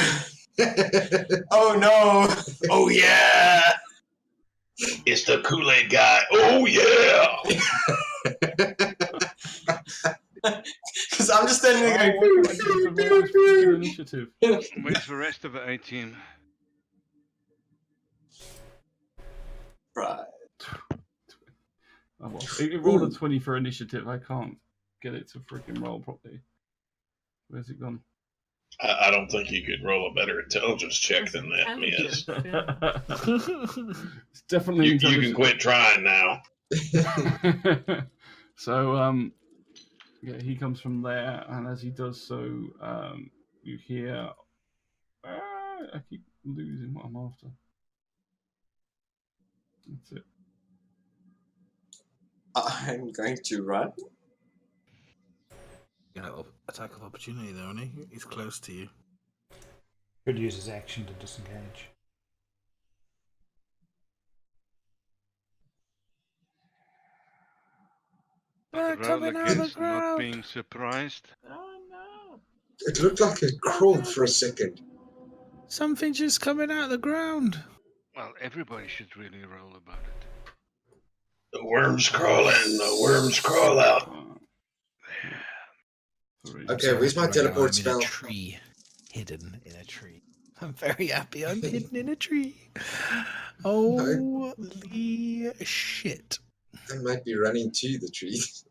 Oh no! Oh yeah! It's the Kool-Aid guy. Oh yeah! Because I'm just standing there going. Initiative. Where's the rest of the A team? Right. Oh, well. It rolled a 20 for initiative. I can't get it to freaking roll properly. Where's it gone? I don't think you could roll a better intelligence check than that, Miz. It's definitely you can quit trying now. So, yeah, he comes from there, and as he does so, you hear. I keep losing what I'm after. That's it. I'm going to run. Attack of opportunity, though, isn't he? He's close to you. Could use his action to disengage. Roll against not being surprised. Oh no! It looked like it crawled for a second. Something just coming out of the ground. Well, everybody should really roll about it. The worm's crawling. The worms crawl out. Okay, where's my teleport spell? I'm in a tree. Hidden in a tree. I'm very happy I'm hidden in a tree. Holy shit. I might be running to the trees.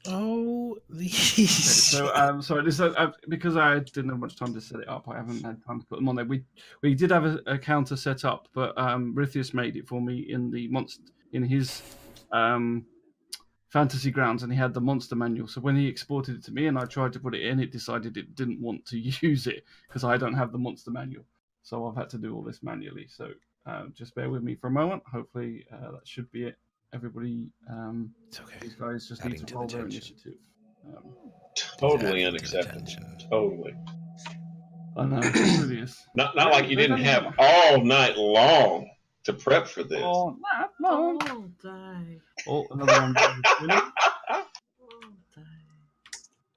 Holy So, sorry, this because I didn't have much time to set it up. I haven't had time to put them on there. We did have a counter set up, but Rithius made it for me in his fantasy grounds, and he had the monster manual. So when he exported it to me and I tried to put it in, it decided it didn't want to use it because I don't have the monster manual. So I've had to do all this manually. So just bear with me for a moment. Hopefully that should be it. Everybody, it's okay. These guys just need to roll their initiative. Totally unacceptable. Totally. I know, it really is. Not like you didn't have all night long to prep for this. All night long. All day. Oh, another one.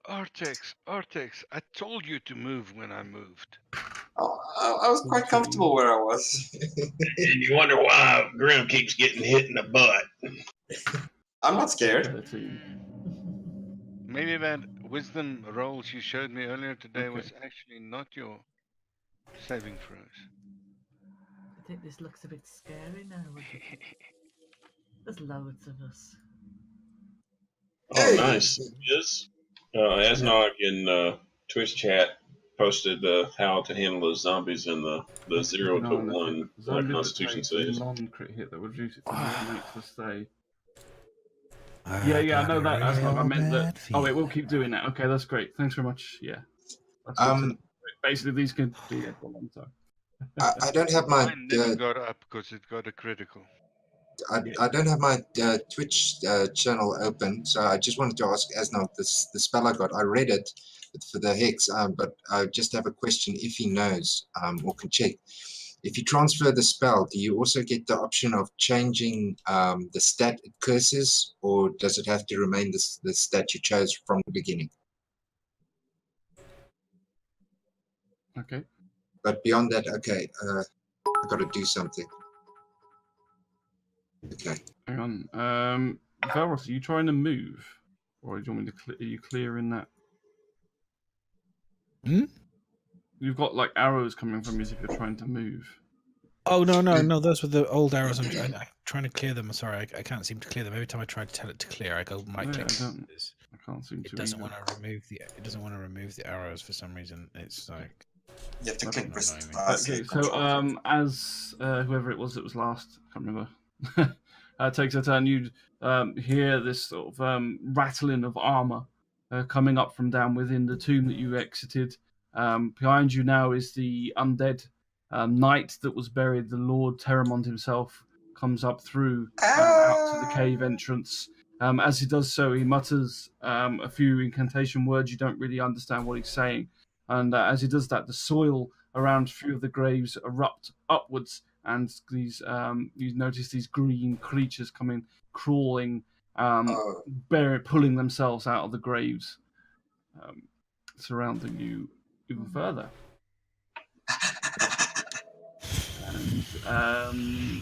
Artex, I told you to move when I moved. Oh, I was quite comfortable where I was. And you wonder why Grim keeps getting hit in the butt. I'm not scared. Maybe that wisdom roll you showed me earlier today was actually not your saving throws. I think this looks a bit scary now. There's loads of us. Oh, nice. Yes. Asnog in Twitch chat posted how to handle the zombies in the 0 to 1 Constitution saves. Non-crit hit that would reduce it to makes us stay. Yeah, I know that. That's like I meant that. Oh, it will keep doing that. Okay, that's great. Thanks very much. Yeah. That's good to know. Basically, these can be here for a long time. I don't have my. Mine never got up because it got a critical. I don't have my Twitch channel open, so I just wanted to ask Asna the spell I got. I read it for the hex, but I just have a question if he knows or can check. If you transfer the spell, do you also get the option of changing the stat it curses, or does it have to remain the stat you chose from the beginning? Okay. But beyond that, okay, I got to do something. Okay. Hang on. Valros, are you trying to move, or do you want me to? Are you clearing that? Hmm? You've got like arrows coming from you as if you're trying to move. Oh no! Those were the old arrows. I'm trying to clear them. Sorry, I can't seem to clear them. Every time I try to tell it to clear, I go right click. I can't seem to. It doesn't want to remove the. It doesn't want to remove the arrows for some reason. It's like. You have to click Okay, so as whoever it was that was last, I can't remember, takes a turn, you hear this sort of rattling of armor coming up from down within the tomb that you exited. Behind you now is the undead knight that was buried. The Lord Terramond himself comes up through out to the cave entrance. As he does so, he mutters a few incantation words. You don't really understand what he's saying. And as he does that, the soil around a few of the graves erupt upwards, and these you notice these green creatures coming, crawling, pulling themselves out of the graves, surrounding you even further. And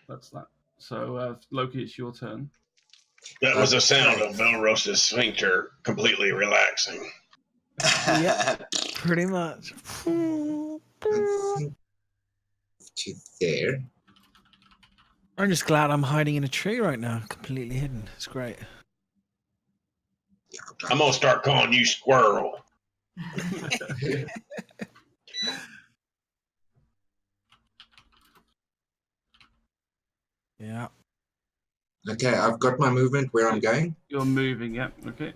that's that. So Loki, it's your turn. That was the sound of Belros's sphincter completely relaxing. Yeah, pretty much. To there. I'm just glad I'm hiding in a tree right now, completely hidden. It's great. I'm gonna start calling you Squirrel. Yeah. Okay, I've got my movement where I'm going. You're moving, yeah. Okay.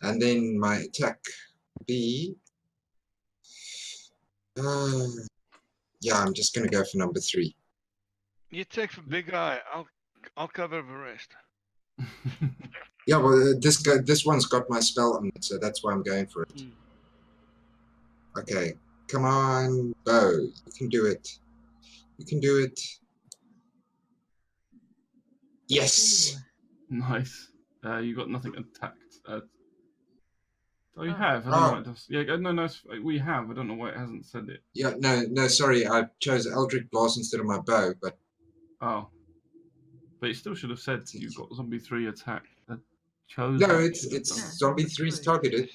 And then my attack be. Yeah, I'm just gonna go for number 3. You take for big eye. I'll cover the rest. Yeah, well, this one's got my spell on it, so that's why I'm going for it. Okay, come on, bow. You can do it. You can do it. Yes. Nice. You got nothing attacked. Oh, you have. I don't know why it does. Yeah, no, we have. I don't know why it hasn't said it. Yeah, no, sorry. I chose Eldritch Blast instead of my bow, but. Oh. But it still should have said you've got Zombie 3 attack. No, it's Zombie 3's targeted.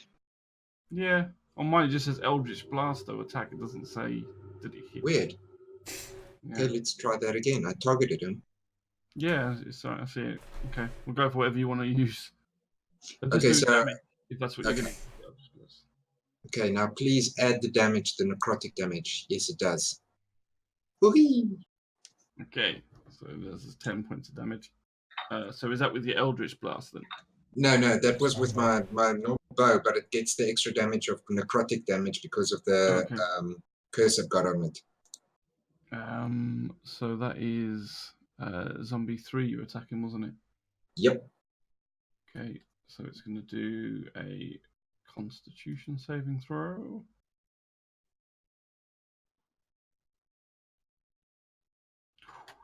Yeah. On mine it just says Eldritch Blast though attack. It doesn't say did it hit. Weird. Yeah. Okay, let's try that again. I targeted him. Yeah, I see it. Okay, we'll go for whatever you want to use. Okay, so if that's what you're going to. Okay, now please add the damage, the necrotic damage. Yes, it does. Whee! Okay, so there's 10 points of damage. So is that with your Eldritch Blast then? No, that was with my normal bow, but it gets the extra damage of necrotic damage because of the curse I've got on it. So that is Zombie 3 you're attacking, wasn't it? Yep. Okay, so it's going to do a Constitution saving throw.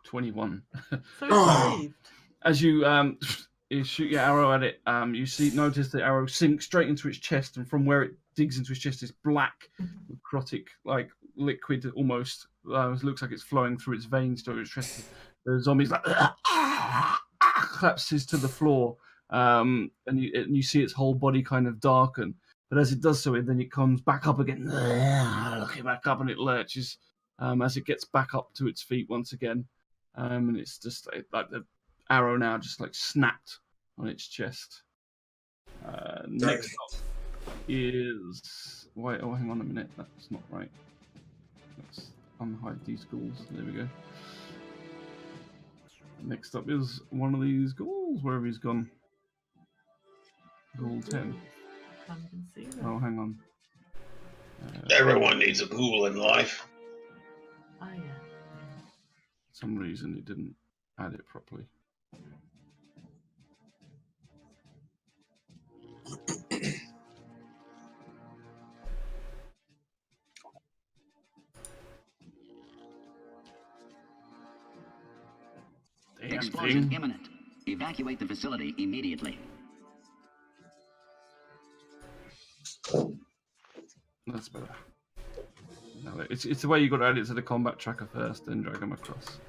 .21. So as you shoot your arrow at it, you notice the arrow sink straight into its chest, and from where it digs into its chest is black, necrotic, like liquid almost. Looks like it's flowing through its veins to its chest. The zombie's like collapses to the floor, and you see its whole body kind of darken. But as it does so, then it comes back up again, looking back up, and it lurches as it gets back up to its feet once again. And it's just like the arrow now just like snapped on its chest. Next up is wait. Oh, hang on a minute. That's not right. Let's unhide these ghouls. There we go. Next up is one of these ghouls, wherever he's gone. Ghoul 10. Can't even see them. Oh, hang on. Everyone needs a ghoul in life. Oh, yeah. For some reason, it didn't add it properly. Damn Explosion thing. imminent. Evacuate the facility immediately. That's better. No, it's the way you got to add it to the combat tracker first, then drag them across.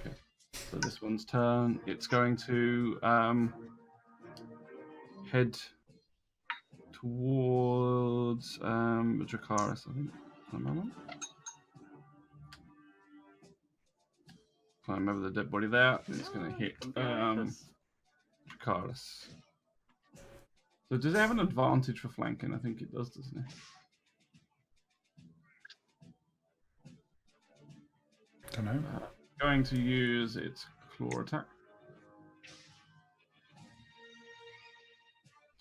Okay. So this one's turn. It's going to head towards Dracaris, I think. A moment. Climb over the dead body there, and it's going to hit Dracaris. So does it have an advantage for flanking? I think it does, doesn't it? Don't know. Going to use its claw attack.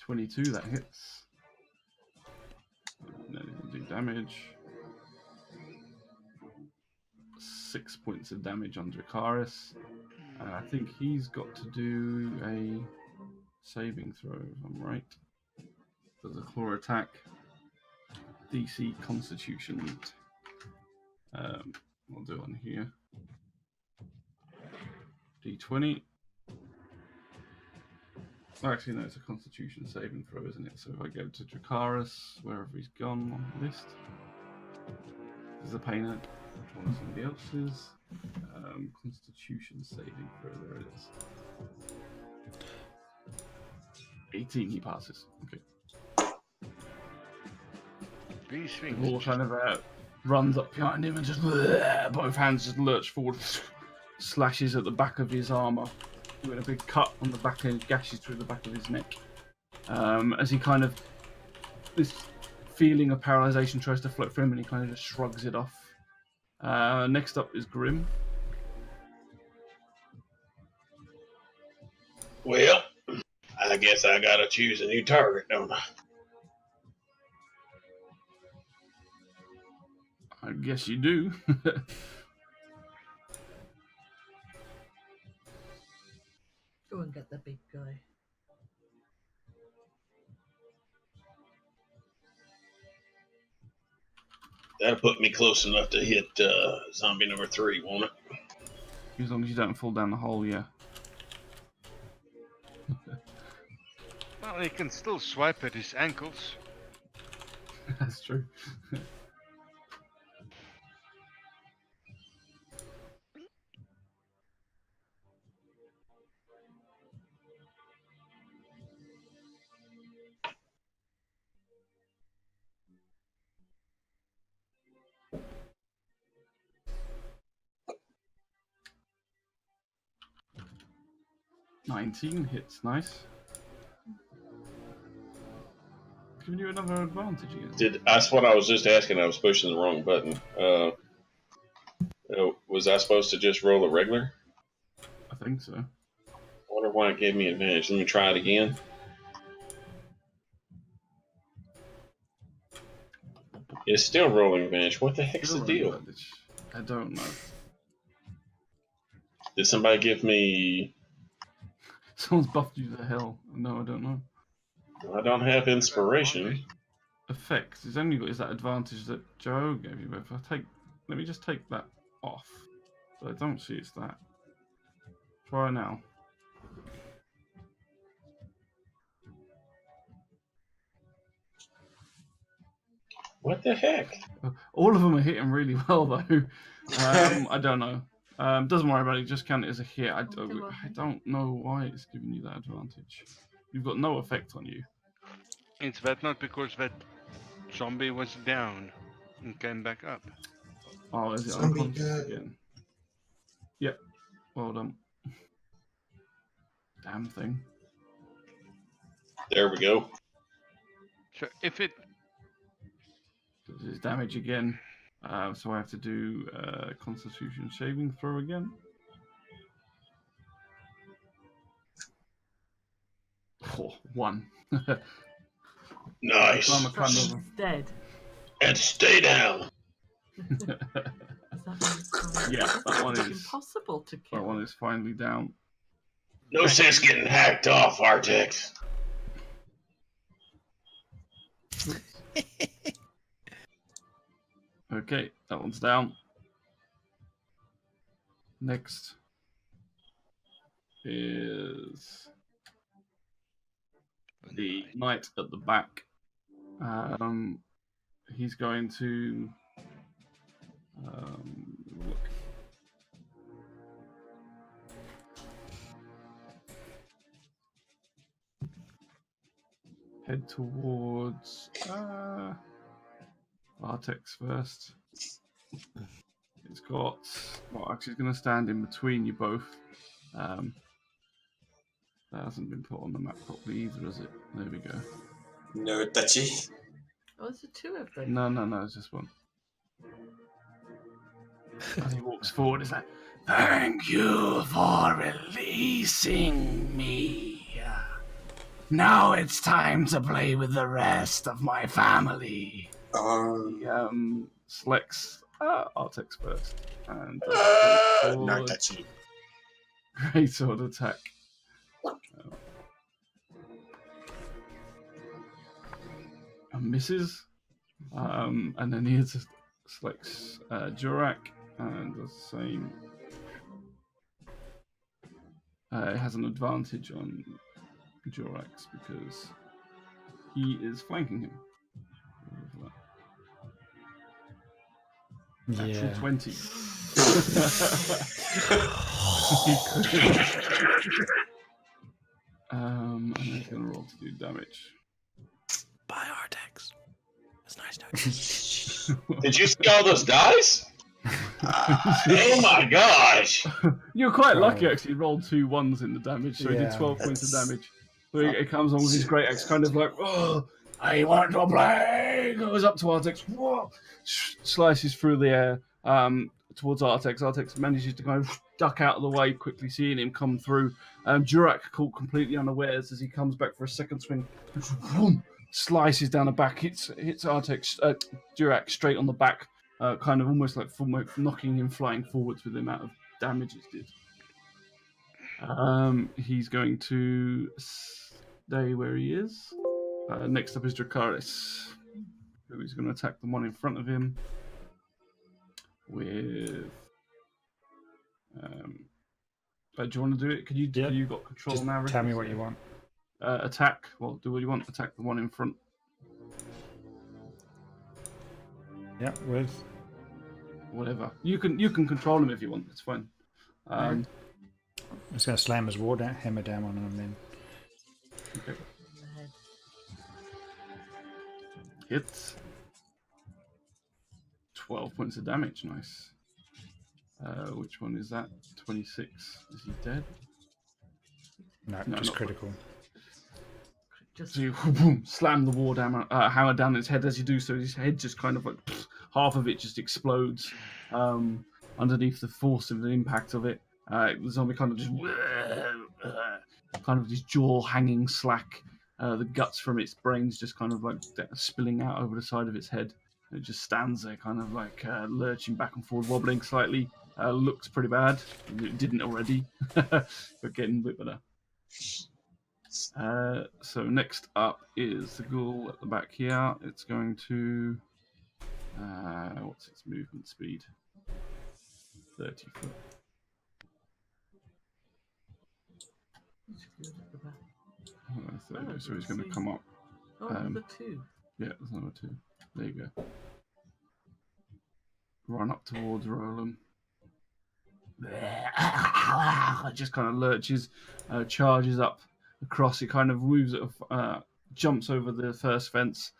22, that hits. Then it can do damage. 6 points of damage on Dracaris. I think he's got to do a saving throw, if I'm right. Does a claw attack. DC Constitution. We'll do on here. D20. Oh, actually, no, it's a Constitution saving throw, isn't it? So if I go to Dracaris, wherever he's gone on the list, there's a painter. One of somebody else's. Constitution saving throw, there it is. 18, he passes. Okay. These The things. ball kind of runs up behind him and just both hands just lurch forward, slashes at the back of his armor, doing a big cut on the back and gashes through the back of his neck. As he kind of, this feeling of paralyzation tries to float through him, and he kind of just shrugs it off. Next up is Grim. Well, I guess I gotta choose a new target, don't I? I guess you do. Go and get the big guy. That'll put me close enough to hit zombie number 3, won't it? As long as you don't fall down the hole, yeah. Well, he can still swipe at his ankles. That's true. $19 hits, nice. Giving you another advantage again. That's what I was just asking. I was pushing the wrong button. Was I supposed to just roll a regular? I think so. I wonder why it gave me advantage. Let me try it again. It's still rolling advantage. What the heck's the deal? Advantage. I don't know. Did somebody give me... Someone's buffed you to hell. No, I don't know. I don't have inspiration. Effects. It's only got is that advantage that Joe gave you. But if I take, let me just take that off. So I don't see it's that. Try now. What the heck? All of them are hitting really well though. I don't know. Doesn't worry about it. Just count it as a hit. I don't know why it's giving you that advantage. You've got no effect on you. Is that not because that zombie was down and came back up? Oh, is it Zombie unconscious dead. again? Yep. Well done. Damn thing. There we go. So if it... This is damage again. So I have to do Constitution saving throw again. 1. Nice. I'm a kind He's of dead. And stay down. yeah, that one It's is impossible to kill. that one is finally down. No sense getting hacked off, Artex. Okay, that one's down. Next is the knight at the back. He's going to look. Head towards Artex first. It's got. Well, actually, it's going to stand in between you both. That hasn't been put on the map properly either, has it? There we go. No touchy. Oh, there's 2 of them. No, it's just one. As he walks forward, it's like, "Thank you for releasing me. Now it's time to play with the rest of my family." He selects Artex first. And no touchy. Great sword attack. And misses. And then he selects Jurak and does the same. It has an advantage on Jurax because he is flanking him. Natural 20. And he's going to roll to do damage. Bye, Artex. That's nice. Did you see all those dice? Oh my gosh! You're quite lucky, actually. He rolled 2 1s in the damage, so he did 12 points of damage. So he comes on with his great axe, kind of like, "Oh, I want to play!" Goes up to Artex, whoa, slices through the air towards Artex. Artex manages to kind of duck out of the way, quickly seeing him come through. Jurak caught completely unawares as he comes back for a second swing. Boom, slices down the back, hits Artex, Jurak straight on the back, kind of almost like knocking him flying forwards with the amount of damage it did. He's going to stay where he is. Next up is Dracarys, who is going to attack the one in front of him with. Do you want to do it? Can you? Yeah. You got control Just now. tell me what you want. Attack. Well, do what you want. Attack the one in front. Yeah, with whatever. You can control him if you want. It's fine. I'm just going to slam his hammer down on him then. Okay. Hits. 12 points of damage. Nice. Which one is that? 26. Is he dead? No, just critical. So you boom, slam the hammer down his head. As you do so, his head just kind of like half of it just explodes underneath the force of the impact of it. The zombie kind of just kind of his jaw hanging slack. The guts from its brains just kind of like spilling out over the side of its head. It just stands there, kind of like lurching back and forward, wobbling slightly. Looks pretty bad. It didn't already, but getting a bit better. So next up is the ghoul at the back here. It's going to what's its movement speed? 30 foot. So he's going to come up. Oh, another 2. Yeah, there's another 2. There you go. Run up towards Roland. Just kind of lurches, charges up across. It kind of moves, jumps over the first fence,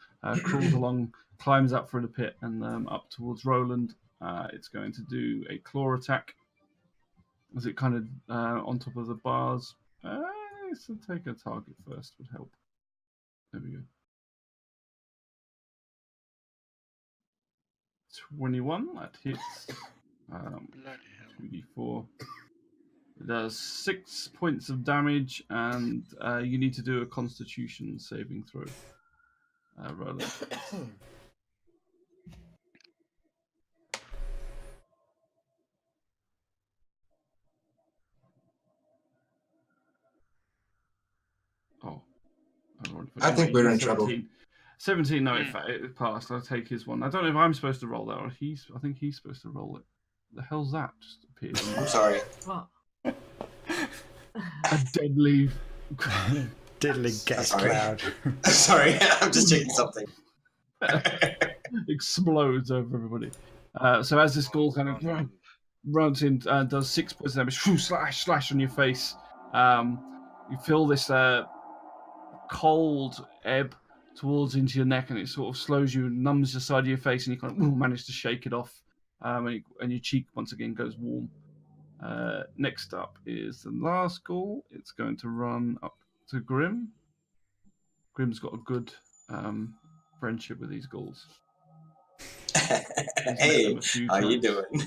crawls along, climbs up through the pit, and up towards Roland. It's going to do a claw attack. As it kind of on top of the bars. So take a target first would help. There we go. 21, that hits. 2d4. It does 6 points of damage, and you need to do a Constitution saving throw. Roland. Oh, I think we're in 17. trouble. 17, no, it passed. I'll take his one. I don't know if I'm supposed to roll that or I think he's supposed to roll it. The hell's that? Just appeared. I'm sorry. What? A deadly gas Sorry. cloud. Sorry, I'm just checking something. Explodes over everybody. So as this ghoul kind of runs in, does 6 points of damage, slash on your face. You feel this cold ebb towards into your neck, and it sort of slows you and numbs the side of your face, and you kind of manage to shake it off, and your cheek once again goes warm. Next up is the last ghoul. It's going to run up to Grim. Grim's got a good friendship with these ghouls. Hey, how you doing?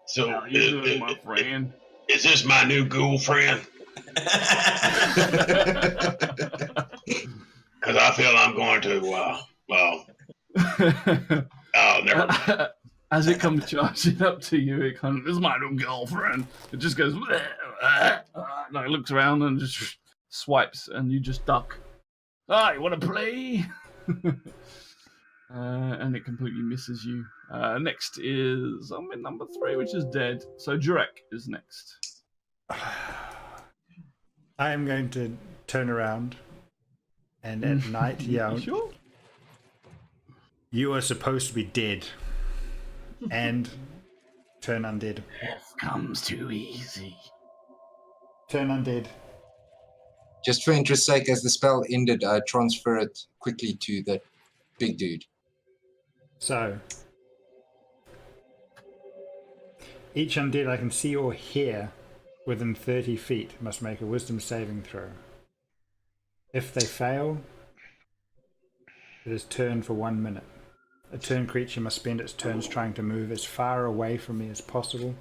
So, How you doing, my friend? Is this my new ghoul friend? Because I feel I'm going to, oh, never mind. As it comes charging up to you, it kind of, this is my new girlfriend. It just goes, like, looks around and just swipes, and you just duck. Ah, you want to play? And it completely misses you. Next is number 3, which is dead. So Jurek is next. I am going to turn around and at night yell, Sure? "You are supposed to be dead," and turn undead. Death comes too easy. Turn undead. Just for interest's sake, as the spell ended, transfer it quickly to that big dude. So, each undead I can see or hear within 30 feet must make a wisdom saving throw. If they fail, it is turned for 1 minute. A turn creature must spend its turns trying to move as far away from me as possible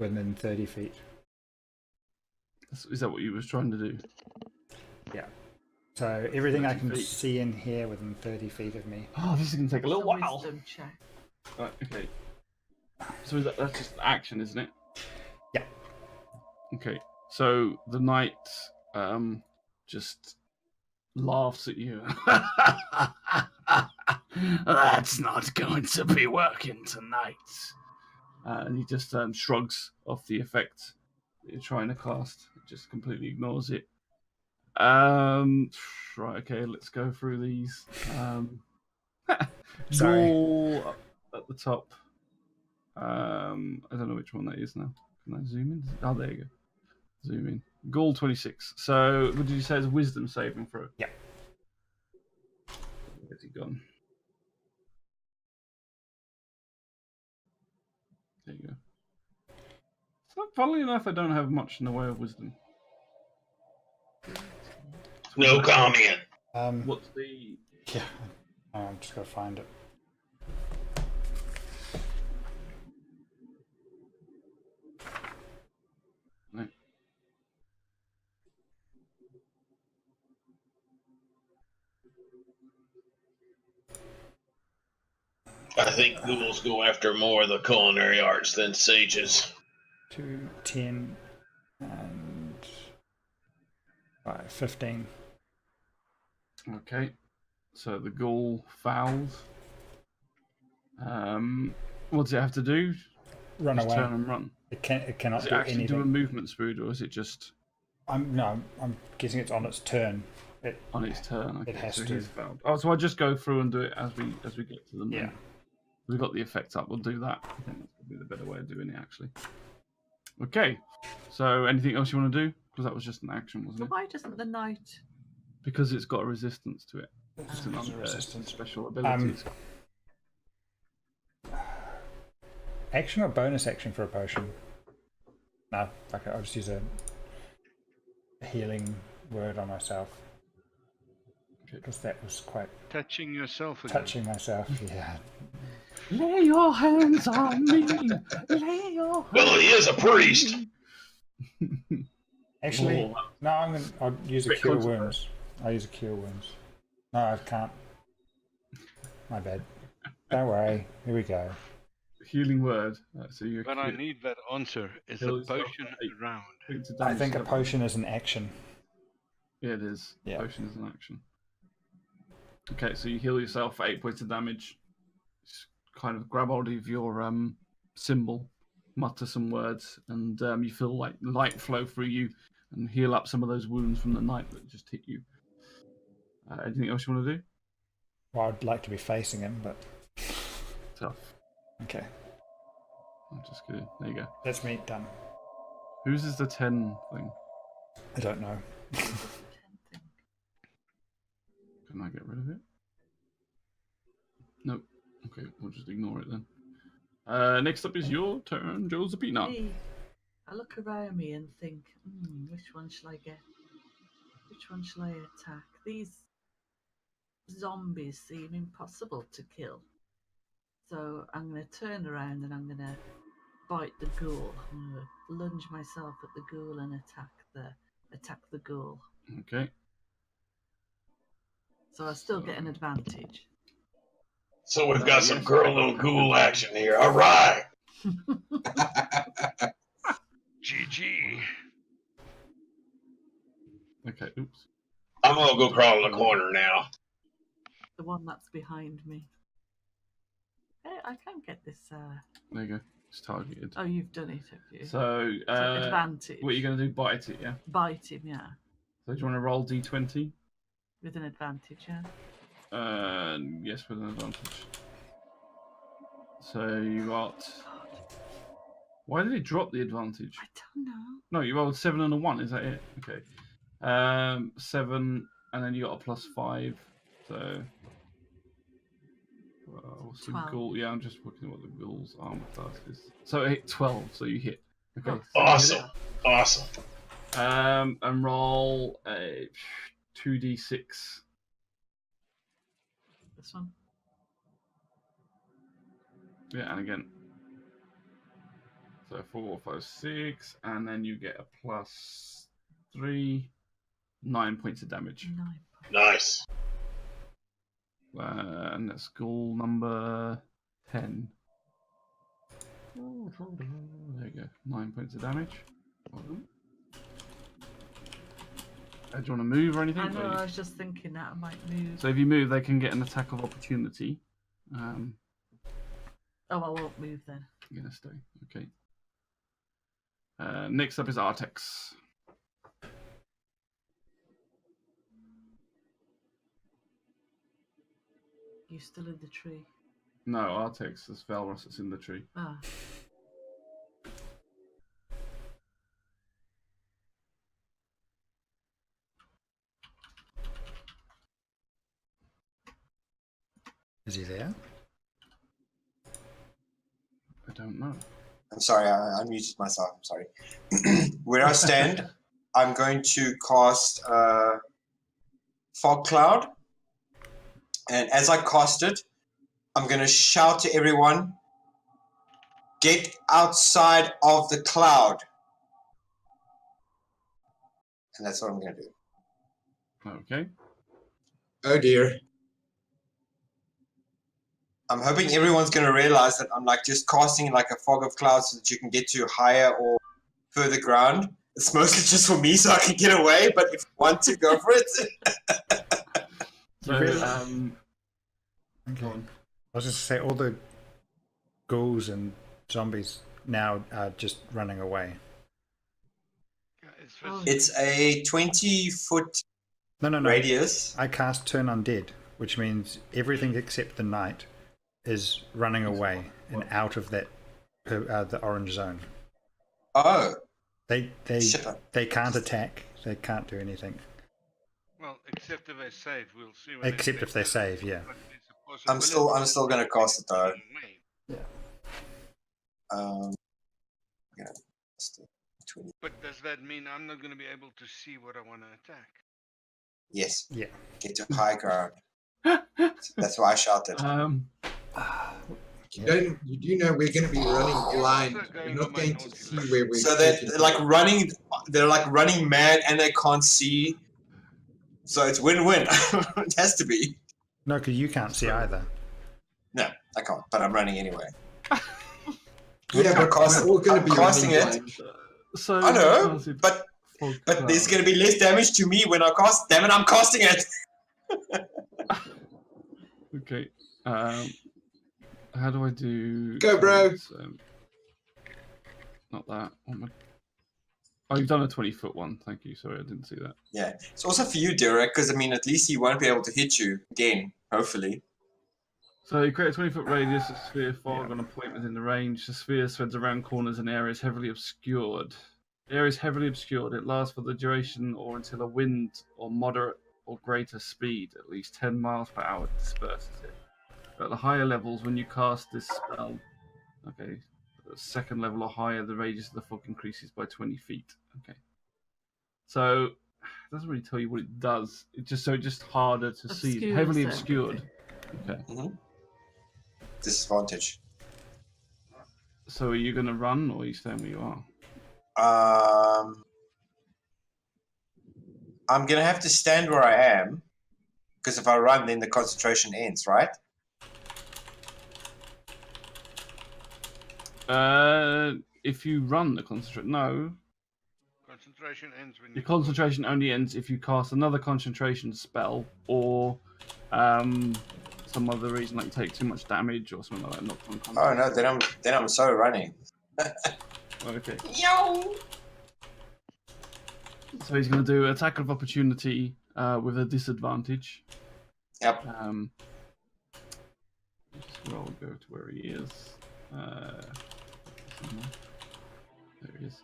within 30 feet. Is that what you was trying to do? Yeah. So everything I 30 can feet. see and hear within 30 feet of me. Oh, this is going to take a little while. Wisdom check. Right, okay. So that's just action, isn't it? Yeah. Okay. So the knight just laughs at you. That's not going to be working tonight. And he just shrugs off the effect that you're trying to cast. Just completely ignores it. Right, okay, let's go through these. Sorry. Ghoul up at the top. I don't know which one that is now. Can I zoom in? Oh, there you go. Zoom in. Ghoul 26. So, what did you say is a wisdom saving throw? Yeah. Where's he gone? There you go. So, funnily enough, I don't have much in the way of wisdom. No comment. What's the... Yeah. I'm just going to find it. No. I think ghouls go after more of the culinary arts than sages. 2, 10, and 5, 15. Okay. So the ghoul fouls. What does it have to do? Run Just away. turn and run. It cannot Does it do actually anything. do a movement speed, or is it just I'm guessing it's on its turn. on its turn? Okay, It has so to. he's fouled. Oh, so I just go through and do it as we get to them. Yeah. Then. We've got the effect up. We'll do that. I think that's probably the better way of doing it, actually. Okay. So anything else you want to do? Because that was just an action, wasn't So it? why doesn't the knight? Because it's got a resistance to it. It's an There's a unfair resistance. special abilities. Action or bonus action for a potion? No, okay, I'll just use a healing word on myself. Because that was quite Touching yourself again. touching myself, yeah. Lay your hands on me. Lay your hands Well, he is a priest. Actually, Or- no, I'll use a Bit cure closer. wounds. I'll use a cure wounds. No, I can't. My bad. Don't worry. Here we go. Healing word. So you. But I need that answer. Is Heal a yourself potion eight around? points of I damage think to a that- potion is an action. Yeah, it is. Yeah. Potion is an action. Okay, so you heal yourself for 8 points of damage. Just kind of grab hold of your symbol, mutter some words, and you feel like light flow through you and heal up some of those wounds from the knight that just hit you. Anything else you want to do? Well, I'd like to be facing him, but Tough. okay. I'm just kidding. There you go. That's me done. Whose is the 10 thing? I don't know. Can I get rid of it? Nope. Okay, we'll just ignore it then. Next up is your turn, Josephina. Me. I look around me and think, which one shall I get? Which one shall I attack? These zombies seem impossible to kill. So I'm going to turn around and I'm going to bite the ghoul. I'm going to lunge myself at the ghoul and attack the ghoul. Okay. So I still get an advantage. So we've got some girl little ghoul action here. All right. GG. Okay, oops. I'm gonna go crawl in the corner now. The one that's behind me. Hey, I can get this. There you go. It's targeted. Oh, you've done it, have you? So, advantage. what are you going to do? Bite it, yeah? Bite him, yeah. So do you want to roll d20? With an advantage, yeah. Yes, with an advantage. So you got... Why did it drop the advantage? I don't know. No, you rolled 7 and a 1, is that it? Okay. 7, and then you got a +5, so... what's the 12. ghoul? Yeah, I'm just looking at what the ghoul's armor class is. So it hit 12, so you hit. Okay. So Awesome. you hit Awesome. it. And roll a 2d6. This one. Yeah, and again. So 4, 5, 6, and then you get a +3, 9 points of damage. 9. Nice. And that's goal number 10. There you go, 9 points of damage. Do you want to move or anything? I know, I was just thinking that I might move. So if you move, they can get an attack of opportunity. Oh, I won't move then. You're going to stay, okay. Next up is Artex. You still in the tree? No, Artex is Valrus that's in the tree. Ah. Is he there? I don't know. I'm sorry, I unmuted myself. I'm sorry. Where I stand, I'm going to cast Fog Cloud. And as I cast it, I'm going to shout to everyone, get outside of the cloud. And that's what I'm going to do. Okay. Oh dear. I'm hoping everyone's going to realize that I'm like just casting like a fog of clouds so that you can get to higher or further ground. It's mostly just for me so I can get away, but if you want to, go for it. So, Okay. go on. I was just going to say, all the ghouls and zombies now are just running away. It's a 20-foot No. radius. I cast Turn Undead, which means everything except the knight is running away and out of that the orange zone. Oh. They Shipper. they can't attack. They can't do anything. Well, except if they save, we'll see. Except if they save, yeah. I'm still going to cast it though. Yeah. Yeah. But does that mean I'm not going to be able to see what I want to attack? Yes. Yeah. Get to high ground. That's why I shouted. You do know we're going to be running blind. We're not going to see where we're. So they're like running mad and they can't see. So it's win-win. It has to be. No, because you can't see either. No, I can't, but I'm running anyway. Yeah, but we're all going to be casting running it. blind. So I know, but there's going to be less damage to me when I cast. Damn it, I'm casting it. Okay. How do I do? Go, bro. Not that. Oh, you've done a 20-foot one. Thank you. Sorry, I didn't see that. Yeah, it's also for you, Derek, because I mean, at least he won't be able to hit you again. Hopefully. So you create a 20-foot radius of sphere fog on a point within the range. The sphere spreads around corners and areas heavily obscured. The area is heavily obscured. It lasts for the duration or until a wind or moderate or greater speed, at least 10 miles per hour, disperses it. At the higher levels, when you cast this spell, okay, at the second level or higher, the radius of the fog increases by 20 feet. Okay. So it doesn't really tell you what it does. It's just harder to see. It's heavily obscured. Okay. Disadvantage. So are you going to run or are you staying where you are? I'm going to have to stand where I am, because if I run, then the concentration ends, right? If you run the concentration, no. Concentration ends when Your concentration only ends if you cast another concentration spell or some other reason, like you take too much damage or something like that. Not Oh no, then I'm so running. Okay. Yo. So he's going to do attack of opportunity with a disadvantage. Yep. Just roll, go to where he is. There he is.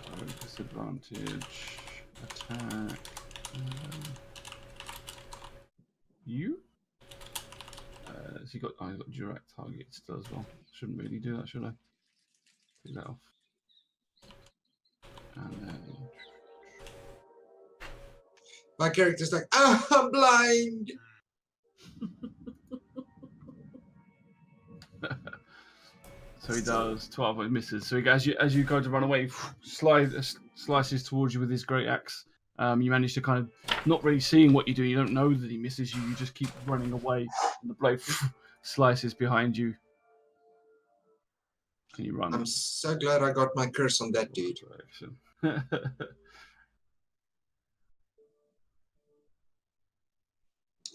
So disadvantage, attack. You? Has he got? Oh, he's got direct target still as well. Shouldn't really do that, should I? Take that off. And then. My character's like, oh, I'm blind. So he does 12, but misses. So he, as you go to run away, slices towards you with his great axe. You manage to kind of not really seeing what you do. You don't know that he misses you. You just keep running away, and the blade slices behind you. Can you run? I'm so glad I got my curse on that dude.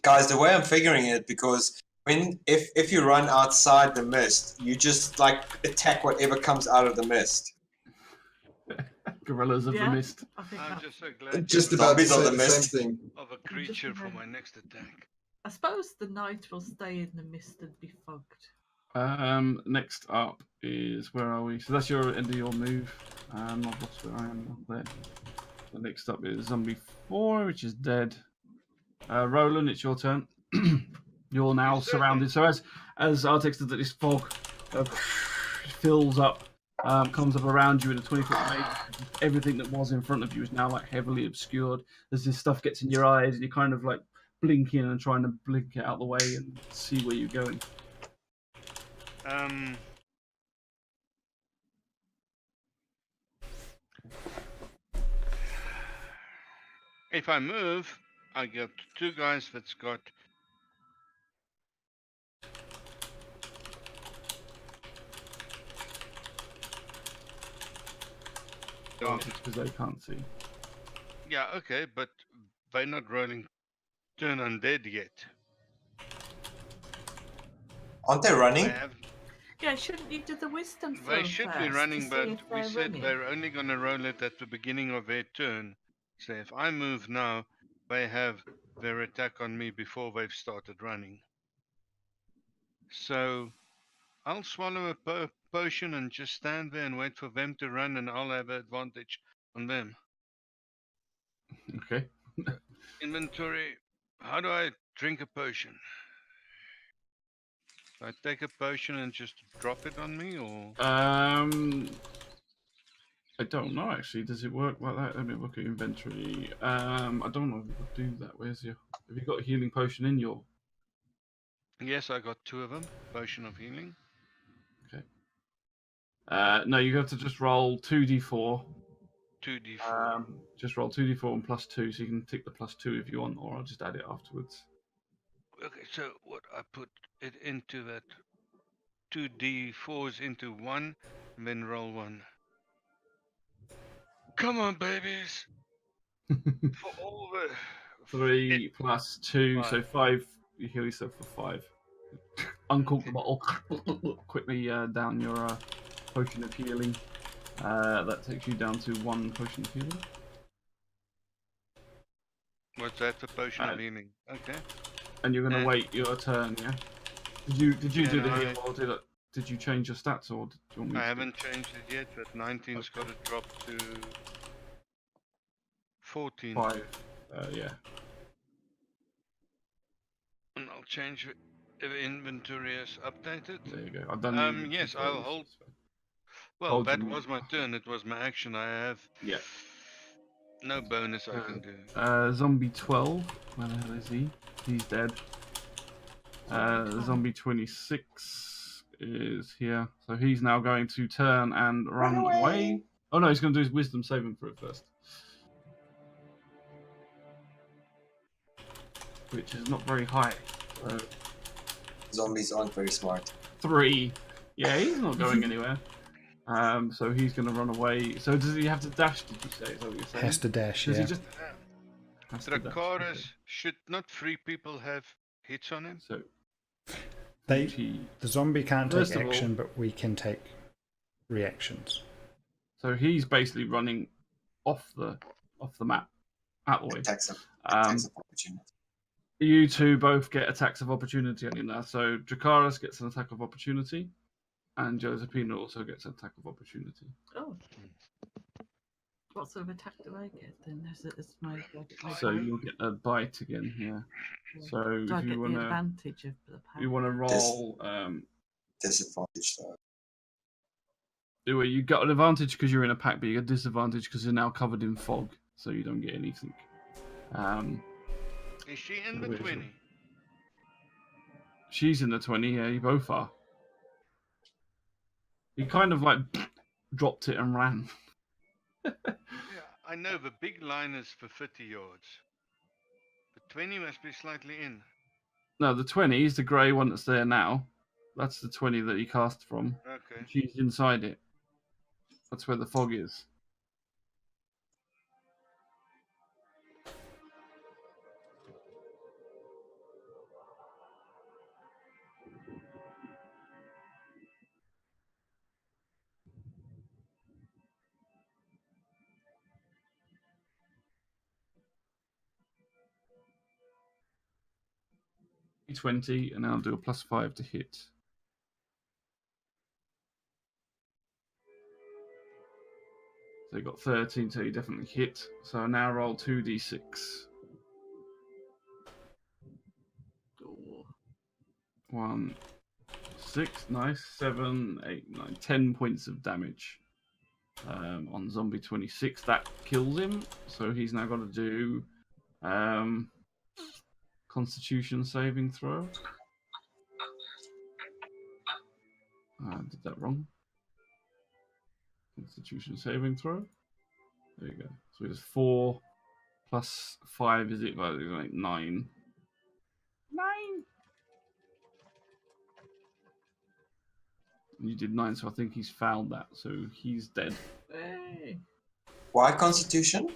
Guys, the way I'm figuring it, because if you run outside the mist, you just like attack whatever comes out of the mist. Gorillas of the mist. I'm just so glad. Just about to say the same thing. Of a creature for my next attack. I suppose the knight will stay in the mist and be fogged. Next up is, where are we? So that's your end of your move. I've lost where I am not there. So next up is zombie 4, which is dead. Roland, it's your turn. You're now surrounded. So as Artex did, this fog fills up, comes up around you in a 20-foot radius. Everything that was in front of you is now like heavily obscured. As this stuff gets in your eyes, and you're kind of like blinking and trying to blink it out of the way and see where you're going. If I move, I got two guys that's got because they can't see. Yeah, okay, but they're not rolling turn undead yet. Aren't they running? Yeah, shouldn't you do the wisdom throw They should be first running, to but see if we they're said running? they're only going to roll it at the beginning of their turn. So if I move now, they have their attack on me before they've started running. So I'll swallow a potion and just stand there and wait for them to run, and I'll have advantage on them. Okay. Inventory. How do I drink a potion? Do I take a potion and just drop it on me, or? I don't know actually. Does it work like that? Let me look at inventory. I don't know if you could do that. Where's your? Have you got a healing potion in your? Yes, I got 2 of them. Potion of healing. Okay. No, you have to just roll 2d4. 2d4. Just roll 2d4 and +2, so you can tick the +2 if you want, or I'll just add it afterwards. Okay, so what I put it into that 2d4s into 1, and then roll 1. Come on, babies! For all the 3 + 2, so 5. 5. You heal yourself for 5. Uncork the bottle. Quickly down your potion of healing. That takes you down to 1 potion of healing. What's that? The potion of healing. Okay. And you're going to wait your turn, yeah? Did you do the I- heal, or did you change your stats, or do you want me I to haven't changed it yet, but 19's got to drop to 14. 5? Yeah. And I'll change it if inventory is updated. There you go. I've done the inventory yes, for I'll you, hold. so- Well, Hold that them. was my turn. It was my action. I have no bonus I can do. Zombie 12. Where the hell is he? He's dead. Zombie 26 is here. So he's now going to turn and run away. Oh no, he's going to do his wisdom saving throw first. Which is not very high. So Zombies aren't very smart. 3. Yeah, he's not going anywhere. So he's going to run away. So does he have to dash, did you say? Is that what you're saying? Has to dash, Does yeah. he just... Has to dash, Dracarys, okay. should not 3 people have hits on him? So The zombie can't First take of all- action, but we can take reactions. So he's basically running off the map, out the way. Attacks of opportunity. You two both get attacks of opportunity on you now. So Dracarys gets an attack of opportunity, and Josephina also gets an attack of opportunity. Oh. What sort of attack do I get then? Is my So you'll get a bite again here. So do I if get you the want to, advantage of the power? you want to roll. Disadvantage though. Well, you got an advantage because you're in a pack, but you got disadvantage because you're now covered in fog, so you don't get anything. Is she in the Where is 20? it? She's in the 20. Yeah, you both are. He kind of like dropped it and ran. Yeah, I know the big line is for 50 yards. The 20 must be slightly in. No, the 20 is the grey one that's there now. That's the 20 that he cast from. Okay. She's inside it. That's where the fog is. D20, and I'll do a +5 to hit. So you got 13, so you definitely hit. So now roll 2d6. Oh. 1, 6, nice. 7, 8, 9, 10 points of damage on zombie 26. That kills him. So he's now got to do Constitution saving throw. I did that wrong. Constitution saving throw. There you go. So it's 4 plus 5. Is it like 9? 9. You did 9, so I think he's fouled that. So he's dead. Hey. Why Constitution?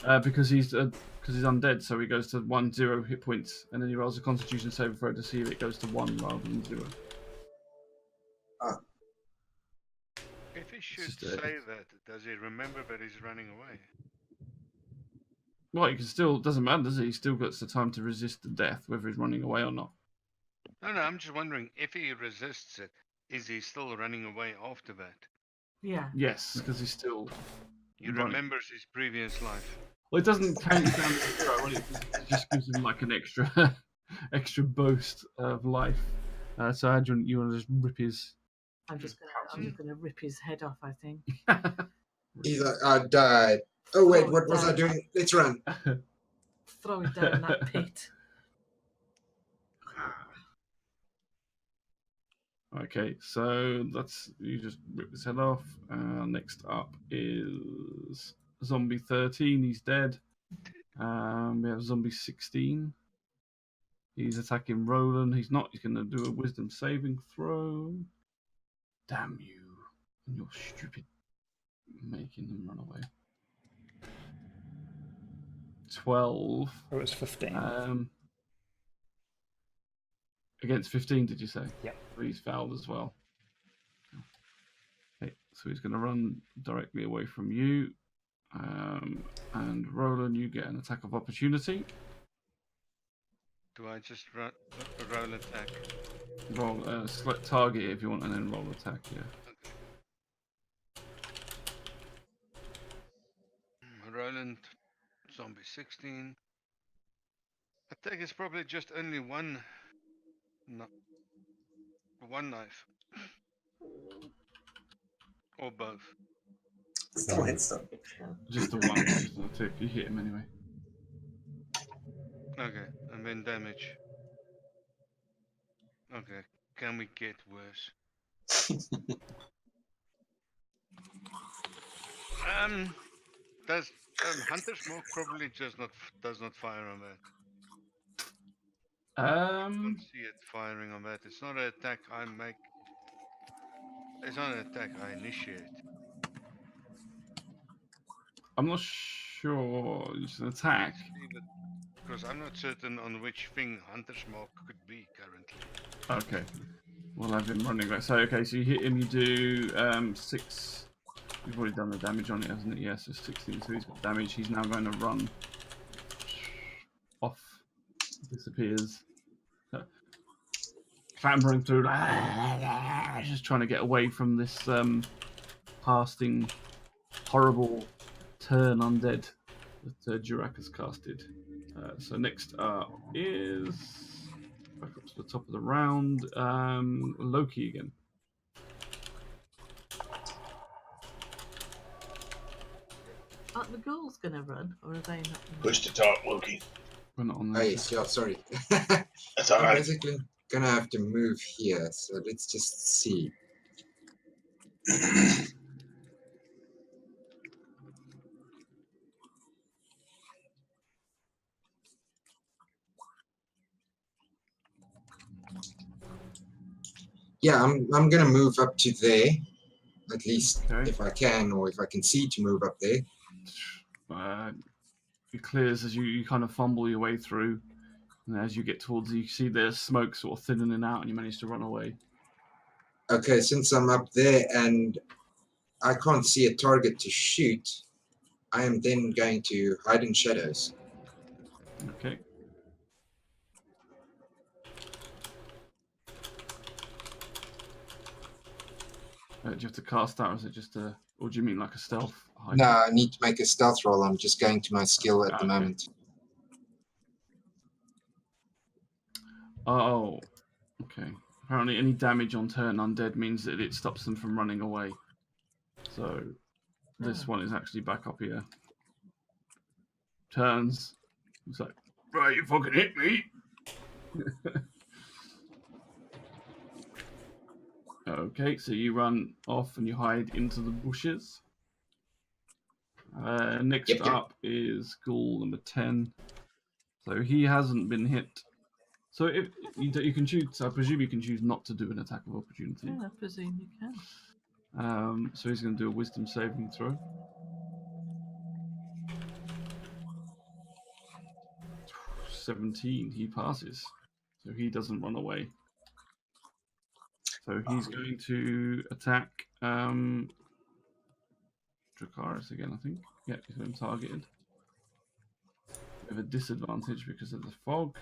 Because he's undead, so he goes to 1-0 hit points, and then he rolls a Constitution saving throw to see if it goes to 1 rather than 0. If he should just, say that, does he remember that he's running away? Well, he can still, doesn't matter, does it? He still gets the time to resist the death, whether he's running away or not. No, I'm just wondering, if he resists it, is he still running away after that? Yeah. Yes, because he's still. He remembers his previous life. Well, it doesn't count down to 0. It just gives him like an extra boost of life. So Adrian, you want to just rip his I'm just gonna rip his head off, I think. He's like, I died. Oh wait, what was I doing? Let's run. Throw it down that pit. Okay, so that's you just rip his head off. Next up is Zombie 13. He's dead. We have Zombie 16. He's attacking Roland. He's not. He's going to do a Wisdom saving throw. Damn you and your stupid making them run away. 12. Oh, it's 15. Against 15, did you say? Yep. He's fouled as well. Okay, so he's going to run directly away from you. And Roland, you get an attack of opportunity. Do I just roll attack? Roll select target if you want, and then roll attack. Yeah. Roland, Zombie 16. Attack is probably just only one knife. Or both. Still hits them. Just the one. Just the you hit him anyway. Okay, and then damage. Okay, can we get worse? Does Hunter's Smoke probably just does not fire on that? I don't see it firing on that. It's not an attack I make. It's not an attack I initiate. I'm not sure. It's an attack. Because I'm not certain on which thing Hunter's Smoke could be currently. Okay. We'll have him running back. So, okay, so you hit him, you do 6. You've already done the damage on it, hasn't it? Yes, it's 16, so he's got damage. He's now going to run off. Disappears. Clambering through, just trying to get away from this casting horrible turn undead that Jurak has casted. So next up is back up to the top of the round. Loki again. Aren't the ghouls gonna run, or are they not? Push to talk, Loki. We're not on Oh, yes, yeah, sorry. That's all I'm right. basically gonna have to move here, so let's just see. Yeah, I'm gonna move up to there, at least if I can, or if I can see to move up there. It clears as you kind of fumble your way through, and as you get towards you see there's smoke sort of thinning out, and you manage to run away. Okay, since I'm up there and I can't see a target to shoot, I am then going to hide in shadows. Okay. Do you have to cast that, or is it just a, or do you mean like a stealth hide? No, I need to make a stealth roll. I'm just going to my skill at the moment. Oh, okay. Apparently any damage on turn undead means that it stops them from running away. So this one is actually back up here. Turns. It's like, right, you fucking hit me. Okay, so you run off and you hide into the bushes. Next up is ghoul number 10. So he hasn't been hit. So if you can choose, I presume you can choose not to do an attack of opportunity. Yeah, I presume you can. So he's going to do a wisdom saving throw. 17, he passes. So he doesn't run away. So he's going to attack Dracaris again, I think. Yeah, he's been targeted. With a disadvantage because of the fog.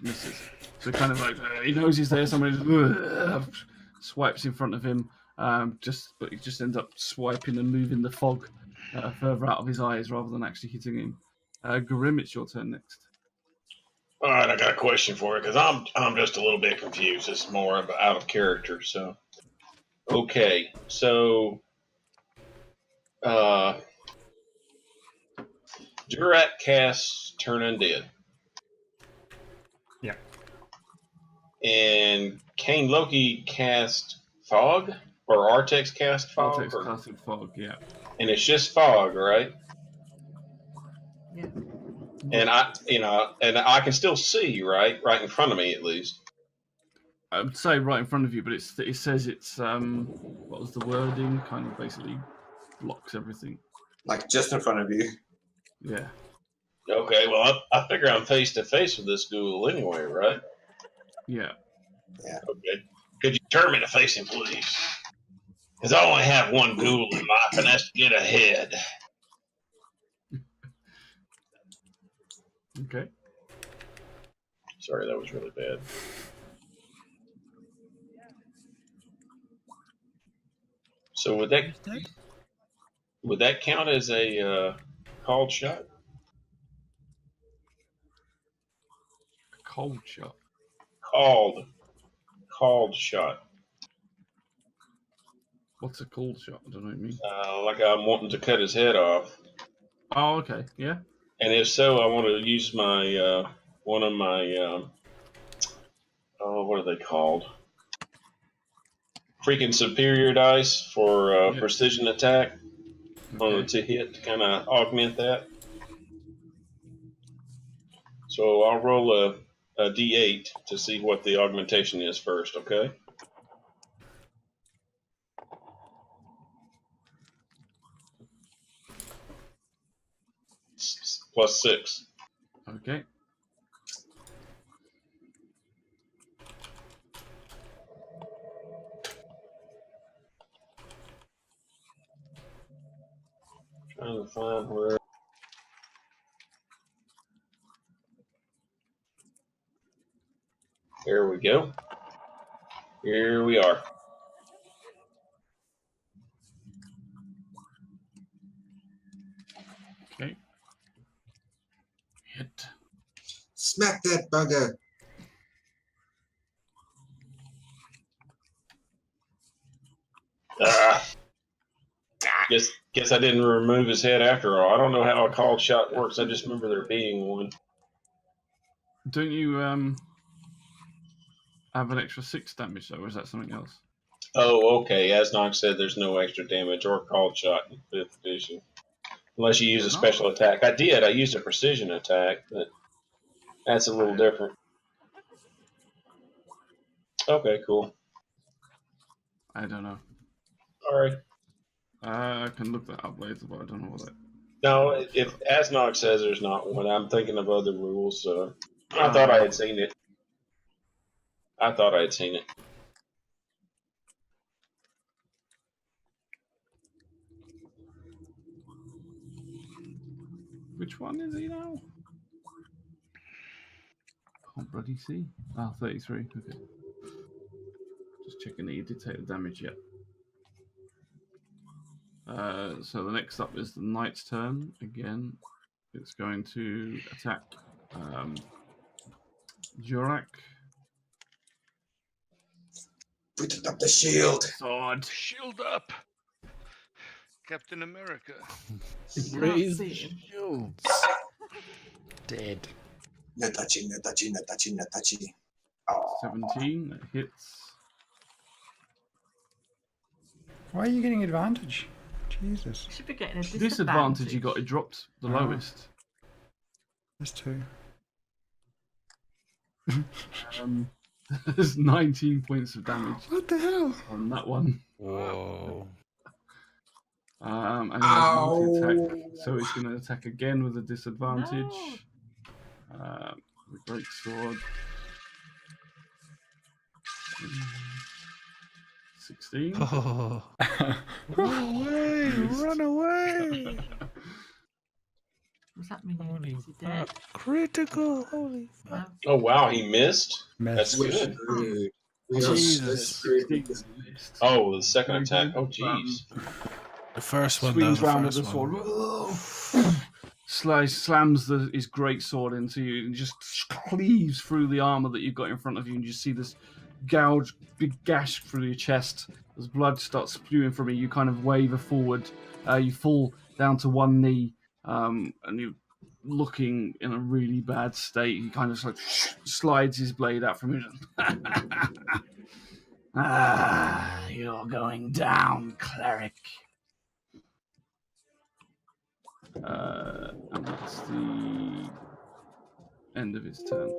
Misses. So kind of like he knows he's there. Somebody swipes in front of him. But he just ends up swiping and moving the fog further out of his eyes rather than actually hitting him. Grim, it's your turn next. All right, I got a question for you because I'm just a little bit confused. It's more out of character. So, okay, so Durat casts Turn Undead. Yeah. And Kane Loki cast Fog, or Artex cast Fog, Artex casted Fog, yeah. and it's just Fog, right? Yeah. And I can still see, right in front of me at least. I would say right in front of you, but it says it's what was the wording? Kind of basically blocks everything. Like just in front of you. Yeah. Okay, well I figure I'm face to face with this ghoul anyway, right? Yeah. Yeah. Okay. Could you turn me to face him, please? Because I only have one ghoul in life, and that's to get ahead. Okay. Sorry, that was really bad. So would that count as a called shot? Cold shot. Called shot. What's a cold shot? I don't know what you mean. Like I'm wanting to cut his head off. Oh, okay. Yeah. And if so, I want to use my one of my what are they called? Freaking superior dice for precision attack. Okay. To hit to kind of augment that. So I'll roll a d8 to see what the augmentation is first, okay? Plus 6. Okay. Trying to find where. There we go. Here we are. Okay. Hit. Smack that bugger. Guess I didn't remove his head after all. I don't know how a called shot works. I just remember there being one. Don't you have an extra 6 damage though, or is that something else? Oh, okay. As Nog said, there's no extra damage or called shot in 5th edition. Unless you use a special attack. I did. I used a precision attack, but that's a little different. Okay, cool. I don't know. All right. I can look that up later, but I don't know what that. No, if as Nog says, there's not one. I'm thinking of other rules. I thought I had seen it. Which one is he now? Can't bloody see. 33. Okay. Just checking that you did take the damage yet. So the next up is the knight's turn. Again, it's going to attack Jurak. Put up the shield. Sword. Shield up. Captain America. Raise the shields. Dead. No touchy, no touchy, no touchy, no touchy. 17, that hits. Why are you getting advantage? Jesus. Should be getting a Disadvantage you got, it dropped the lowest. There's 2. There's 19 points of damage. What the hell? On that one. Whoa. And he has multi-attack, so he's going to attack again with a disadvantage. The great sword. 16. Oh. Run away! Run away! What's that mean? Holy Is he dead? Critical! Holy fuck. Oh wow, he missed. Missed. That's good. We are so Jesus. screwed. Oh, the second attack. Oh jeez. The first one, swings though. round The with the first sword. one. Slams his great sword into you and just cleaves through the armor that you've got in front of you, and you see this big gash through your chest. As blood starts spewing from you, you kind of waver forward. You fall down to one knee, and you're looking in a really bad state. He kind of like slides his blade out from you. You're going down, cleric. And that's the end of his turn.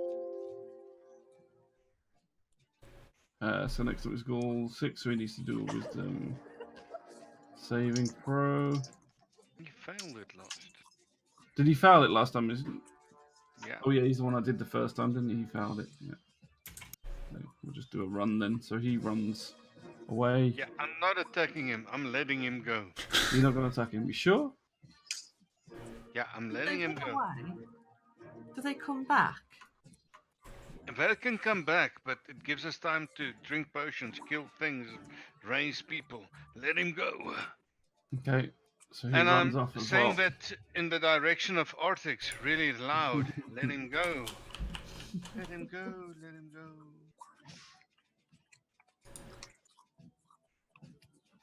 So next up is goal 6, so he needs to do a wisdom saving throw. He failed it last. Did he fail it last time? Yeah. Oh yeah, he's the one I did the first time, didn't he? He failed it. Yeah. So we'll just do a run then. So he runs away. Yeah, I'm not attacking him. I'm letting him go. You're not going to attack him. You sure? Yeah, I'm letting him go. Do they come back? They can come back, but it gives us time to drink potions, kill things, raise people. Let him go. Okay. So he And runs I'm off as saying well. that in the direction of Artix, really loud. Let him go. Let him go. Let him go.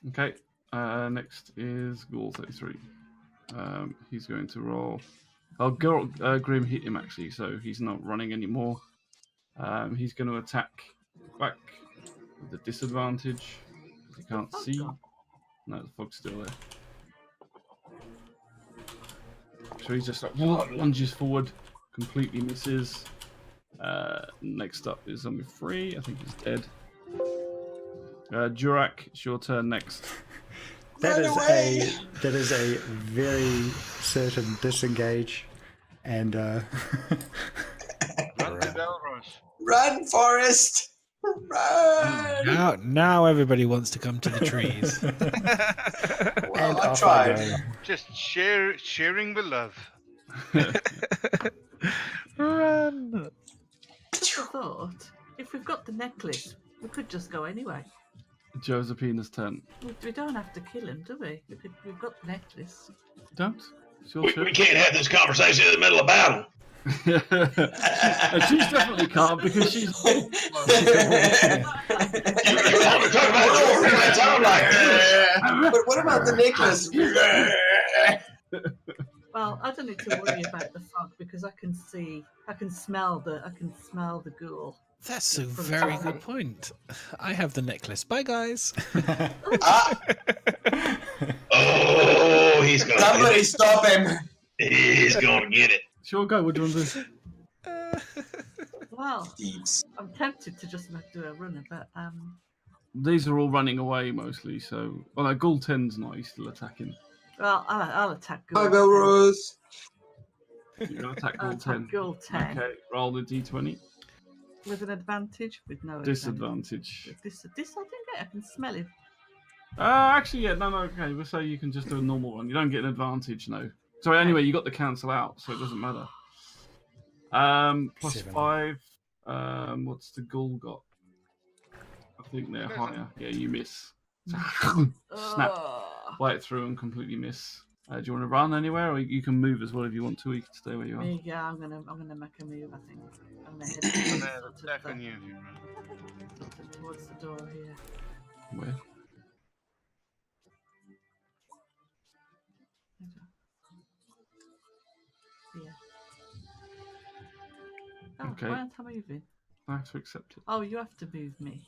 Okay. Next is Ghoul 33. He's going to roll. Grim hit him actually, so he's not running anymore. He's going to attack back with a disadvantage. He can't see. No, the fog's still there. So he's just like lunges forward, completely misses. Next up is number 3. I think he's dead. Jurak, it's your turn next. That is a very certain disengage, and Run, Forrest! Run! Now everybody wants to come to the trees. Well, I tried. Just sharing the love. Run! I thought, if we've got the necklace, we could just go anyway. Josephina's turn. We don't have to kill him, do we? We've got the necklace. Don't? It's your turn. We can't have this conversation in the middle of battle. And she's definitely can't because she's. You want to talk about your it sound like But what about the necklace? Well, I don't need to worry about the fog because I can smell the ghoul. That's a very good point. I have the necklace. Bye, guys. Oh, he's going to Somebody stop him. He's going to get it. Sure, go. What do you want to do? Well, I'm tempted to just do a runner, but These are all running away mostly, so. Well, no, Ghoul 10's not. He's still attacking. well, I'll attack ghoul. Hi, Belrose. You're going to attack Ghoul 10. Ghoul 10. Okay, roll the d20. With an advantage, with no Disadvantage. This I didn't get. I can smell it. Actually, yeah, no, okay. We'll say you can just do a normal one. You don't get an advantage, no. So anyway, you got the cancel out, so it doesn't matter. Plus 5. What's the ghoul got? I think they're higher. Yeah, you miss. Snap right through and completely miss. Do you want to run anywhere, or you can move as well if you want to? You can stay where you are. Yeah, I'm gonna make a move. I think I'm gonna head Attack on you. towards the door here. Where? Yeah. Oh, Okay. why aren't I moving? I have to accept it. Oh, you have to move me.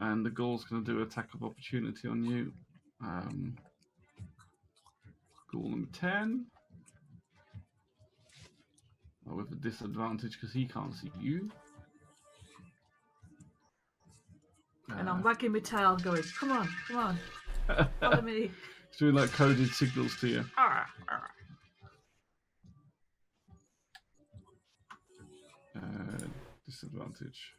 And the ghoul's going to do attack of opportunity on you. Ghoul number 10. Oh, with a disadvantage because he can't see you. And I'm wagging my tail, going, "Come on, come on, follow me." He's doing like coded signals to you. Disadvantage.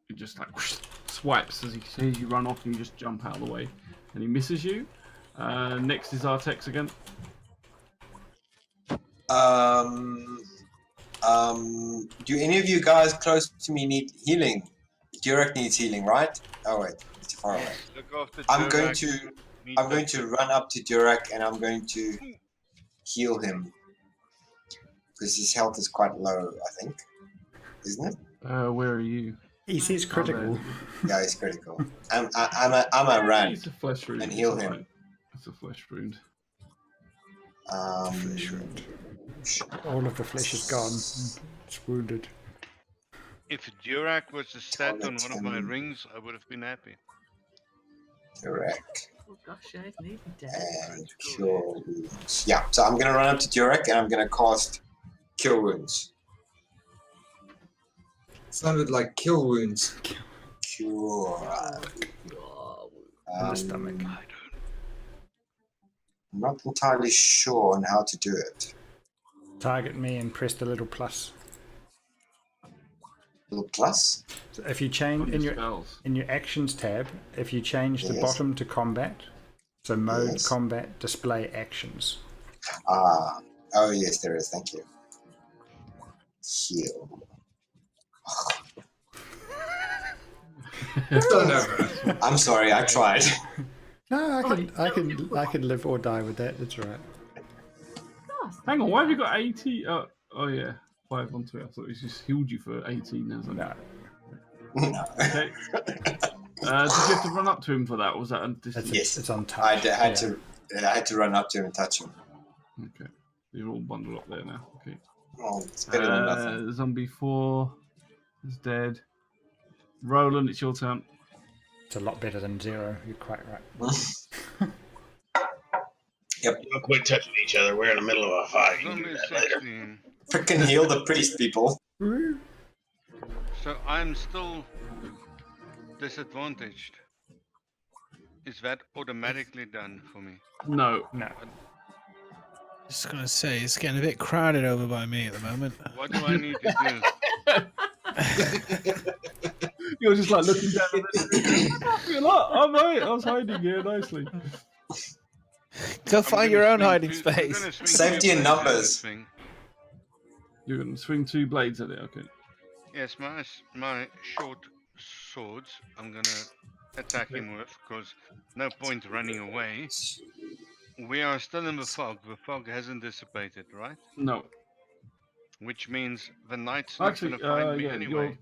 He just like swipes as he sees you run off, and you just jump out of the way, and he misses you. Next is Artex again. Do any of you guys close to me need healing? Durak needs healing, right? Oh wait, it's far away. Look after I'm going Durak. to Need I'm going that to run up to Durak and I'm going to heal him because his health is quite low. I think, isn't it? Where are you? He says critical. Yeah, he's critical. I'm a run It's a flesh wound. and heal It's him. alright. It's a flesh wound. Flesh wound. All of the flesh is gone. It's wounded. If Durak was a stat on Target one of my him. rings, I would have been happy. Durak Oh gosh, yeah, he's nearly dead. and cure wounds. Yeah, so I'm gonna run up to Durak and I'm gonna cast cure wounds. Sounded like kill wounds. Cure. In the stomach. I'm not entirely sure on how to do it. Target me and press the little plus. Little plus? So if you change in your actions tab, if you change the Yes. bottom to combat, so mode Yes. combat display actions. Ah, oh yes, there is. Thank you. Heal. I'm sorry, I tried. No, I can live or die with that. That's right. Hang on, why have you got 80? Oh yeah, 5 on 2. I thought it just healed you for 18. Or something. No. Okay. Did you have to run up to him for that? Or was that a distance? Yes, it's on touch. I had to run up to him and touch him. Okay, you're all bundled up there now. Okay. Oh, it's better than nothing. Zombie 4 is dead. Roland, it's your turn. It's a lot better than 0. You're quite right. Yep. Don't quit touching each other. We're in the middle of a fight. You can do Zombie that later. 16. Freaking heal the priest, people. So I'm still disadvantaged. Is that automatically done for me? No. Just gonna say it's getting a bit crowded over by me at the moment. What do I need to do? You're just like looking down at this. You're like, oh mate, I was hiding here nicely. Go find your own hiding I'm space. gonna swing Safety 2 in blades at numbers. this thing. You're going to swing 2 blades at it, okay. Yes, my short swords I'm gonna attack him with, because no point running away. We are still in the fog. The fog hasn't dissipated, right? No. Which means the night's not Actually, gonna find me yeah, anyway.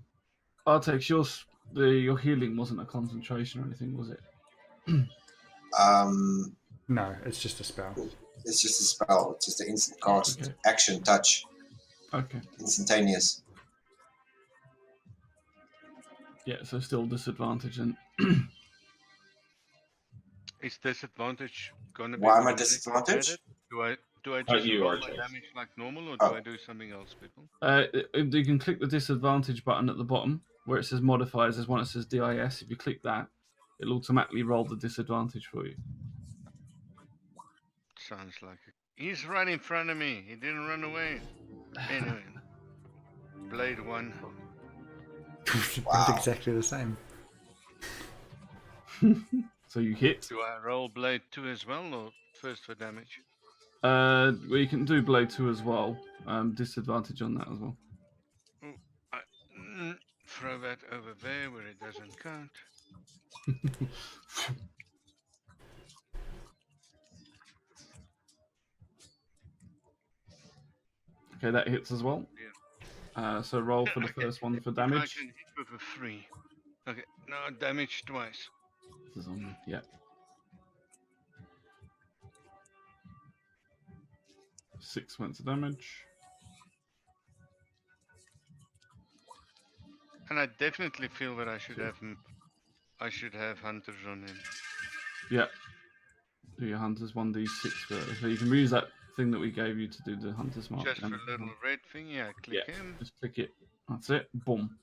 Artex, your healing wasn't a concentration or anything, was it? No, it's just a spell. It's just a spell. It's just an instant cast, action, touch. Okay. Instantaneous. Yeah, so still disadvantage and Is disadvantage gonna be? Why am I automatically disadvantaged? added? Do I Oh, just you roll are, my James. damage like normal, or do I do something else, people? you can click the disadvantage button at the bottom where it says modifiers. There's one that says DIS. If you click that, it'll automatically roll the disadvantage for you. Sounds like it. He's right in front of me. He didn't run away. Anyway, blade 1. Both exactly the same. So you hit. Do I roll blade 2 as well, or first for damage? Well, you can do blade 2 as well. Disadvantage on that as well. Throw that over there where it doesn't count. Okay, that hits as well. So roll for the first one for I damage. can hit with a 3. Okay, now damage twice. This is on, yeah. 6 points of damage. And I definitely feel that I should have hunters on him. Yeah. Do your hunters 1d6 for so you can use that thing that we gave you to do the hunter's mark. Just for a little red thing, yeah, click him. Just click it. That's it. Boom.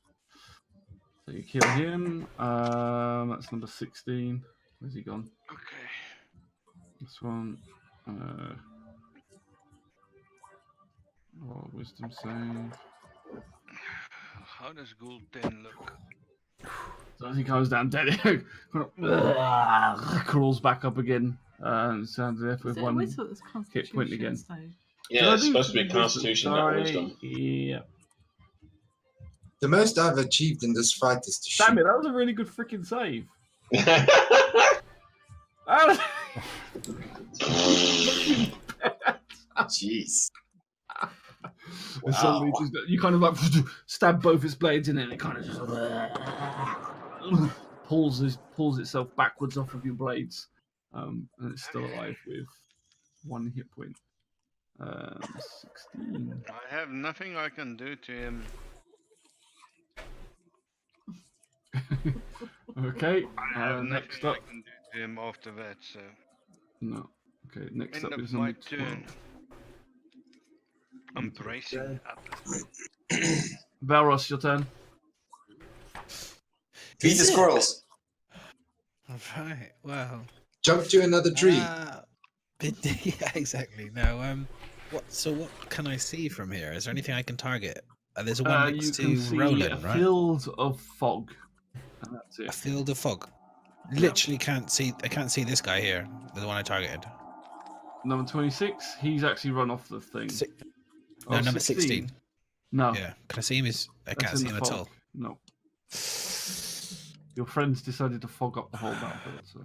So you kill him. That's number 16. Where's he gone? Okay. This one. Wisdom save. How does Ghoul 10 look? So as he goes down dead, crawls back up again. Sounds left with one hit point again. Yeah, it's supposed to be Constitution, not Wisdom. Yeah. The most I've achieved in this fight is to shoot. Damn it, that was a really good freaking save. Jeez. And suddenly you kind of like stab both its blades in it, and it kind of just pulls itself backwards off of your blades, and it's still alive with 1 hit point. 16. I have nothing I can do to him. Okay. I have Next nothing up. I can do to him after that. So. No. Okay. Next End up of is my number 12. turn. I'm bracing up. Valros, your turn. Feed the squirrels. Right. Well. Jump to another tree. Yeah, exactly. Now, what can I see from here? Is there anything I can target? There's one next you can to see Roland, a right? field of fog. And that's it. A field of fog. Literally can't see. I can't see this guy here. The one I targeted. Number 26. He's actually run off the thing. No, number 16. No. Yeah. Can I see him? I can't see him at all. No. Your friends decided to fog up the whole battlefield. So,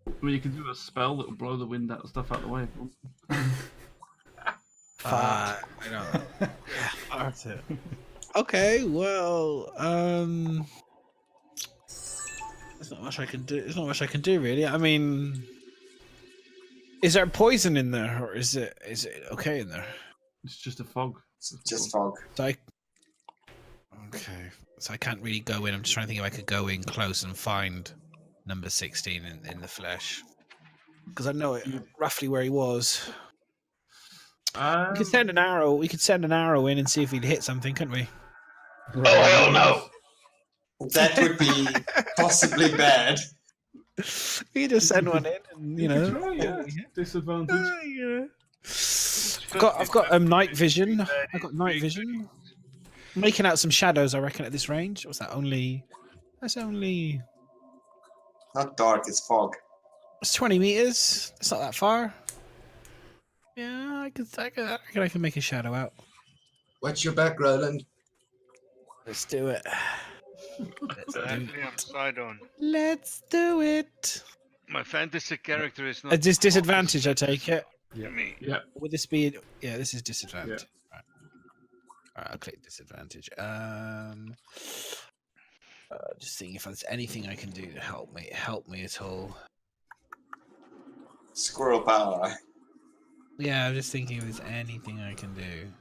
I mean, you can do a spell that will blow the wind out of stuff out of the way. I know. That's it. Okay. Well. There's not much I can do. There's not much I can do, really. I mean, is there poison in there, or is it okay in there? It's just a fog. It's just fog. Okay. So I can't really go in. I'm just trying to think if I could go in close and find number 16 in the flesh, because I know roughly where he was. We could send an arrow. We could send an arrow in and see if he'd hit something, couldn't we? Oh hell no! That would be possibly bad. We could just send one in, and You can try, yeah. Disadvantage. I've got night vision. I've got night vision. Making out some shadows, I reckon, at this range. What's that? That's only. Not dark, it's fog. It's 20 meters. It's not that far. Yeah, I can make a shadow out. Watch your back, Roland. Let's do it. I'm side on. Let's do it. My fantasy character is not. A disadvantage, I take it. Me. Yeah. Would this be? Yeah, this is disadvantage. Right. Alright, I'll click disadvantage. Just seeing if there's anything I can do to help me at all. Squirrel power. Yeah, I'm just thinking if there's anything I can do.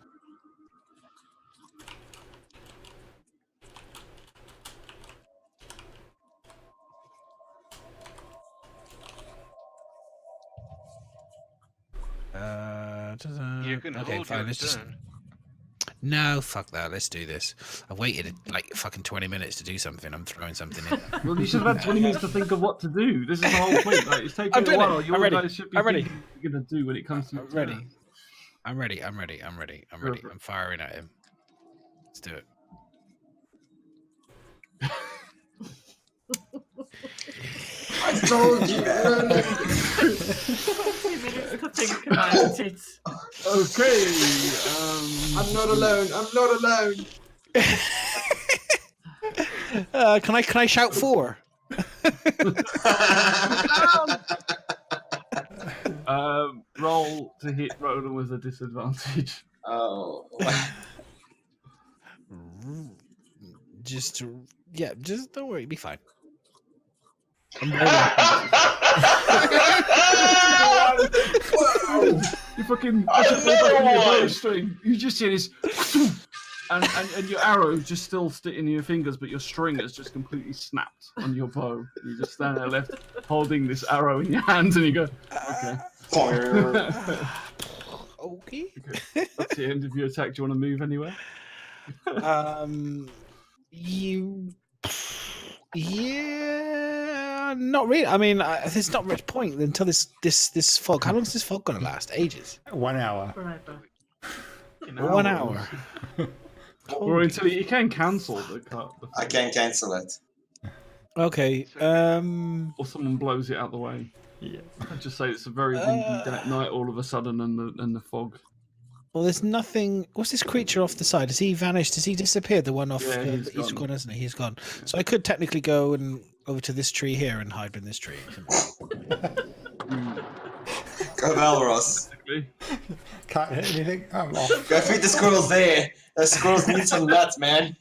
You can okay, hold fine. your Let's just. turn. No, fuck that. Let's do this. I waited like fucking 20 minutes to do something. I'm throwing something in. Well, you should have had 20 minutes to think of what to do. This is the whole point. Like, it's taking I'm a doing while. it. You I'm ready. guys should be I'm ready. thinking what you're going to do when it comes to I'm ready. I'm ready. I'm ready. I'm ready. I'm ready. I'm firing at him. Let's do it. I told you, Roland. 20 minutes to think about it. Okay. I'm not alone. I'm not alone. Can I shout 4? Roll to hit Roland with a disadvantage. Oh. Just don't worry, be fine. You fucking string. You just see this, and your arrow just still sticking in your fingers, but your string has just completely snapped on your bow. You just stand there left, holding this arrow in your hands, and you go, okay. Okay. That's the end of your attack. Do you want to move anywhere? Yeah, not really. I mean, there's not much point until this fog. How long is this fog gonna last? Ages. 1 hour. Forever. 1 hour. Or until you can cancel the cut. I can cancel it. Okay. Or someone blows it out the way. Yeah. I'd just say it's a very windy night all of a sudden, and the fog. Well, there's nothing. What's this creature off the side? Has he vanished? Has he disappeared? The one off Yeah, the he's east gone. corner, hasn't he? He's gone. So I could technically go and over to this tree here and hide in this tree. Go Valros. Can't hit anything. I'm off. Go feed the squirrels there. Those squirrels need some nuts, man.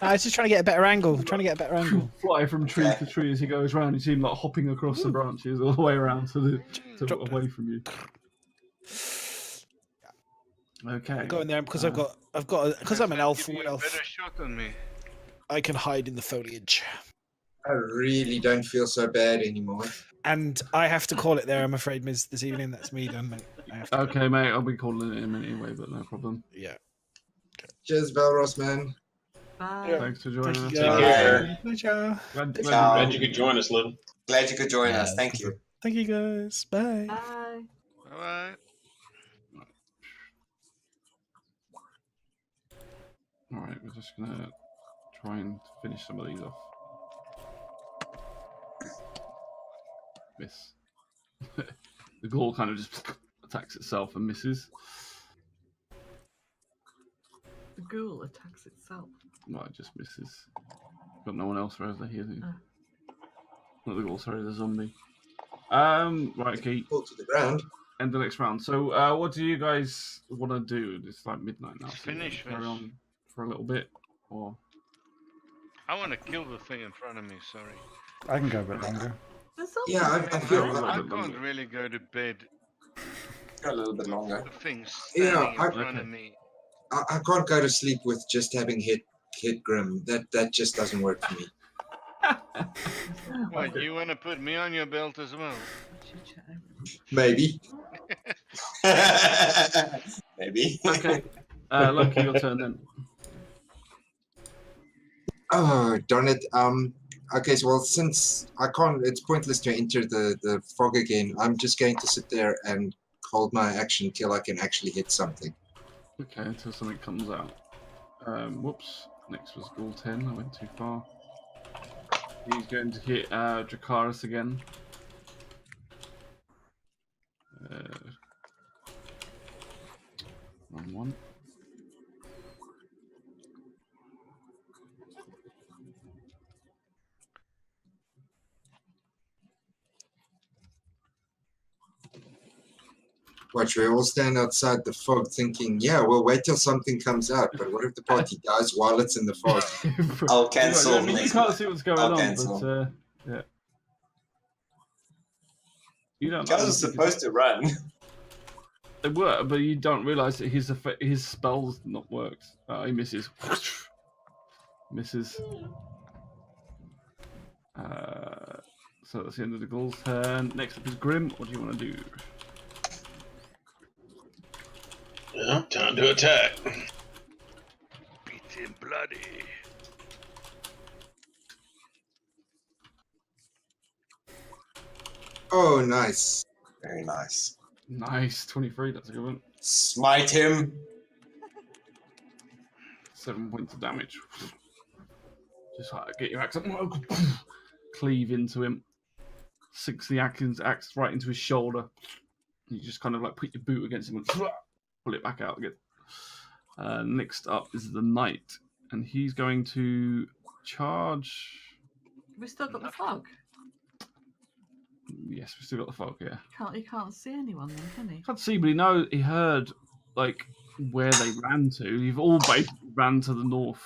I was just trying to get a better angle. Fly from tree to tree as he goes round. You see him like hopping across the branches all the way around to away from you. Okay. I'll go in there because because I'm an elf. Give you a better shot on me. I can hide in the foliage. I really don't feel so bad anymore. And I have to call it there, I'm afraid, Miz, this evening. That's me done, mate. Okay, mate. I'll be calling it in a minute anyway, but no problem. Yeah. Cheers, Valros, man. Bye. Thanks for joining us. Take care. Pleasure. Glad you could join us, Little. Glad you could join us. Thank you. Thank you, guys. Bye. Bye. Bye. Alright, we're just gonna try and finish some of these off. Miss. The ghoul kind of just attacks itself and misses. The ghoul attacks itself. No, it just misses. Got no one else over here. Not the ghoul, sorry, the zombie. Right, okay. Fall to the ground. End the next round. So, what do you guys want to do? It's like midnight now. So Finish carry this. on for a little bit, or I want to kill the thing in front of me. Sorry. I can go a bit longer. Yeah, I feel I can't really go to bed. Go a little bit longer. The thing's standing in front of me. I can't go to sleep with just having hit Grim. That just doesn't work for me. What, you want to put me on your belt as well? Maybe. Maybe. Okay. Loki, your turn then. Oh, darn it. Okay, so well, since I can't, it's pointless to enter the fog again. I'm just going to sit there and hold my action till I can actually hit something. Okay, until something comes out. Whoops. Next was Ghoul 10. I went too far. He's going to hit Dracaris again. Wrong one. Watch, we all stand outside the fog thinking, yeah, we'll wait till something comes out. But what if the party dies while it's in the fog? I'll cancel. I mean, you can't see what's going I'll on, cancel. but yeah. You don't. You guys are supposed to run. They were, but you don't realise that his spell's not worked. He misses. Misses. So that's the end of the ghoul's turn. Next up is Grim. What do you want to do? Well, time to attack. Beat him bloody. Oh, nice. Very nice. Nice, 23. That's a good one. Smite him. 7 points of damage. Just like get your axe up, cleave into him. Sinks the axe right into his shoulder. You just kind of like put your boot against him and pull it back out again. Next up is the knight, and he's going to charge. We still got the fog. Yes, we still got the fog. Yeah, He can't see anyone then, can he? can't see, but he heard like where they ran to. You've all basically ran to the north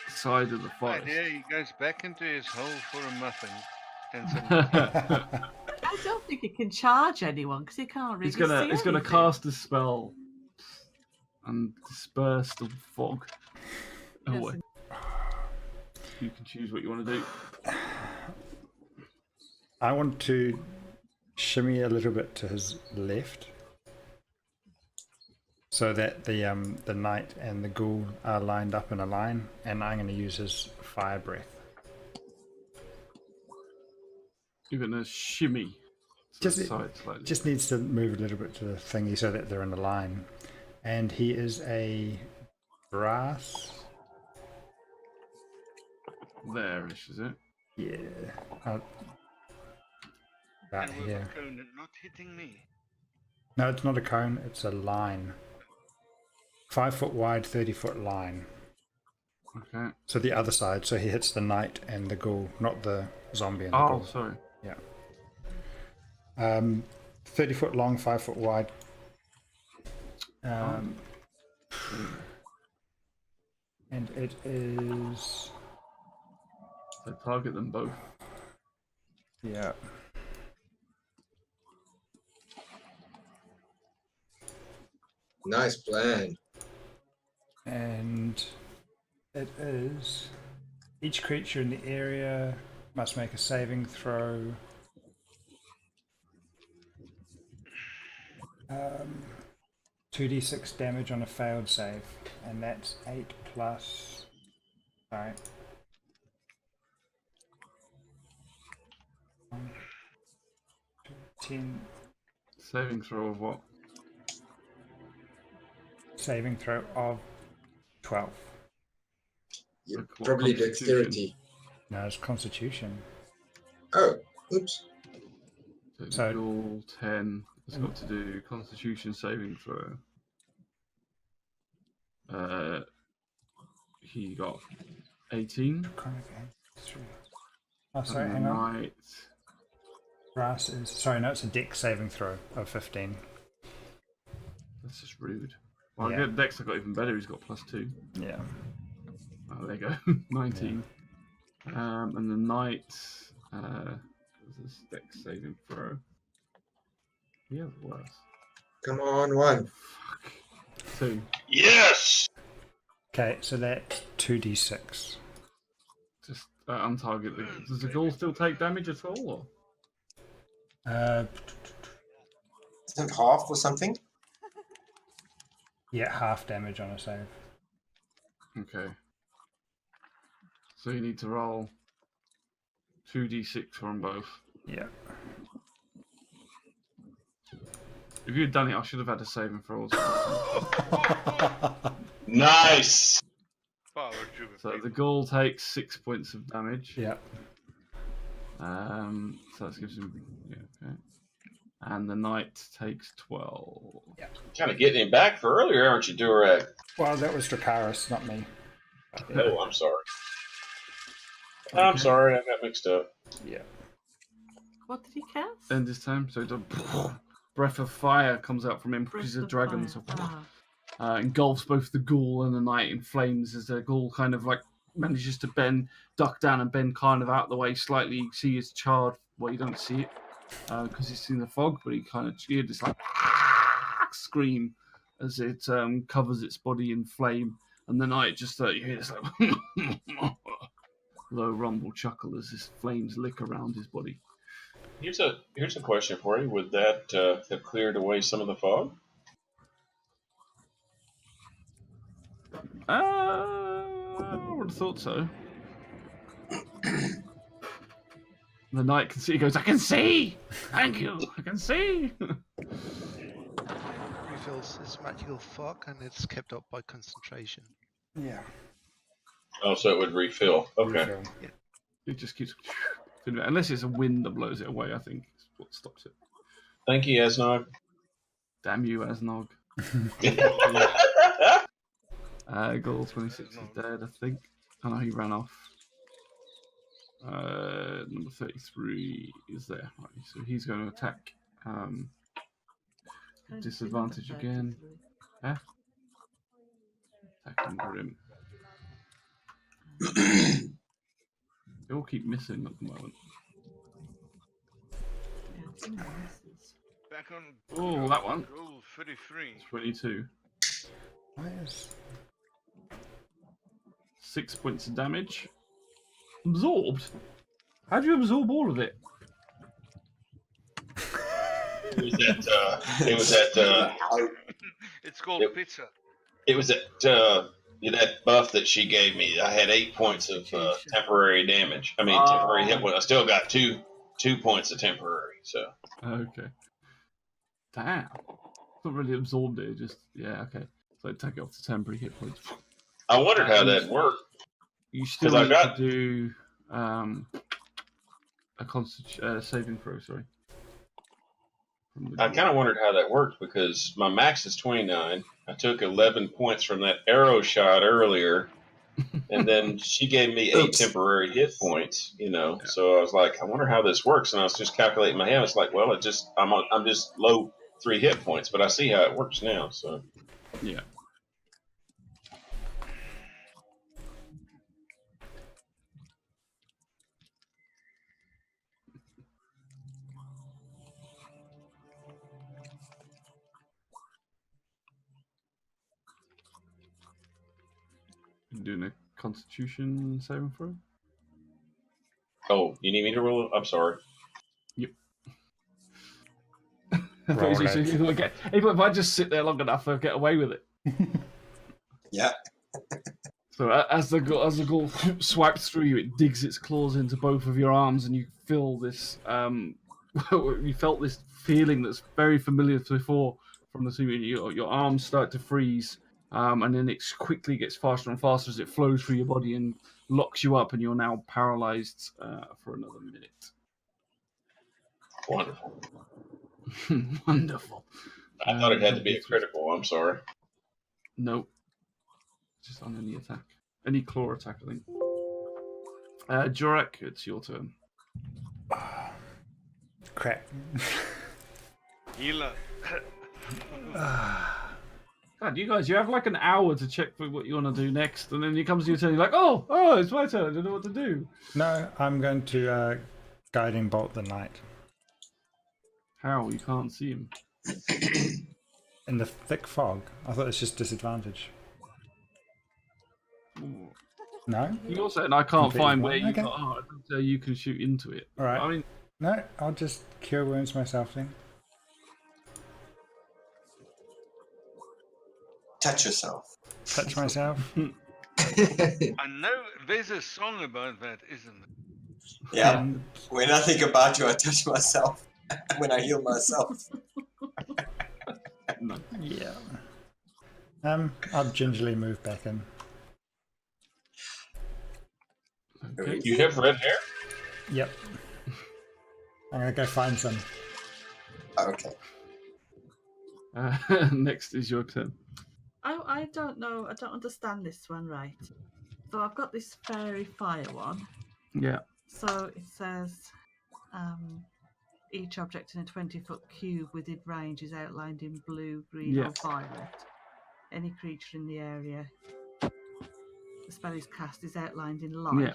side of the forest. Right, yeah, he goes back into his hole for a muffin. And some I don't think he can charge anyone because he can't really He's gonna see anything. cast a spell and disperse the fog away. You can choose what you want to do. I want to shimmy a little bit to his left, so that the knight and the ghoul are lined up in a line, and I'm going to use his fire breath. You're gonna shimmy to the side slightly. Just needs to move a little bit to the thingy so that they're in a line. And he is a brass. There-ish, is it? Yeah. About and with here. a cone not hitting me. No, it's not a cone. It's a line. 5 foot wide, 30-foot line. Okay. So the other side. So he hits the knight and the ghoul, not the zombie and the ghoul. Oh, sorry. Yeah. 30-foot long, 5 foot wide. And it is. So target them both. Yeah. Nice plan. And it is. Each creature in the area must make a saving throw. 2d6 damage on a failed save, and that's 8 plus. Sorry. 10. Saving throw of what? Saving throw of 12. You're What, probably Constitution? dexterity. No, it's Constitution. Oh, oops. So ghoul 10. It's got to do Constitution saving throw. He got 18. Oh, sorry, And hang the on. knight- Brass is. Sorry, no, it's a dex saving throw of 15. That's just rude. Well, Yeah. Dex I got even better. He's got +2. Yeah. Oh, there you go. 19. And the knight. This Dex saving throw. Yeah, worse. Come on, 1. 2. Yes! Okay, so that's 2d6. Just untarget. Does the ghoul still take damage at all? Or? Isn't it half or something? Yeah, half damage on a save. Okay. So you need to roll 2d6 for them both. Yeah. If you had done it, I should have had a saving throw. Nice! So the ghoul takes 6 points of damage. Yeah. So that gives him. Yeah, okay. And the knight takes 12. Yeah. Kind of getting him back for earlier, aren't you, Durek? Well, that was Dracaris, not me. Oh, I'm sorry. I'm sorry, I got mixed up. Yeah. What did he cast? End his time. So the breath of fire comes out from him because he's a Breath of dragon. fire. So engulfs both the ghoul and the knight in flames as the ghoul kind of like manages to duck down and bend kind of out of the way slightly. You see his charred. Well, you don't see it because it's in the fog, but he kind of you just like scream as it covers its body in flame, and the knight just you hear this like low rumble chuckle as his flames lick around his body. Here's a question for you. Would that have cleared away some of the fog? I would have thought so. The knight can see. He goes, "I can see. Thank you. I can see." Refills his magical fog, and it's kept up by concentration. Yeah. Oh, so it would refill. Okay. Refill. Yeah. It just keeps unless it's a wind that blows it away. I think is what stops it. Thank you, Asnog. Damn you, Asnog. Goal 26 is dead, I think. Oh no, he ran off. Number 33 is there. Right, so he's going to attack. Disadvantage again. Yeah. Attacking Grim. They all keep missing at the moment. Back on. Oh, that one. Goal 33. 22. Nice. 6 points of damage. Absorbed? How do you absorb all of it? It was that. It's called pizza. It was that buff that she gave me. I had 8 points of temporary damage. I mean, temporary hit point. I still got two points of temporary. So. Okay. Damn. It's not really absorbed it. Just okay. So take it off the temporary hit points. I wondered how that worked. You still need to do a saving throw. Sorry. I kind of wondered how that worked because my max is 29. I took 11 points from that arrow shot earlier, and then she gave me 8 temporary hit points. So I was like, I wonder how this works, and I was just calculating my hand. It's like, well, I'm just low 3 hit points, but I see how it works now. So yeah. Doing a Constitution saving throw. Oh, you need me to roll? I'm sorry. Yep. Roll it. If I just sit there long enough, I'll get away with it. Yeah. So as the ghoul swipes through you, it digs its claws into both of your arms, and you feel this. You felt this feeling that's very familiar before from the scene. Your arms start to freeze, and then it quickly gets faster and faster as it flows through your body and locks you up, and you're now paralyzed for another minute. Wonderful. Wonderful. I thought it had to be a critical. I'm sorry. Nope. Just on any attack. Any claw attack, I think. Jorak, it's your turn. Crap. Healer. God, you guys, you have like an hour to check for what you want to do next, and then it comes to your turn, you're like, oh, it's my turn, I don't know what to do. No, I'm going to guiding bolt the knight. How? You can't see him. In the thick fog. I thought it's just disadvantage. Ooh. No? You're saying I can't Completely find blind. where you Okay. are, so you can shoot into it. All right. I mean, no, I'll just cure wounds myself then. Touch yourself. Touch myself. I know there's a song about that, isn't there? Yeah. When I think about you, I touch myself. When I heal myself. Yeah. I'll gingerly move back in. okay. You have red hair? Yep. I'm gonna go find some. Okay. Next is your turn. I don't know. I don't understand this one right. So I've got this fairy fire one. Yeah. So it says each object in a 20-foot cube within range is outlined in blue, green, Yeah. or violet. Any creature in the area the spell is cast is outlined in light. Yeah.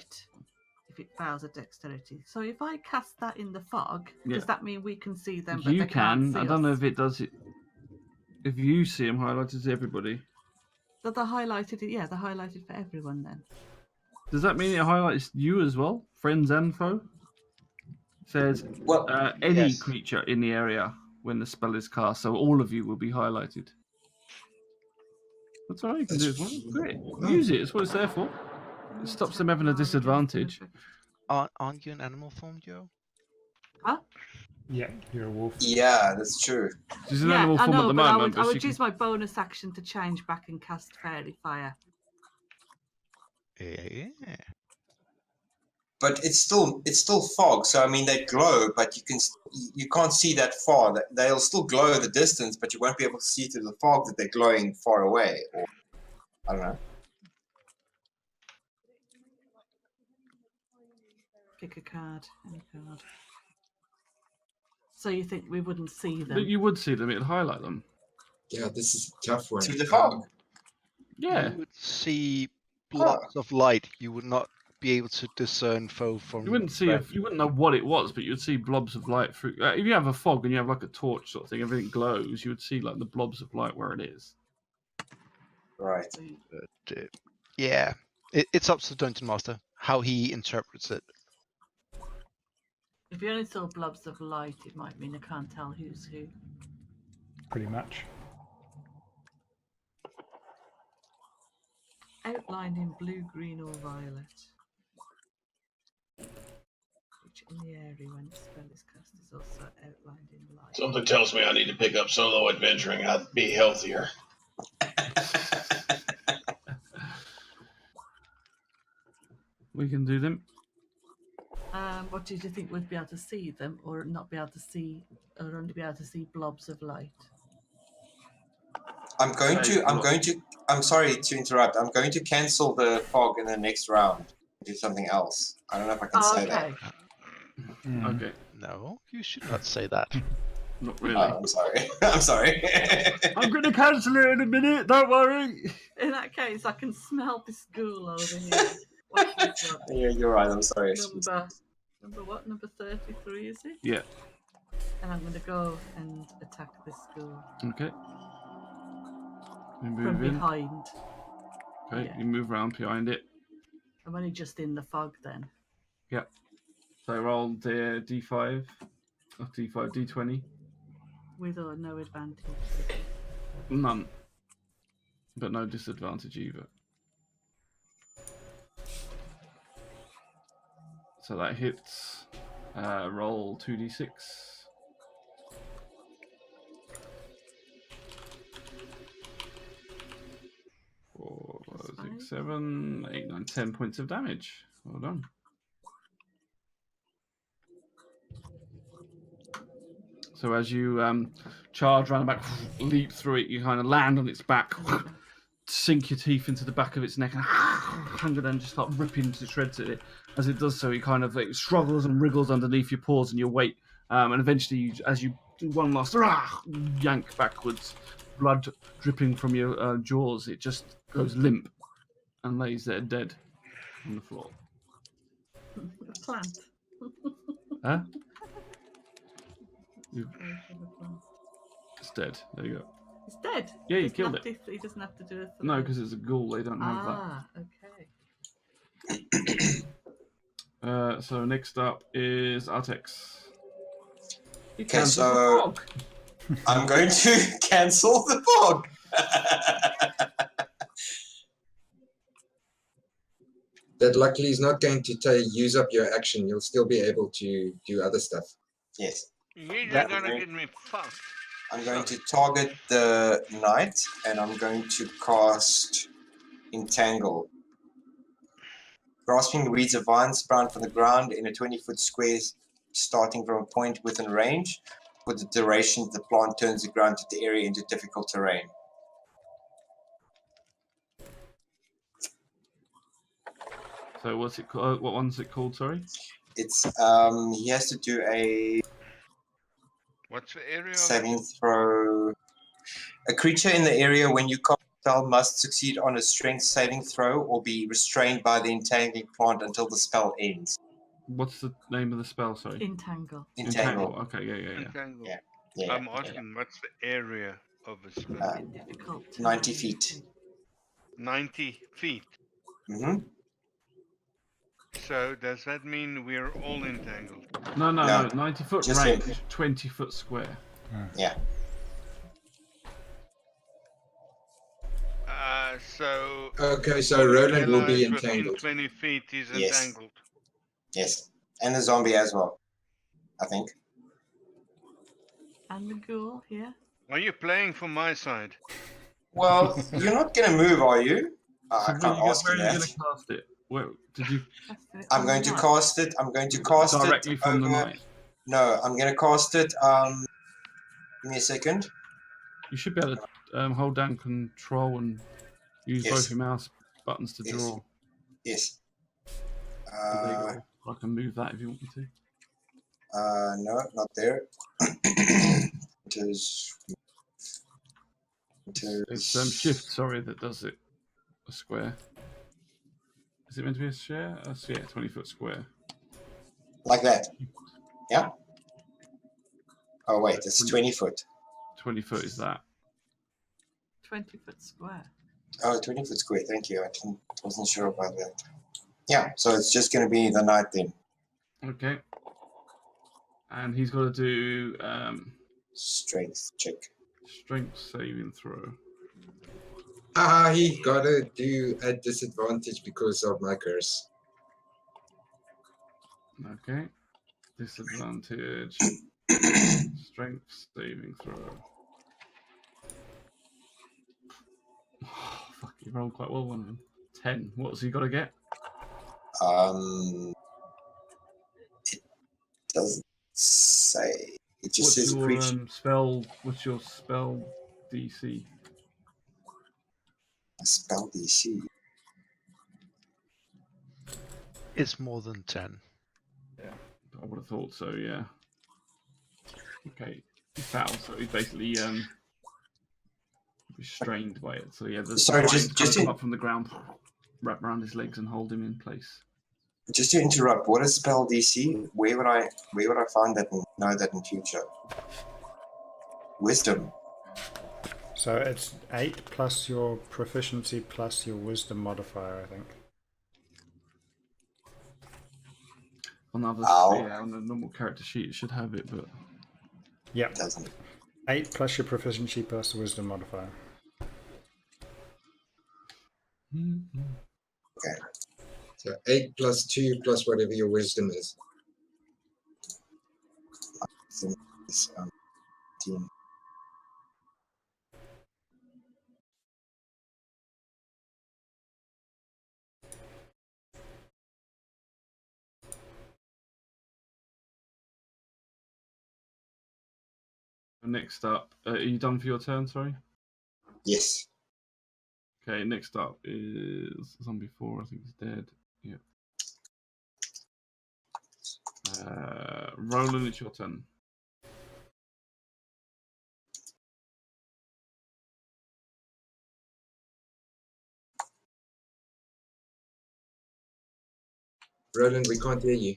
If it fails a dexterity. So if I cast that in the fog, Yeah. does that mean we can see them? But You they can't can. see I don't know us? if it does it. If you see them highlighted to everybody, So they're highlighted. Yeah, they're highlighted for everyone then. does that mean it highlights you as well, friends and foe? It says any yes. creature in the area when the spell is cast, so all of you will be highlighted. That's all right, you can do as well. Great. Use it, it's what it's there for. It stops them having a disadvantage. Aren't you an animal form, Joe? Huh? Yeah, you're a wolf. Yeah, that's true. She's an Yeah, animal I form know, at the but moment, I but would she use can... my bonus action to change back and cast fairy fire. Yeah. But it's still fog, so I mean they glow, but you can't see that far. They'll still glow the distance, but you won't be able to see through the fog that they're glowing far away. Or I don't know. Pick a card, any card. So you think we wouldn't see them? But you would see them, it'd highlight them. Yeah, this is a tough one. Through the fog. Yeah. You would see blocks of light. You would not be able to discern foe from. You wouldn't see you wouldn't know what it was, but you'd see blobs of light through. If you have a fog and you have like a torch sort of thing, everything glows. You would see like the blobs of light where it is. Right. But, yeah, it's up to the dungeon master how he interprets it. If you only saw blobs of light, it might mean I can't tell who's who. Pretty much. Outlined in blue, green, or violet. Which in the area when the spell is cast is also outlined in light. Something tells me I need to pick up solo adventuring. I'd be healthier. We can do them. What did you think we'd be able to see them, or not be able to see, or only be able to see blobs of light? I'm sorry to interrupt. I'm going to cancel the fog in the next round. Do something else. I don't know if I can say that. Okay. No, you should not say that. Not really. I'm sorry. I'm sorry. I'm going to cancel it in a minute. Don't worry. In that case, I can smell this ghoul over here. What's this one? Yeah, you're right. I'm sorry. Number what? Number 33, is it? Yeah. And I'm going to go and attack this ghoul. Okay. You move From in. behind. Okay, Yeah. you move around behind it. I'm only just in the fog then. Yeah. So roll the D5, D5, D20. With or no advantage. None. But no disadvantage either. So that hits. Roll 2d6. 4, 5, 6, 7, 8, 9, 10 points of damage. Well done. So as you charge around the back, leap through it, you kind of land on its back, sink your teeth into the back of its neck, and then just start ripping to shreds at it. As it does so, it kind of struggles and wriggles underneath your paws and your weight, and eventually, as you do one last yank backwards, blood dripping from your jaws, it just goes limp and lays there dead on the floor. A plant. Huh? It's dead. There you go. It's dead? Yeah, you Doesn't killed have it. to- He doesn't have to do it. No, because it's a ghoul. They don't have okay. So next up is Artex. Okay, so I'm going to cancel the fog. That luckily is not going to use up your action. You'll still be able to do other stuff. Yes. You're gonna get me fucked. I'm going to target the knight, and I'm going to cast Entangle. Grasping the weeds of vines sprout from the ground in a 20-foot square, starting from a point within range. For the duration, the plant turns the ground to the area into difficult terrain. So what's it called? What one's it called? Sorry. It's he has to do a What's the area? saving throw. A creature in the area when you cast a spell must succeed on a strength saving throw or be restrained by the entangling plant until the spell ends. What's the name of the spell? Sorry. Entangle. Entangle. Okay. Yeah. Entangle. Yeah. I'm asking, what's the area of a spell? 90 feet. 90 feet. Mm-hmm. So does that mean we're all entangled? No. 90-foot Just range, him. 20-foot square. Yeah. So. Okay, so Roland will be within entangled. 20 feet, he's Yes. entangled. Yes. And the zombie as well, I think. And the ghoul, yeah. Are you playing for my side? Well, you're not going to move, are you? I So can't ask where you are you that. going to cast it? Where did you? I'm going to cast it. I'm going to cast Directly it from the over- knight. No, I'm going to cast it. Give me a second. You should be able to hold down Control and use Yes. both your mouse buttons to Yes. draw. Yes. So there you go. I can move that if you want me to. No, not there. It is. It's shift, sorry, that does it. A square. Is it meant to be a share? Yeah, 20-foot square. Like that. Yeah. Oh wait, it's 20 foot. 20 foot is that. 20-foot square. Oh, 20 foot square. Thank you. I wasn't sure about that. Yeah. So it's just going to be the knight then. Okay. And he's got to do strength check. Strength saving throw. He gotta do a disadvantage because of my curse. Okay. Disadvantage. Strength saving throw. Oh, fuck, you rolled quite well, one of them. 10. What's he got to get? doesn't say. It just What's says your creature. spell? What's your spell DC? Spell DC. It's more than 10. Yeah, I would have thought so. Yeah. Okay, he fouls, so he's basically restrained by it. So yeah, the Sorry, vines just kind of come in- up from the ground, wrap around his legs, and hold him in place. Just to interrupt, what is spell DC? Where would I find that and know that in future? Wisdom. So it's 8 plus your proficiency plus your wisdom modifier, I think. On the other, Ow. yeah, on the normal character sheet, it should have it, but Yep. Doesn't. 8 plus your proficiency plus the wisdom modifier. Okay. So 8 plus 2 plus whatever your wisdom is. It's 10. next up, are you done for your turn? Sorry. Yes. Okay, next up is Zombie 4. I think he's dead. Yeah. Roland, it's your turn. Roland, we can't hear you.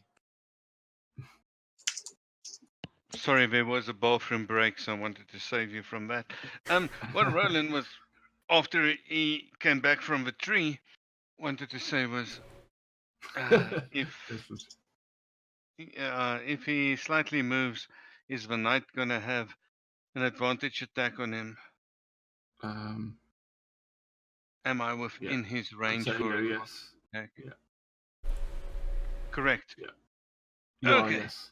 Sorry, there was a bathroom break, so I wanted to save you from that. What Roland was, after he came back from the tree, wanted to say was, if he slightly moves, is the knight gonna have an advantage attack on him? Am I within his range I'd say for a yes. attack? Yeah. Correct. Yeah. You are, Okay. yes.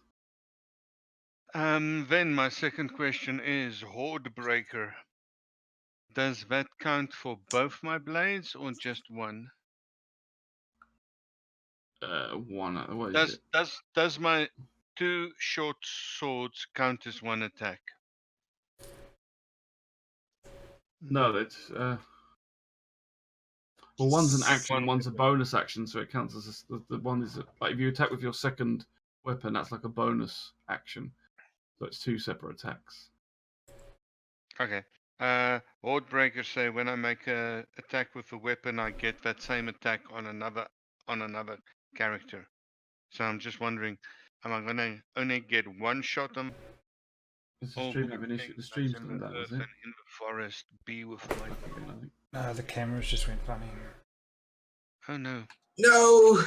Then my second question is Horde Breaker. Does that count for both my blades or just one? One. What is it? Does my 2 short swords count as one attack? No, that's well, one's an action, one's a bonus action, so it counts as the one is like if you attack with your second weapon, that's like a bonus action. So it's 2 separate attacks. Okay. Horde Breaker say when I make a attack with a weapon, I get that same attack on another character. So I'm just wondering, am I gonna only get one shot on? It's the stream have an issue. The stream's gone down, is it? In the forest, be with my. The cameras just went funny. Oh no. No!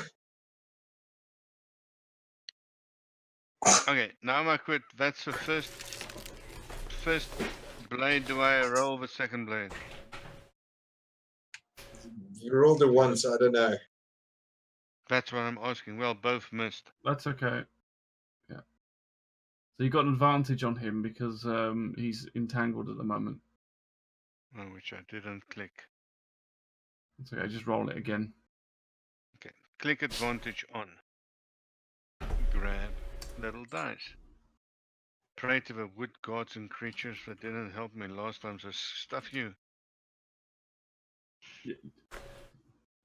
Okay, now I quit. That's the first blade. Do I roll the second blade? You rolled a 1, so I don't know. That's what I'm asking. Well, both missed. That's okay. Yeah. So you got an advantage on him because he's entangled at the moment. Oh, which I didn't click. It's okay. Just roll it again. Okay. Click advantage on. Grab little dice. Pray to the wood gods and creatures that didn't help me last time, so stuff you. Yeah.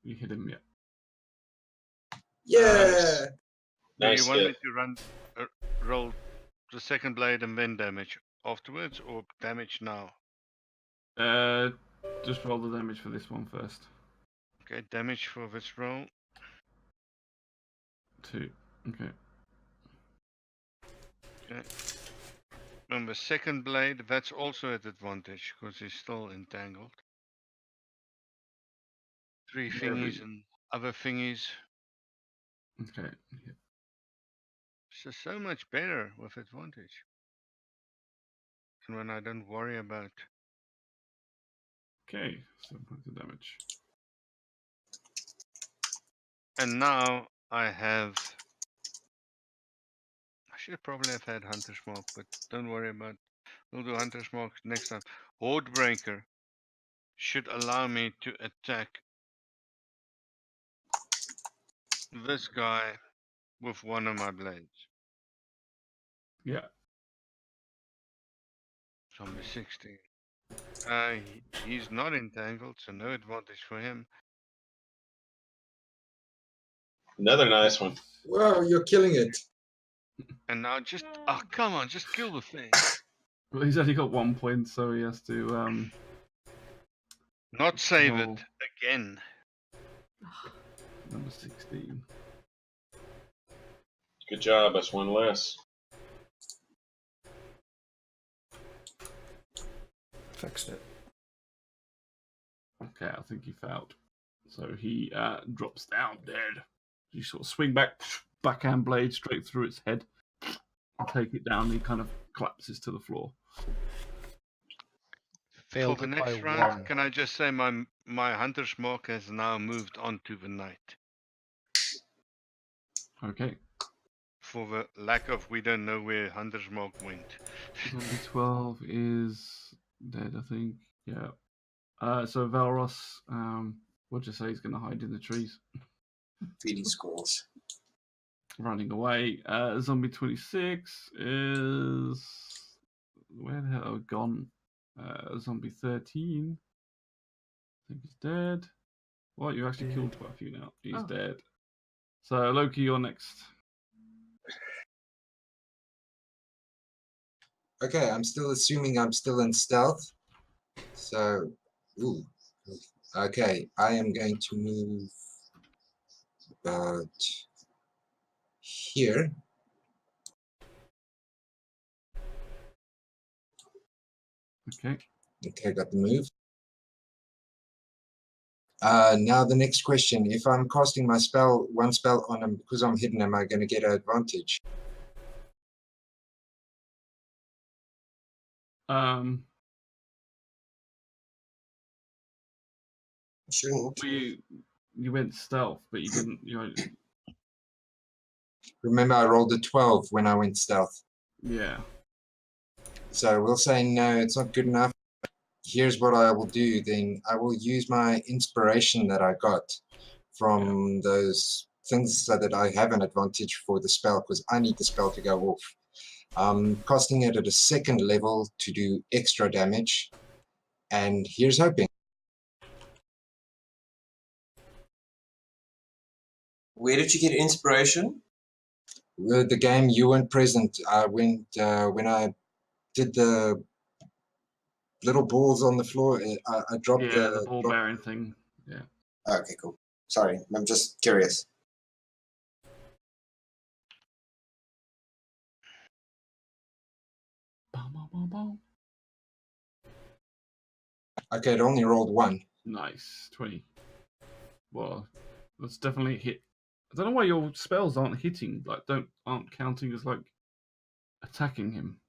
You hit him, yeah. Yeah! Do Nice you want me hit. to run roll the second blade and then damage afterwards, or damage now? Just roll the damage for this one first. Okay, damage for this roll. 2. Okay. Okay. On the second blade, that's also at advantage because he's still entangled. 3 thingies and other thingies. Okay. Yeah. So much better with advantage. And when I don't worry about. Okay. 7 points of damage. And now I have. I should probably have had Hunter's Mark, but don't worry about. We'll do Hunter's Mark next time. Horde Breaker should allow me to attack this guy with one of my blades. Yeah. Zombie 16. He's not entangled, so no advantage for him. Another nice one. Wow, you're killing it. And now just, oh, come on, just kill the thing. Well, he's only got 1 point, so he has to Not save roll it again. number 16. Good job. That's one less. Fixed it. Okay, I think he failed. So he drops down dead. You sort of swing back, backhand blade straight through its head, and take it down. He kind of collapses to the floor. For the next round, can I just say my hunter's mark has now moved on to the knight. Okay. For the lack of, we don't know where hunter's mark went. Zombie 12 is dead, I think. Yeah. So Valros, what'd you say he's going to hide in the trees? Feeding squirrels. Running away. Zombie 26 is... Where the hell have we gone? Zombie 13. I think he's dead. Well, you actually killed quite a few now. He's dead. So, Loki, you're next. Okay, I'm still assuming I'm still in stealth. So, ooh. Okay, I am going to move about here. Okay. Okay, got the move. Now the next question, if I'm casting my spell, one spell on him, because I'm hidden, am I going to get an advantage? Shouldn't. You went stealth, but you didn't. Remember, I rolled a 12 when I went stealth. Yeah. So we'll say no, it's not good enough. Here's what I will do then. I will use my inspiration that I got from those things so that I have an advantage for the spell, because I need the spell to go off. Casting it at a second level to do extra damage. And here's hoping. Where did you get inspiration? The game, you weren't present. I went when I did the little balls on the floor. I dropped the ball bearing thing. Yeah. Okay, cool. Sorry, I'm just curious. Okay, it only rolled 1. Nice. 20. Well, that's definitely a hit. I don't know why your spells aren't hitting, aren't counting as attacking him.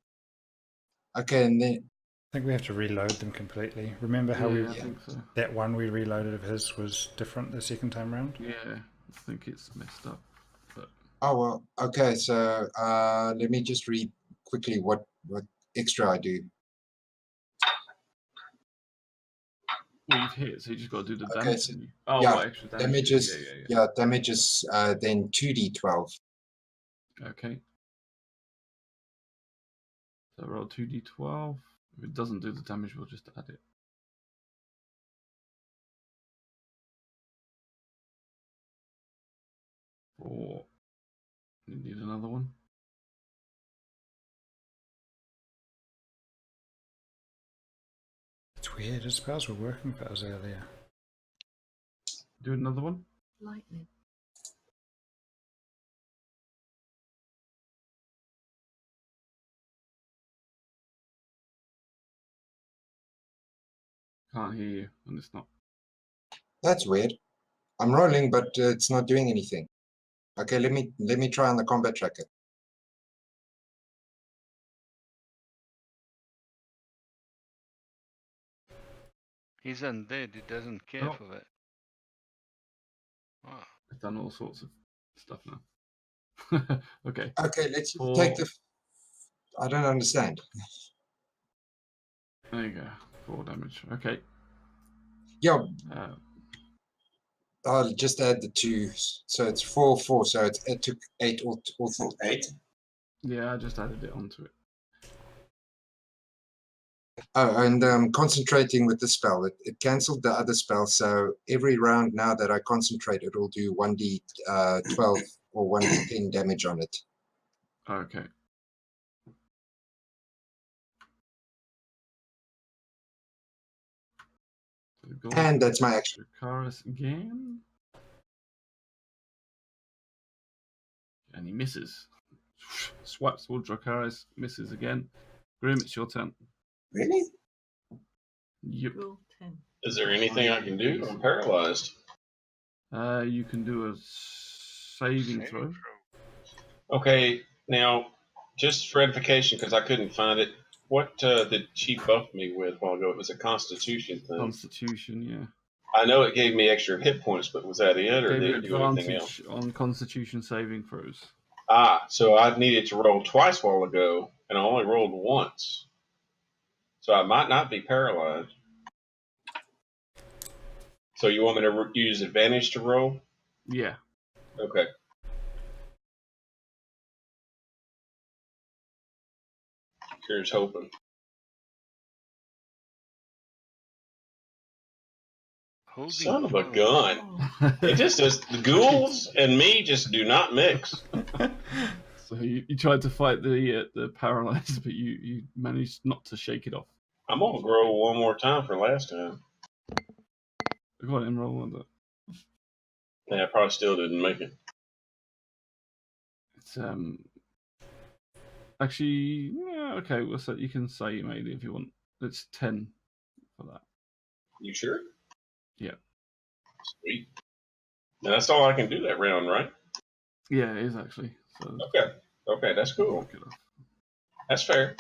Okay, and then I think we have to reload them completely. Remember how I think so. that one we reloaded of his was different the second time round? Yeah, I think it's messed up. But oh well, okay, so let me just read quickly what extra I do. well, you've hit, so you just got to do the Okay, damage. so, yeah, yeah, extra damage. damages. Yeah, damages. Then 2d12. Okay. So roll 2d12. If it doesn't do the damage, we'll just add it. Or you need another one. It's weird. His spells were working for us earlier. Do another one. Lightning. Can't hear you, and it's not. That's weird. I'm rolling, but it's not doing anything. Okay, let me try on the combat tracker. He's undead, he doesn't care for that. Wow. I've done all sorts of stuff now. Okay. Okay, let's take the... I don't understand. There you go. 4 damage. Okay. Yeah. I'll just add the 2, so it's 4, 4. So it took 8 all 8. Yeah, I just added it onto it. Oh, and concentrating with the spell, it cancelled the other spell. So every round now that I concentrate, it will do 1d12 or 1d10 damage on it. Okay. And that's my action. Dracarys again. And he misses. Swipes towards Dracarys, misses again. Grim, it's your turn. Really? Yep. Roll 10. Is there anything I can do? I'm paralyzed. You can do a saving throw. Okay, now, just for edification, because I couldn't find it, what did she buff me with a while ago? It was a Constitution thing. Constitution, yeah. I know it gave me extra hit points, but was that it, or Gave did you it do anything advantage else? on Constitution saving throws. Ah, so I needed to roll twice a while ago, and I only rolled once. So I might not be paralyzed. So you want me to use advantage to roll? Yeah. Okay. Here's hoping. Son of a gun. It just does. The ghouls and me just do not mix. So you tried to fight the paralyzed, but you managed not to shake it off. I'm going to grow one more time for last time. Go on and roll on that. Yeah, I probably still didn't make it. It's actually, yeah, okay. Well, so you can say you made it if you want. It's 10 for that. You sure? Yeah. Sweet. Now that's all I can do that round, right? Yeah, it is actually. So okay. Okay, that's cool. That's fair.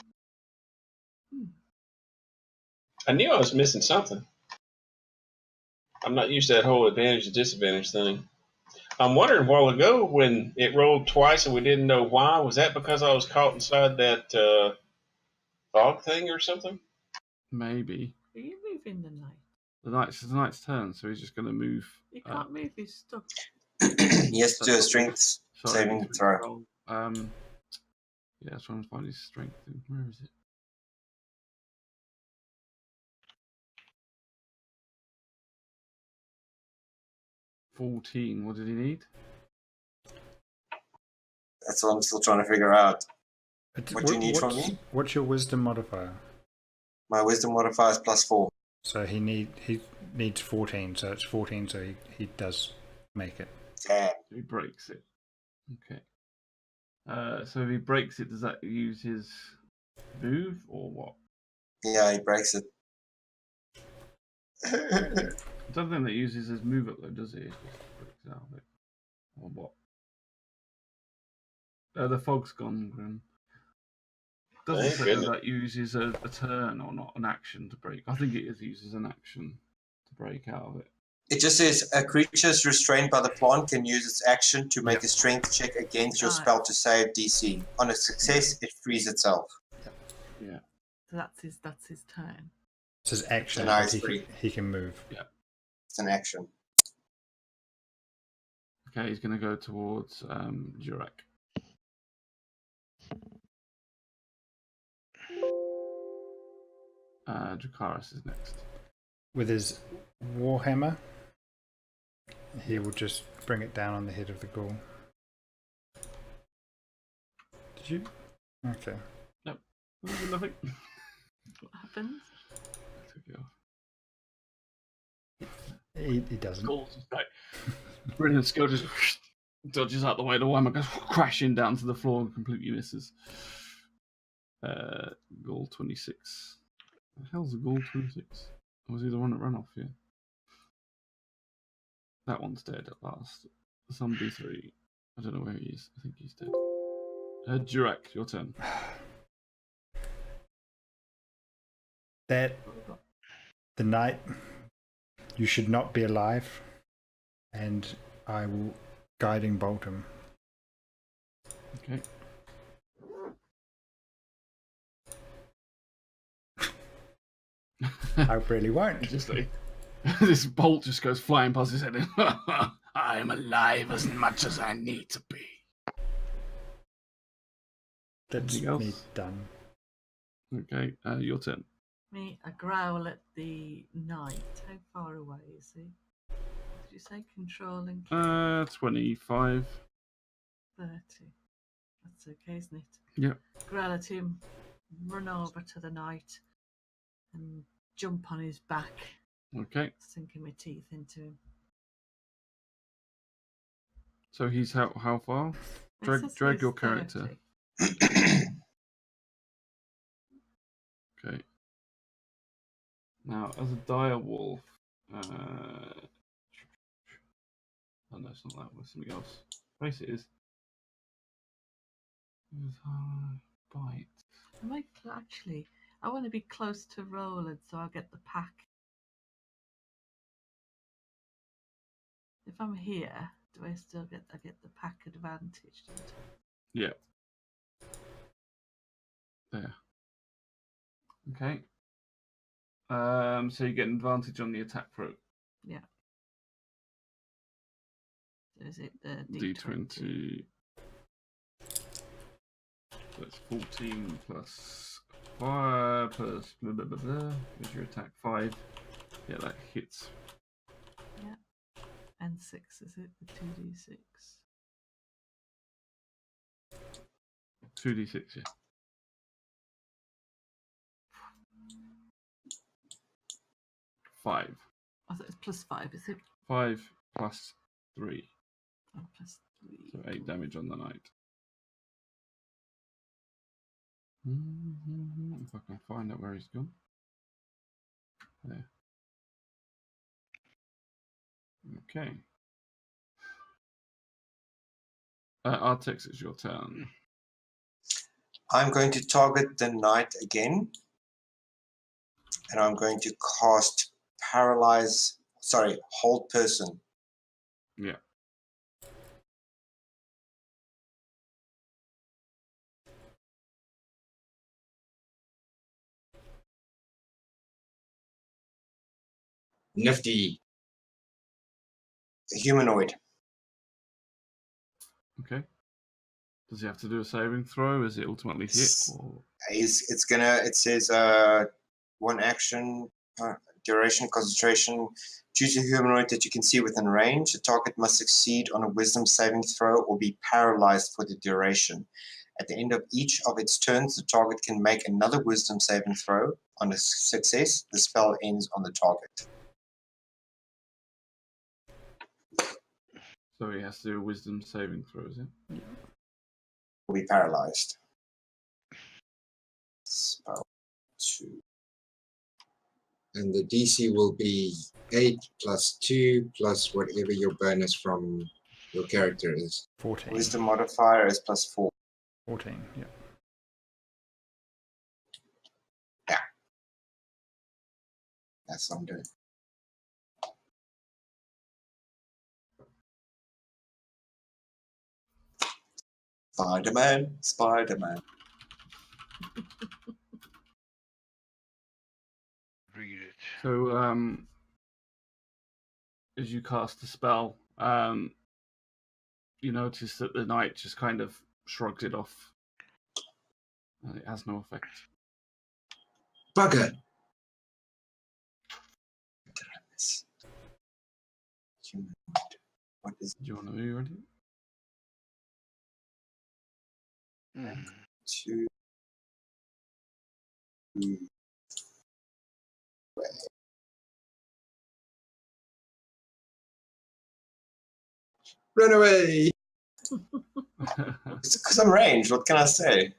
I knew I was missing something. I'm not used to that whole advantage and disadvantage thing. I'm wondering a while ago when it rolled twice and we didn't know why. Was that because I was caught inside that fog thing or something? Maybe. Are you moving the knight? It's the knight's turn, so he's just going to move. You can't move his stuff. He has to do a strength saving throw. Yeah, trying to find his strength. Where is it? $14. What did he need? That's what I'm still trying to figure out. What do you need from me? What's your wisdom modifier? My wisdom modifier is +4. So he needs 14, so it's 14, so he does make it. Damn. He breaks it. Okay. So if he breaks it, does that use his move or what? Yeah, he breaks it. I don't think that uses his move up though, does he? It just breaks out of it. Or what? The fog's gone, Grim. Doesn't say that uses a turn or not an action to break. I think it uses an action to break out of it. It just says a creature is restrained by the plant can use its action to make a strength check against your spell to save DC. On a success, it frees itself. Yeah. So that's his turn. It's his action. Nice He can move. Yeah. It's an action. Okay, he's going to go towards Jurek. Dracarys is next. With his warhammer, he will just bring it down on the head of the ghoul. Did you? Okay. Nope. Nothing. What happens? Took it off. He doesn't. Brilliant skill just dodges out the way. The warhammer goes crashing down to the floor and completely misses. Ghoul 26. The hell's a Ghoul 26? Or was he the one that ran off? Yeah. That one's dead at last. Some B3. I don't know where he is. I think he's dead. Jurek, your turn. That the night you should not be alive, and I will guiding bolt him. Okay. I really won't. Just like, this bolt just goes flying past his head. I am alive as much as I need to be. That's Anything else? me done. Okay, your turn. Me, I growl at the knight. How far away is he? Did you say controlling? 25. 30. That's okay, isn't it? Yep. Growl at him, run over to the knight, and jump on his back, Okay. sinking my teeth into him. So he's how far? It says Drag he's your character. 30. Okay. Now, as a dire wolf, oh no, it's not that. It's something else. Place it is. Bite. Actually, I want to be close to Roland, so I'll get the pack. If I'm here, do I still get the pack advantage? Don't I? Yeah. There. Okay. So you get an advantage on the attack throw. Yeah. So is it the D20? So it's 14 plus 5 plus blah blah blah blah. Here's your attack 5. Yeah, that hits. Yeah. And 6, is it? The 2d6. 2d6, yeah. 5. I thought it's plus 5, is it? 5 plus 3. Oh, plus 3. So 8 damage on the knight. If I can find out where he's gone. There. Okay. Artex, it's your turn. I'm going to target the knight again. And I'm going to cast hold person. Yeah. Nifty. Humanoid. Okay. Does he have to do a saving throw? Is it ultimately hit? Or... It says one action, duration, concentration. Choose a humanoid that you can see within range. The target must succeed on a wisdom saving throw or be paralyzed for the duration. At the end of each of its turns, the target can make another wisdom saving throw. On a success, the spell ends on the target. So he has to do a wisdom saving throw, is it? Yeah. Will be paralyzed. Spell 2. And the DC will be 8 plus 2 plus whatever your bonus from your character is. 14. Wisdom modifier is plus 4. 14, yeah. Yeah. That's what I'm doing. Spider-Man, Spider-Man. Read it. So, as you cast the spell, you notice that the knight just kind of shrugged it off. And it has no effect. Bugger! What is Do you want to be ready? 2. Run away! It's because I'm ranged. What can I say?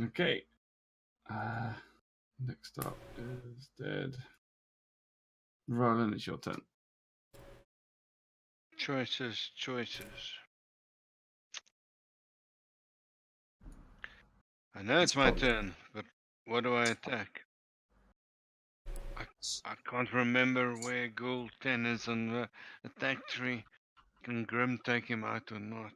Okay. Next up is dead. Roland, it's your turn. Choices. I know it's my turn, but what do I attack? I can't remember where Gold 10 is on the attack tree. Can Grim take him out or not?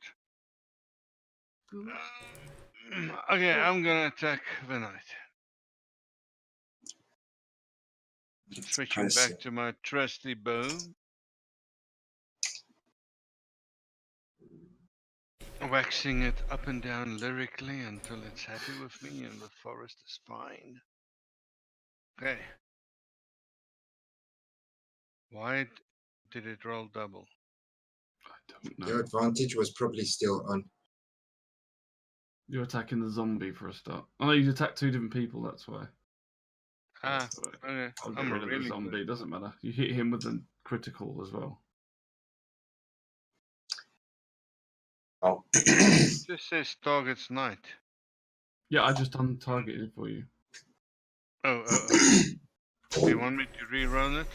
Okay, I'm gonna attack the knight. Switching back to my trusty bow. waxing it up and down lyrically until it's happy with me and the forest is fine. Okay. Why did it roll double? Your advantage was probably still on. You're attacking the zombie for a start. Oh, no, you attack two different people, that's why. Ah, okay. I'll get I'm rid of really the zombie, good. it doesn't matter. You hit him with a critical as well. Oh. It just says target's knight. Yeah, I just untargeted it for you. Oh. Do you want me to re-roll it?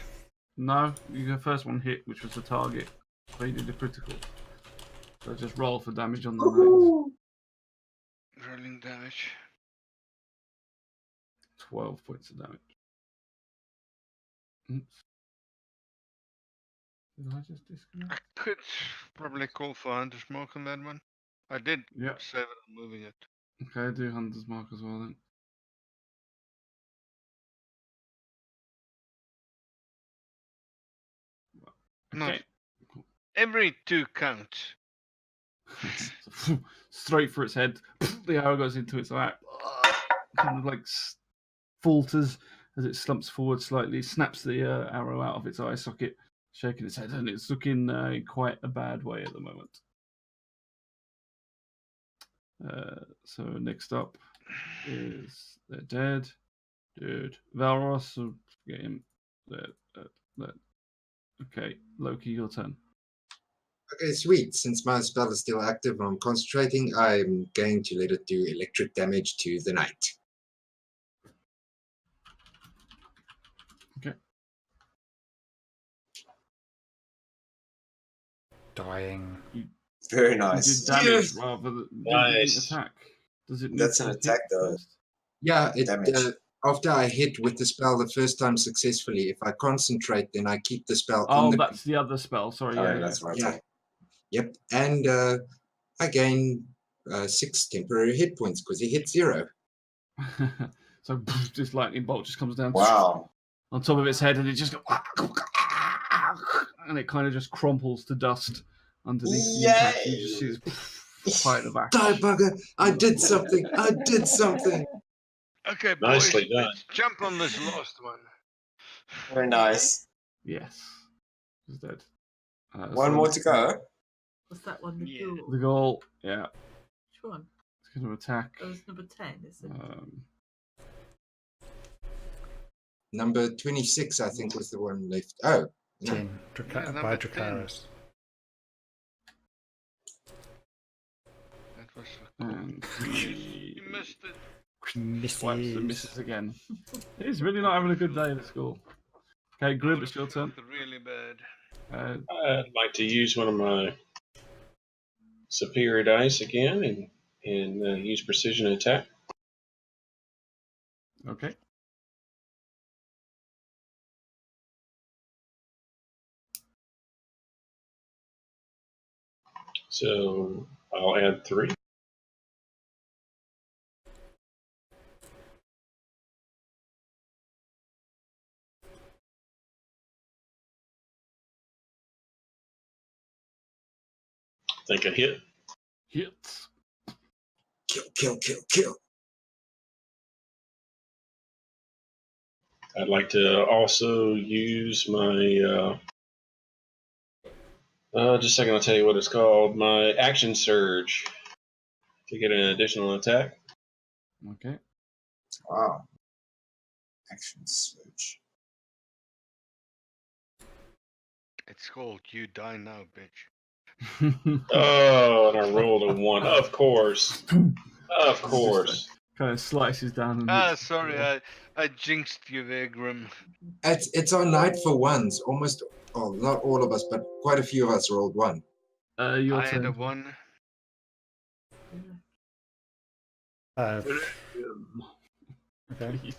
No, your first one hit, which was the target. So you did a critical. So just roll for damage on the knight. Rolling damage. 12 points of damage. Oops. Did I just disconnect? I could probably call for Hunter's Mark on that one. I did Yep. save it on moving it. Okay, do Hunter's Mark as well then. Not Okay. every 2 counts. Straight for its head. The arrow goes into its eye. Kind of like falters as it slumps forward slightly, snaps the arrow out of its eye socket, shaking its head, and it's looking in quite a bad way at the moment. So next up is they're dead. Dude. Valros, so get him. Okay, Loki, your turn. Okay, sweet. Since my spell is still active, I'm concentrating. I'm going to let it do electric damage to the knight. Okay. Dying. Very nice. You did damage rather than Nice. attack. Does it? That's need an to attack, hit though. first? Yeah, Damage. after I hit with the spell the first time successfully, if I concentrate, then I keep the spell on Oh, the... that's the other spell. Sorry, Oh, yeah, that's right. Yeah. Yep, and I gain 6 temporary hit points because he hit 0. So this lightning bolt just comes down Wow. on top of its head, and it just goes, and it kind of just crumples to dust underneath the impact. You just see this pile of ash. Die, bugger! I did something! I did something! Okay, boys, Nicely done. let's jump on this last one. Very nice. Yes, he's dead. One more to go. Was that one the ghoul? The goal, yeah. Which one? It's going to attack. That was number 10, is it? Number 26, I think, was the one left. Oh, 10. By number 10. Dracaris. That was And he missed it. swipes and misses again. He's really not having a good day at school. Okay, Grib, it's your turn. Really bad. I'd like to use one of my superior dice again and use precision attack. Okay. So I'll add 3. Think a hit. Hits. Kill, kill, kill, kill. I'd like to also use my just a second, I'll tell you what it's called. My action surge to get an additional attack. Okay. Wow. Action surge. It's called You Die Now, bitch. Oh, and I rolled a 1. Of course. Of course. Kind of slices down. And Sorry, I jinxed you there, Grim. It's our night for ones. Almost, well, not all of us, but quite a few of us rolled 1. Your I had a turn. 1. Okay.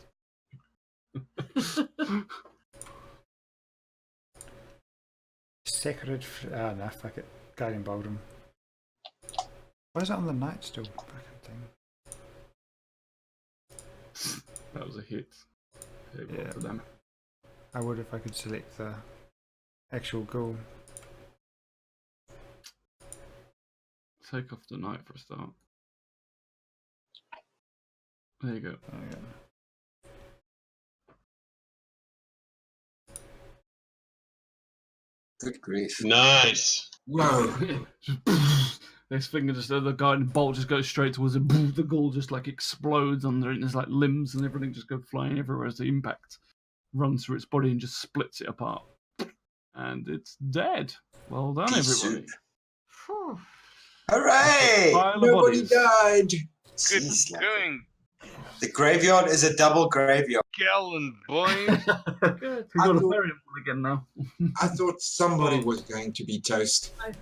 Sacred. Nah, fuck it. Guiding Boldum. Why is it on the night still? Fucking thing. That was a hit. Yeah. For them. I would if I could select the actual ghoul. take off the knight for a start. There you go. Good grief. Nice. Whoa. This finger just the guiding bolt just goes straight towards it. The ghoul just like explodes under it, and there's like limbs and everything just go flying everywhere as the impact runs through its body and just splits it apart. And it's dead. Well done, everybody. Hooray! Pile of Nobody bodies. died. Good Jeez, like- going, The graveyard is a double graveyard. Gallant boys. Good. We've got to bury him again now. I thought somebody was going to be toast. I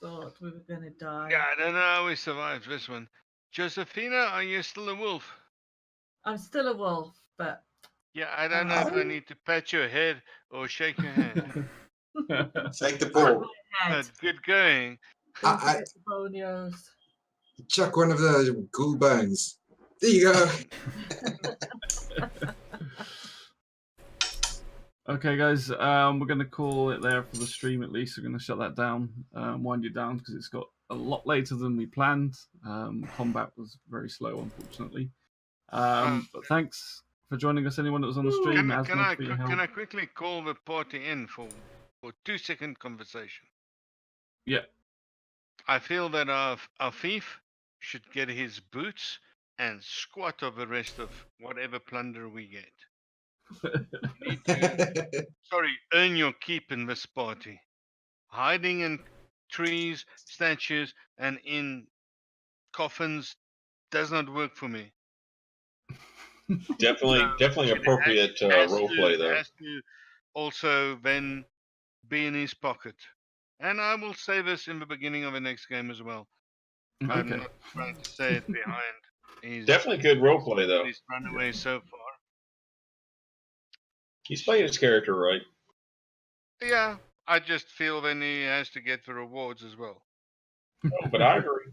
thought we were going to die. Yeah, I don't know how we survived this one. Josephina, are you still a wolf? I'm still a wolf, but Yeah, I don't know if I need to pat your head or shake your hand. Shake the paw. But good going. I Bonios. chuck one of the ghoul bones. There you go. Okay, guys, we're going to call it there for the stream at least. We're going to shut that down, wind it down because it's got a lot later than we planned. Combat was very slow, unfortunately. But thanks for joining us, anyone that was on the stream. Can I quickly call the party in for 2-second conversation? Yeah. I feel that our thief should get his boots and squat of the rest of whatever plunder we get. You need to, earn your keep in this party. Hiding in trees, statues, and in coffins does not work for me. Definitely appropriate roleplay though. Has to also then be in his pocket. And I will say this in the beginning of the next game as well. Okay. I'm not trying to say it behind. He's Definitely good roleplay though. He's run away so far. He's playing his character right. Yeah, I just feel then he has to get the rewards as well. Oh, but I agree.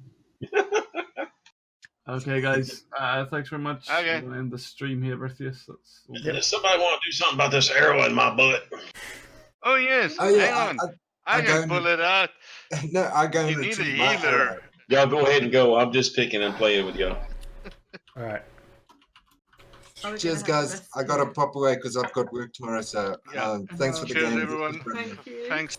Okay, guys. Thanks very much. Okay. I'm going to end the stream here, Brithius. That's all good. Does somebody want to do something about this arrow in my butt? Oh yes. Oh, yeah, Hang on. I can pull it out. No, I go You and need a retrieve my healer. arrow. Y'all go ahead and go. I'm just picking and playing with y'all. All right. Cheers, guys. I got to pop away because I've got work tomorrow. So thanks for the Cheers, game. everyone. Thank you. Thanks.